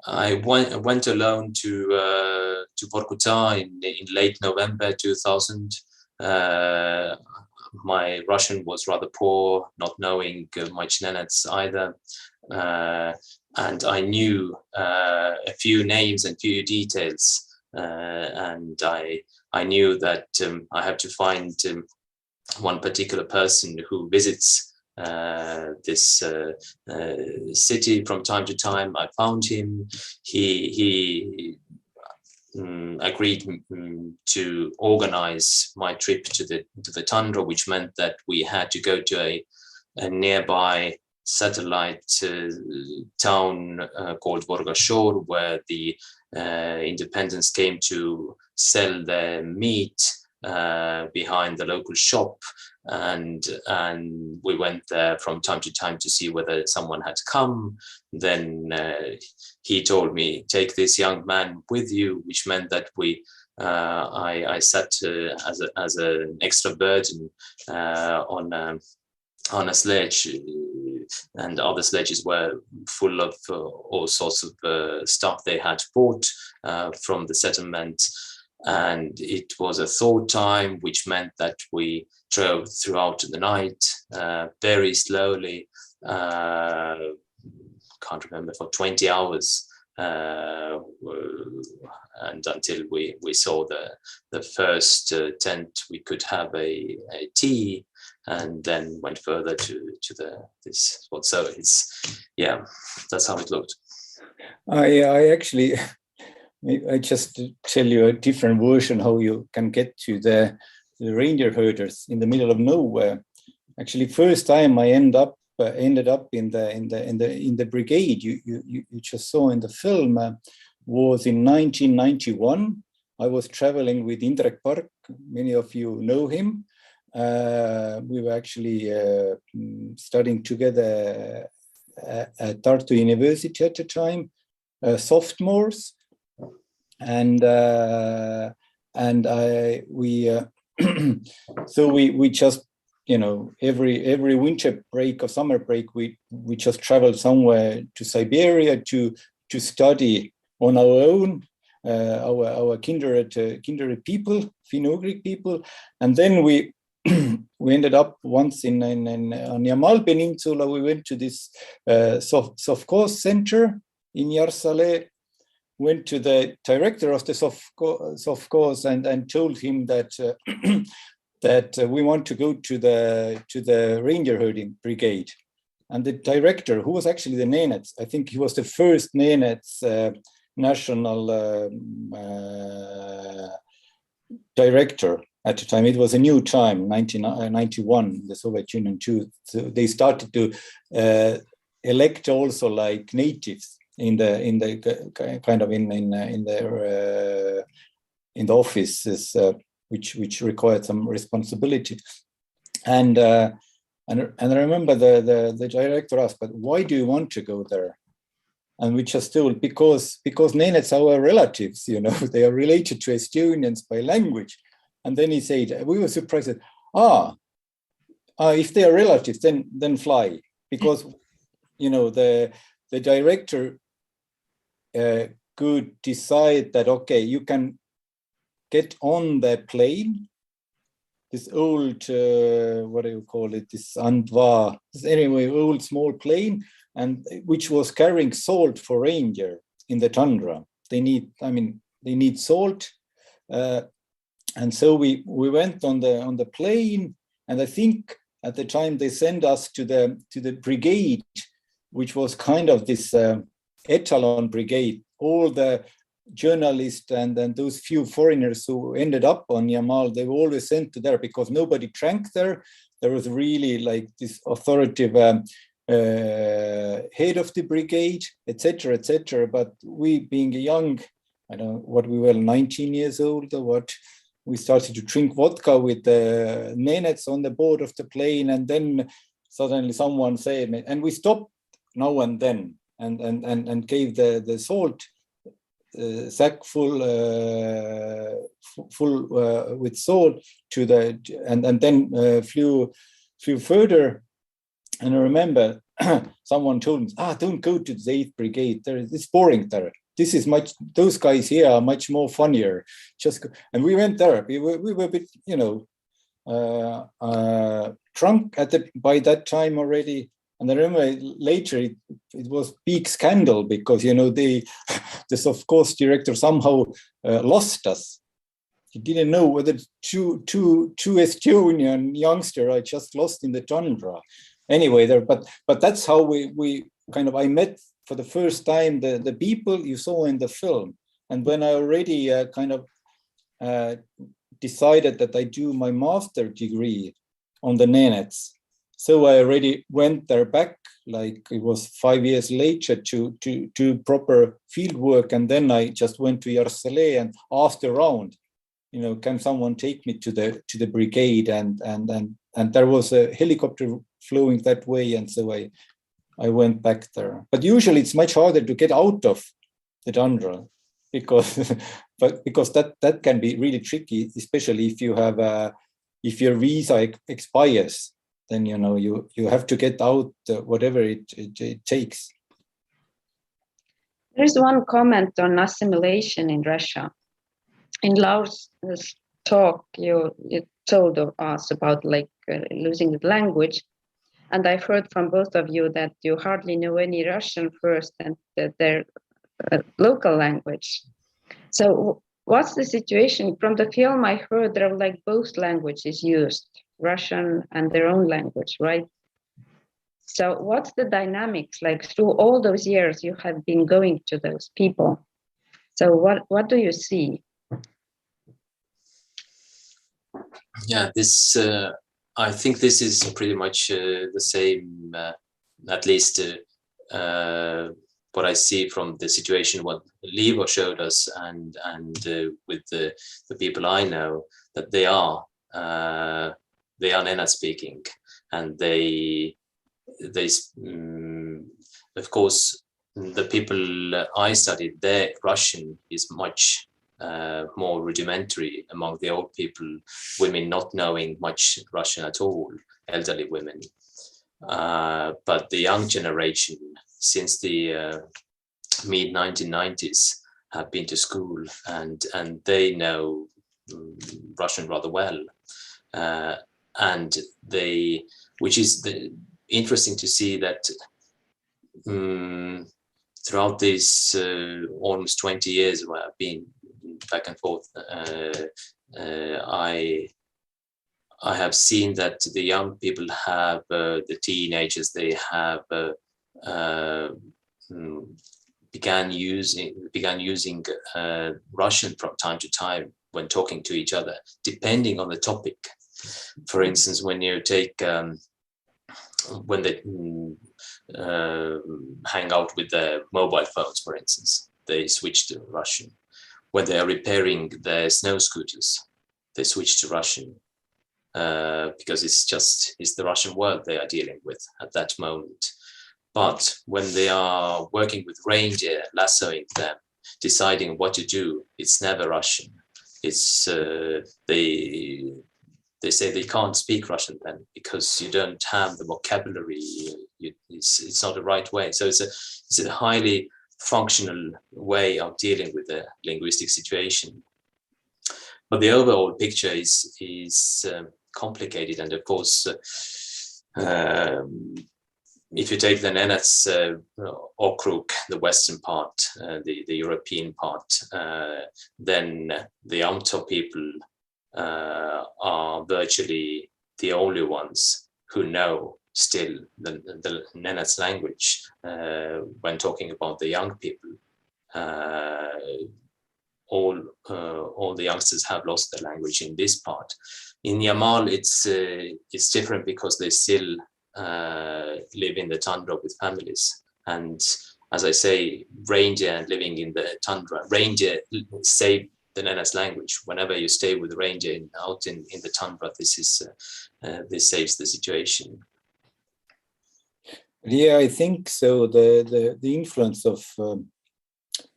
I went alone to Vorkuta in late November 2000. My Russian was rather poor, not knowing much Nenets either, and I knew a few names and few details, and I knew that I have to find one particular person who visits this city from time to time. I found him. He agreed to organize my trip to the Tundra, which meant that we had to go to a nearby satellite town called Vorgashor, where the independents came to sell their meat behind the local shop, and we went there from time to time to see whether someone had come. Then he told me, take this young man with you, which meant that I sat as an extra burden on a sledge, and other sledges were full of all sorts of stuff they had bought from the settlement. And it was a thaw time, which meant that we drove throughout the night very slowly, can't remember, for 20 hours, and until we saw the first tent we could have a tea, and then went further to this spot. So it's, yeah, that's how it looked. I actually I just tell you a different version how you can get to the reindeer herders in the middle of nowhere. Actually, first time I ended up in the brigade you just saw in the film was in 1991. I was traveling with Indrek Park. Many of you know him. We were actually studying together at Tartu University at the time, sophomores. And so we just, you know, every winter break or summer break we just traveled somewhere to Siberia to study on our own, our kindred people, Finno-Ugric people, and then we ended up once on Yamal Peninsula. We went to this Sovkhoz center in Yarsale. Went to the director of the Sovkhoz and told him that that we want to go to the reindeer herding brigade. And the director, who was actually the Nenets, I think he was the first Nenets national director at the time. It was a new time, 1991, the Soviet Union too. So they started to elect also like natives in the kind of in the offices, which required some responsibility. And I remember the director asked, "But why do you want to go there?" And we just told, because Nenets are our relatives, you know, they are related to Estonians by language. And then he said, we were surprised that, if they are relatives, then fly, because you know the director could decide that, okay, you can get on the plane, this old, what do you call it, this Andva, anyway, old small plane, and which was carrying salt for reindeer in the tundra. They need salt. And so we went on the plane, and I think at the time they sent us to the brigade, which was kind of this echelon brigade. All the journalists and those few foreigners who ended up on Yamal, they were always sent to there because nobody drank there. There was really like this authoritative head of the brigade, etc., etc. But we, being young, I don't know what we were, 19 years old or what, we started to drink vodka with the Nenets on the board of the plane, and then suddenly someone said, and we stopped now and then, and gave the salt sack full with salt to the, and then flew further. And I remember someone told me, don't go to the 8th Brigade. It's boring there. This is those guys here are much more funnier. Just go. And we went there. We were a bit, drunk by that time already. And I remember later it was big scandal because, the of course director somehow lost us. He didn't know whether two Estonian youngsters I just lost in the Tundra. Anyway, but that's how we I met for the first time the people you saw in the film. And when I already decided that I do my master degree on the Nenets, so I already went there back, like it was 5 years later, to proper field work. And then I just went to Yarsale and asked around, can someone take me to the brigade? And there was a helicopter flowing that way, and so I went back there. But usually it's much harder to get out of the Tundra because that can be really tricky, especially if you have if your visa expires, then you have to get out whatever it takes. There's one comment on assimilation in Russia. In Laur's talk, you told us about losing the language. And I've heard from both of you that you hardly know any Russian first and their local language. So what's the situation? From the film, I heard there are both languages used, Russian and their own language, right? So what's the dynamics through all those years you have been going to those people? So what do you see? Yeah, this I think this is pretty much the same, at least what I see from the situation what Liivo showed us, and with the people I know, that they are Nenets speaking, and they of course the people I studied, their Russian is much more rudimentary among the old people, women not knowing much Russian at all, elderly women. But the young generation, since the mid-1990s, have been to school and they know Russian rather well. And which is interesting to see that throughout these almost 20 years where I've been back and forth, I have seen that the young people have, the teenagers, they have began using Russian from time to time when talking to each other, depending on the topic. For instance, when you take when they hang out with their mobile phones, for instance, they switch to Russian. When they are repairing their snow scooters, they switch to Russian because it's the Russian word they are dealing with at that moment. But when they are working with reindeer, lassoing them, deciding what to do, it's never Russian. It's they say they can't speak Russian then because you don't have the vocabulary. It's not the right way. So it's a highly functional way of dealing with the linguistic situation. But the overall picture is complicated, and of course, if you take the Nenets Okrug, the western part, the European part, then the Amto people are virtually the only ones who know still the Nenets language when talking about the young people. All the youngsters have lost their language in this part. In Yamal, it's different because they still live in the tundra with families. And as I say, reindeer living in the tundra, reindeer save the Nenets language. Whenever you stay with the reindeer out in the tundra, this saves the situation. Yeah, I think so. The influence of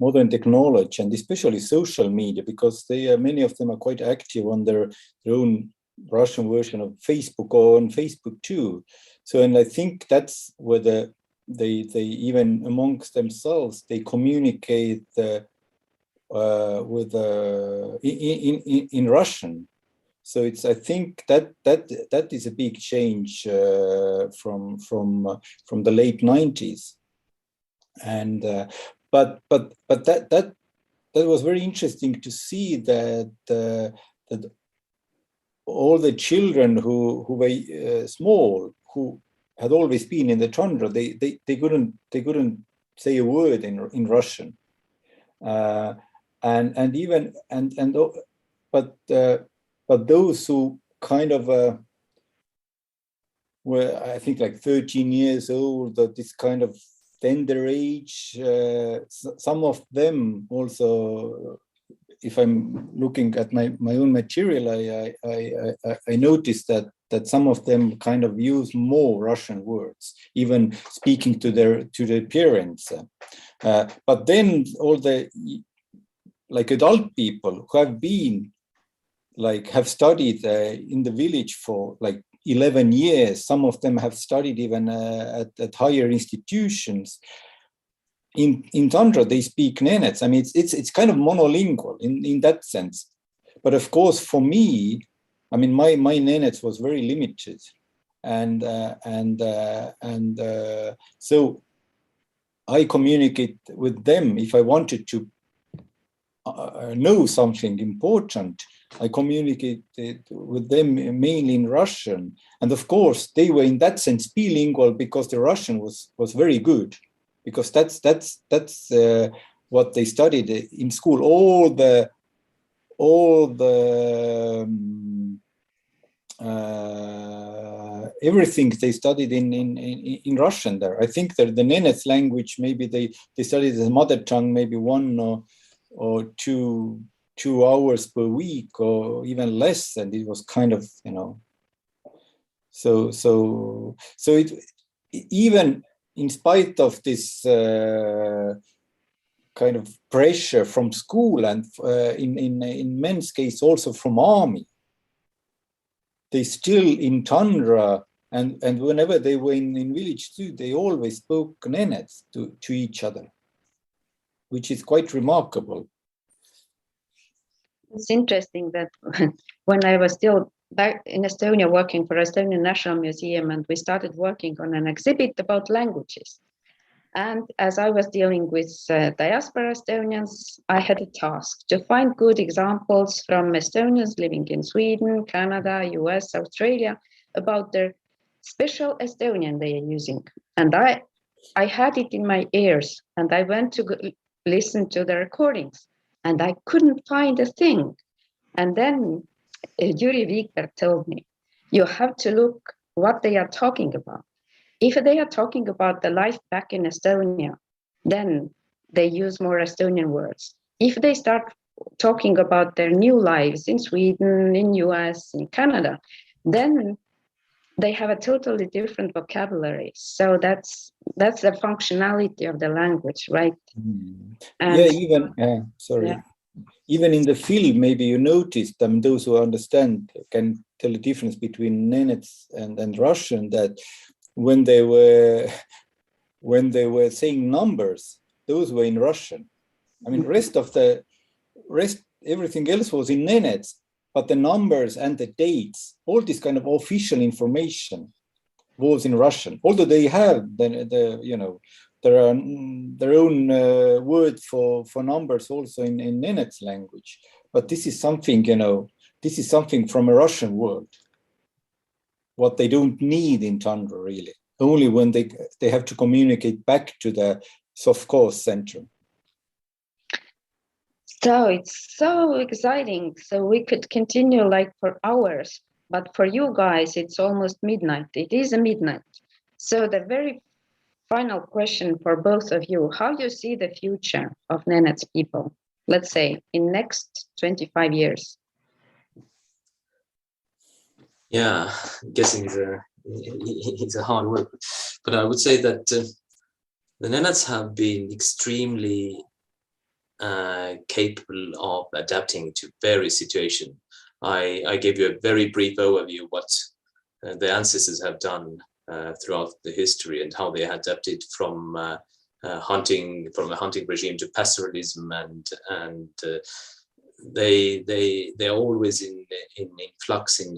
modern technology and especially social media, because many of them are quite active on their own Russian version of Facebook or on Facebook too. So, and I think that's where they even amongst themselves they communicate with in Russian. So I think that is a big change from the late 90s, and but that was very interesting to see that that all the children who were small, who had always been in the tundra, they couldn't say a word in Russian, but those who kind of were, I think, like 13 years old, at this kind of tender age, some of them also, if I'm looking at my own material, I noticed that some of them kind of use more Russian words, even speaking to their parents. But then all the like adult people who have studied in the village for like 11 years. Some of them have studied even at higher institutions. In Tundra, they speak Nenets. I mean, it's kind of monolingual in that sense. But of course, for me, I mean, my Nenets was very limited, and so I communicate with them if I wanted to know something important. I communicated with them mainly in Russian, and of course, they were in that sense bilingual because the Russian was very good. Because that's what they studied in school. All the everything they studied in Russian there. I think that the Nenets language, maybe they studied as a mother tongue, maybe 1 or 2 hours per week, or even less, and it was kind of, you know. So it even in spite of this kind of pressure from school and in men's case also from army, they still in Tundra and whenever they were in village too, they always spoke Nenets to each other, which is quite remarkable. It's interesting that when I was still back in Estonia working for Estonian National Museum, and we started working on an exhibit about languages. And as I was dealing with diaspora Estonians, I had a task to find good examples from Estonians living in Sweden, Canada, US, Australia, about their special Estonian they are using. And I had it in my ears, and I went to listen to the recordings, and I couldn't find a thing. And then Yuri Viker told me, you have to look what they are talking about. If they are talking about the life back in Estonia, then they use more Estonian words. If they start talking about their new lives in Sweden, in US, in Canada, then they have a totally different vocabulary. So that's the functionality of the language, right? And yeah, even sorry. Yeah. Even in the film, maybe you noticed, those who understand can tell the difference between Nenets and Russian, that when they were saying numbers, those were in Russian. I mean, everything else was in Nenets, but the numbers and the dates, all this kind of official information was in Russian. Although they have their own word for numbers also in Nenets language, but this is something, this is something from a Russian world. What they don't need in Tundra, really, only when they have to communicate back to the Sovkhoz center. So it's so exciting. So we could continue like for hours, but for you guys, it's almost midnight. It is a midnight. So the very final question for both of you, how you see the future of Nenets people, let's say in next 25 years? Yeah, guessing is a hard word, But I would say that the Nenets have been extremely capable of adapting to various situations. I gave you a very brief overview of what the ancestors have done throughout the history and how they adapted from a hunting regime to pastoralism, and they're always in flux. In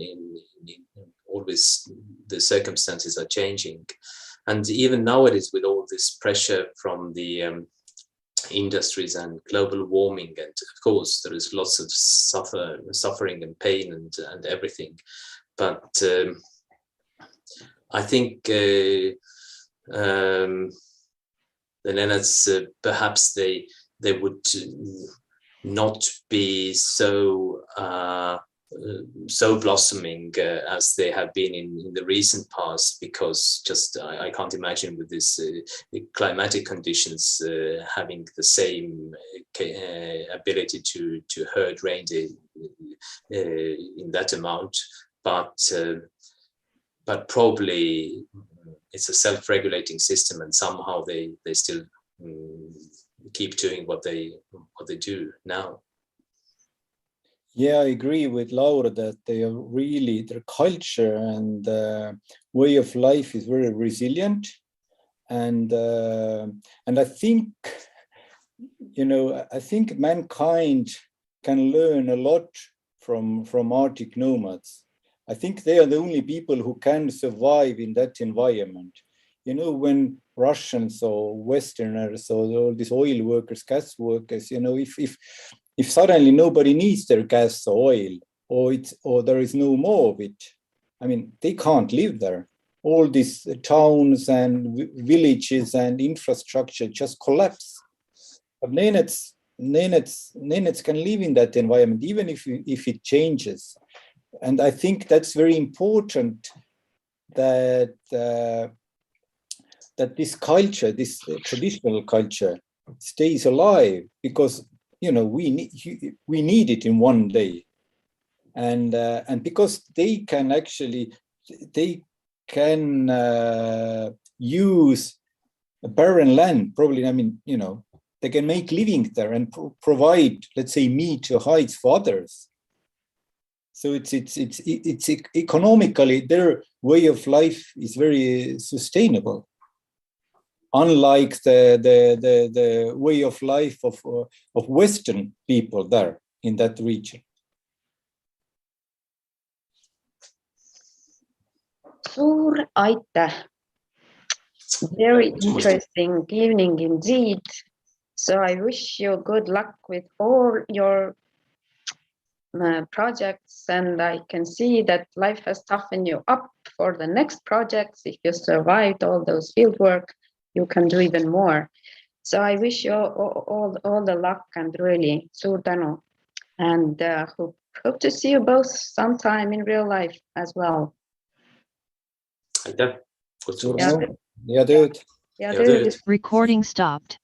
always the circumstances are changing, and even nowadays with all this pressure from the industries and global warming, and of course there is lots of suffering and pain and everything, but I think the Nenets perhaps they would not be so blossoming as they have been in the recent past, because just I can't imagine with this climatic conditions having the same ability to herd reindeer in that amount, but probably it's a self-regulating system, and somehow they still keep doing what they do now. Yeah, I agree with Laura that they are really, their culture and way of life is very resilient, and I think, I think mankind can learn a lot from Arctic nomads. I think they are the only people who can survive in that environment. When Russians or Westerners or all these oil workers, gas workers, if suddenly nobody needs their gas or oil, or there is no more of it, I mean, they can't live there. All these towns and villages and infrastructure just collapse. But Nenets can live in that environment, even if it changes. And I think that's very important that that this culture, this traditional culture, stays alive, because we need it in one day, and because they can use a barren land, probably. I mean, they can make living there and provide, let's say, meat or hides for others. So it's economically, their way of life is very sustainable, unlike the way of life of Western people there in that region. Suur aitäh. Very interesting evening indeed. So I wish you good luck with all your projects, and I can see that life has toughened you up for the next projects. If you survived all those field work, you can do even more. So I wish you all the luck, and really suur tänu, and hope to see you both sometime in real life as well. Aitäh. Head tööd. Head tööd. Recording stopped.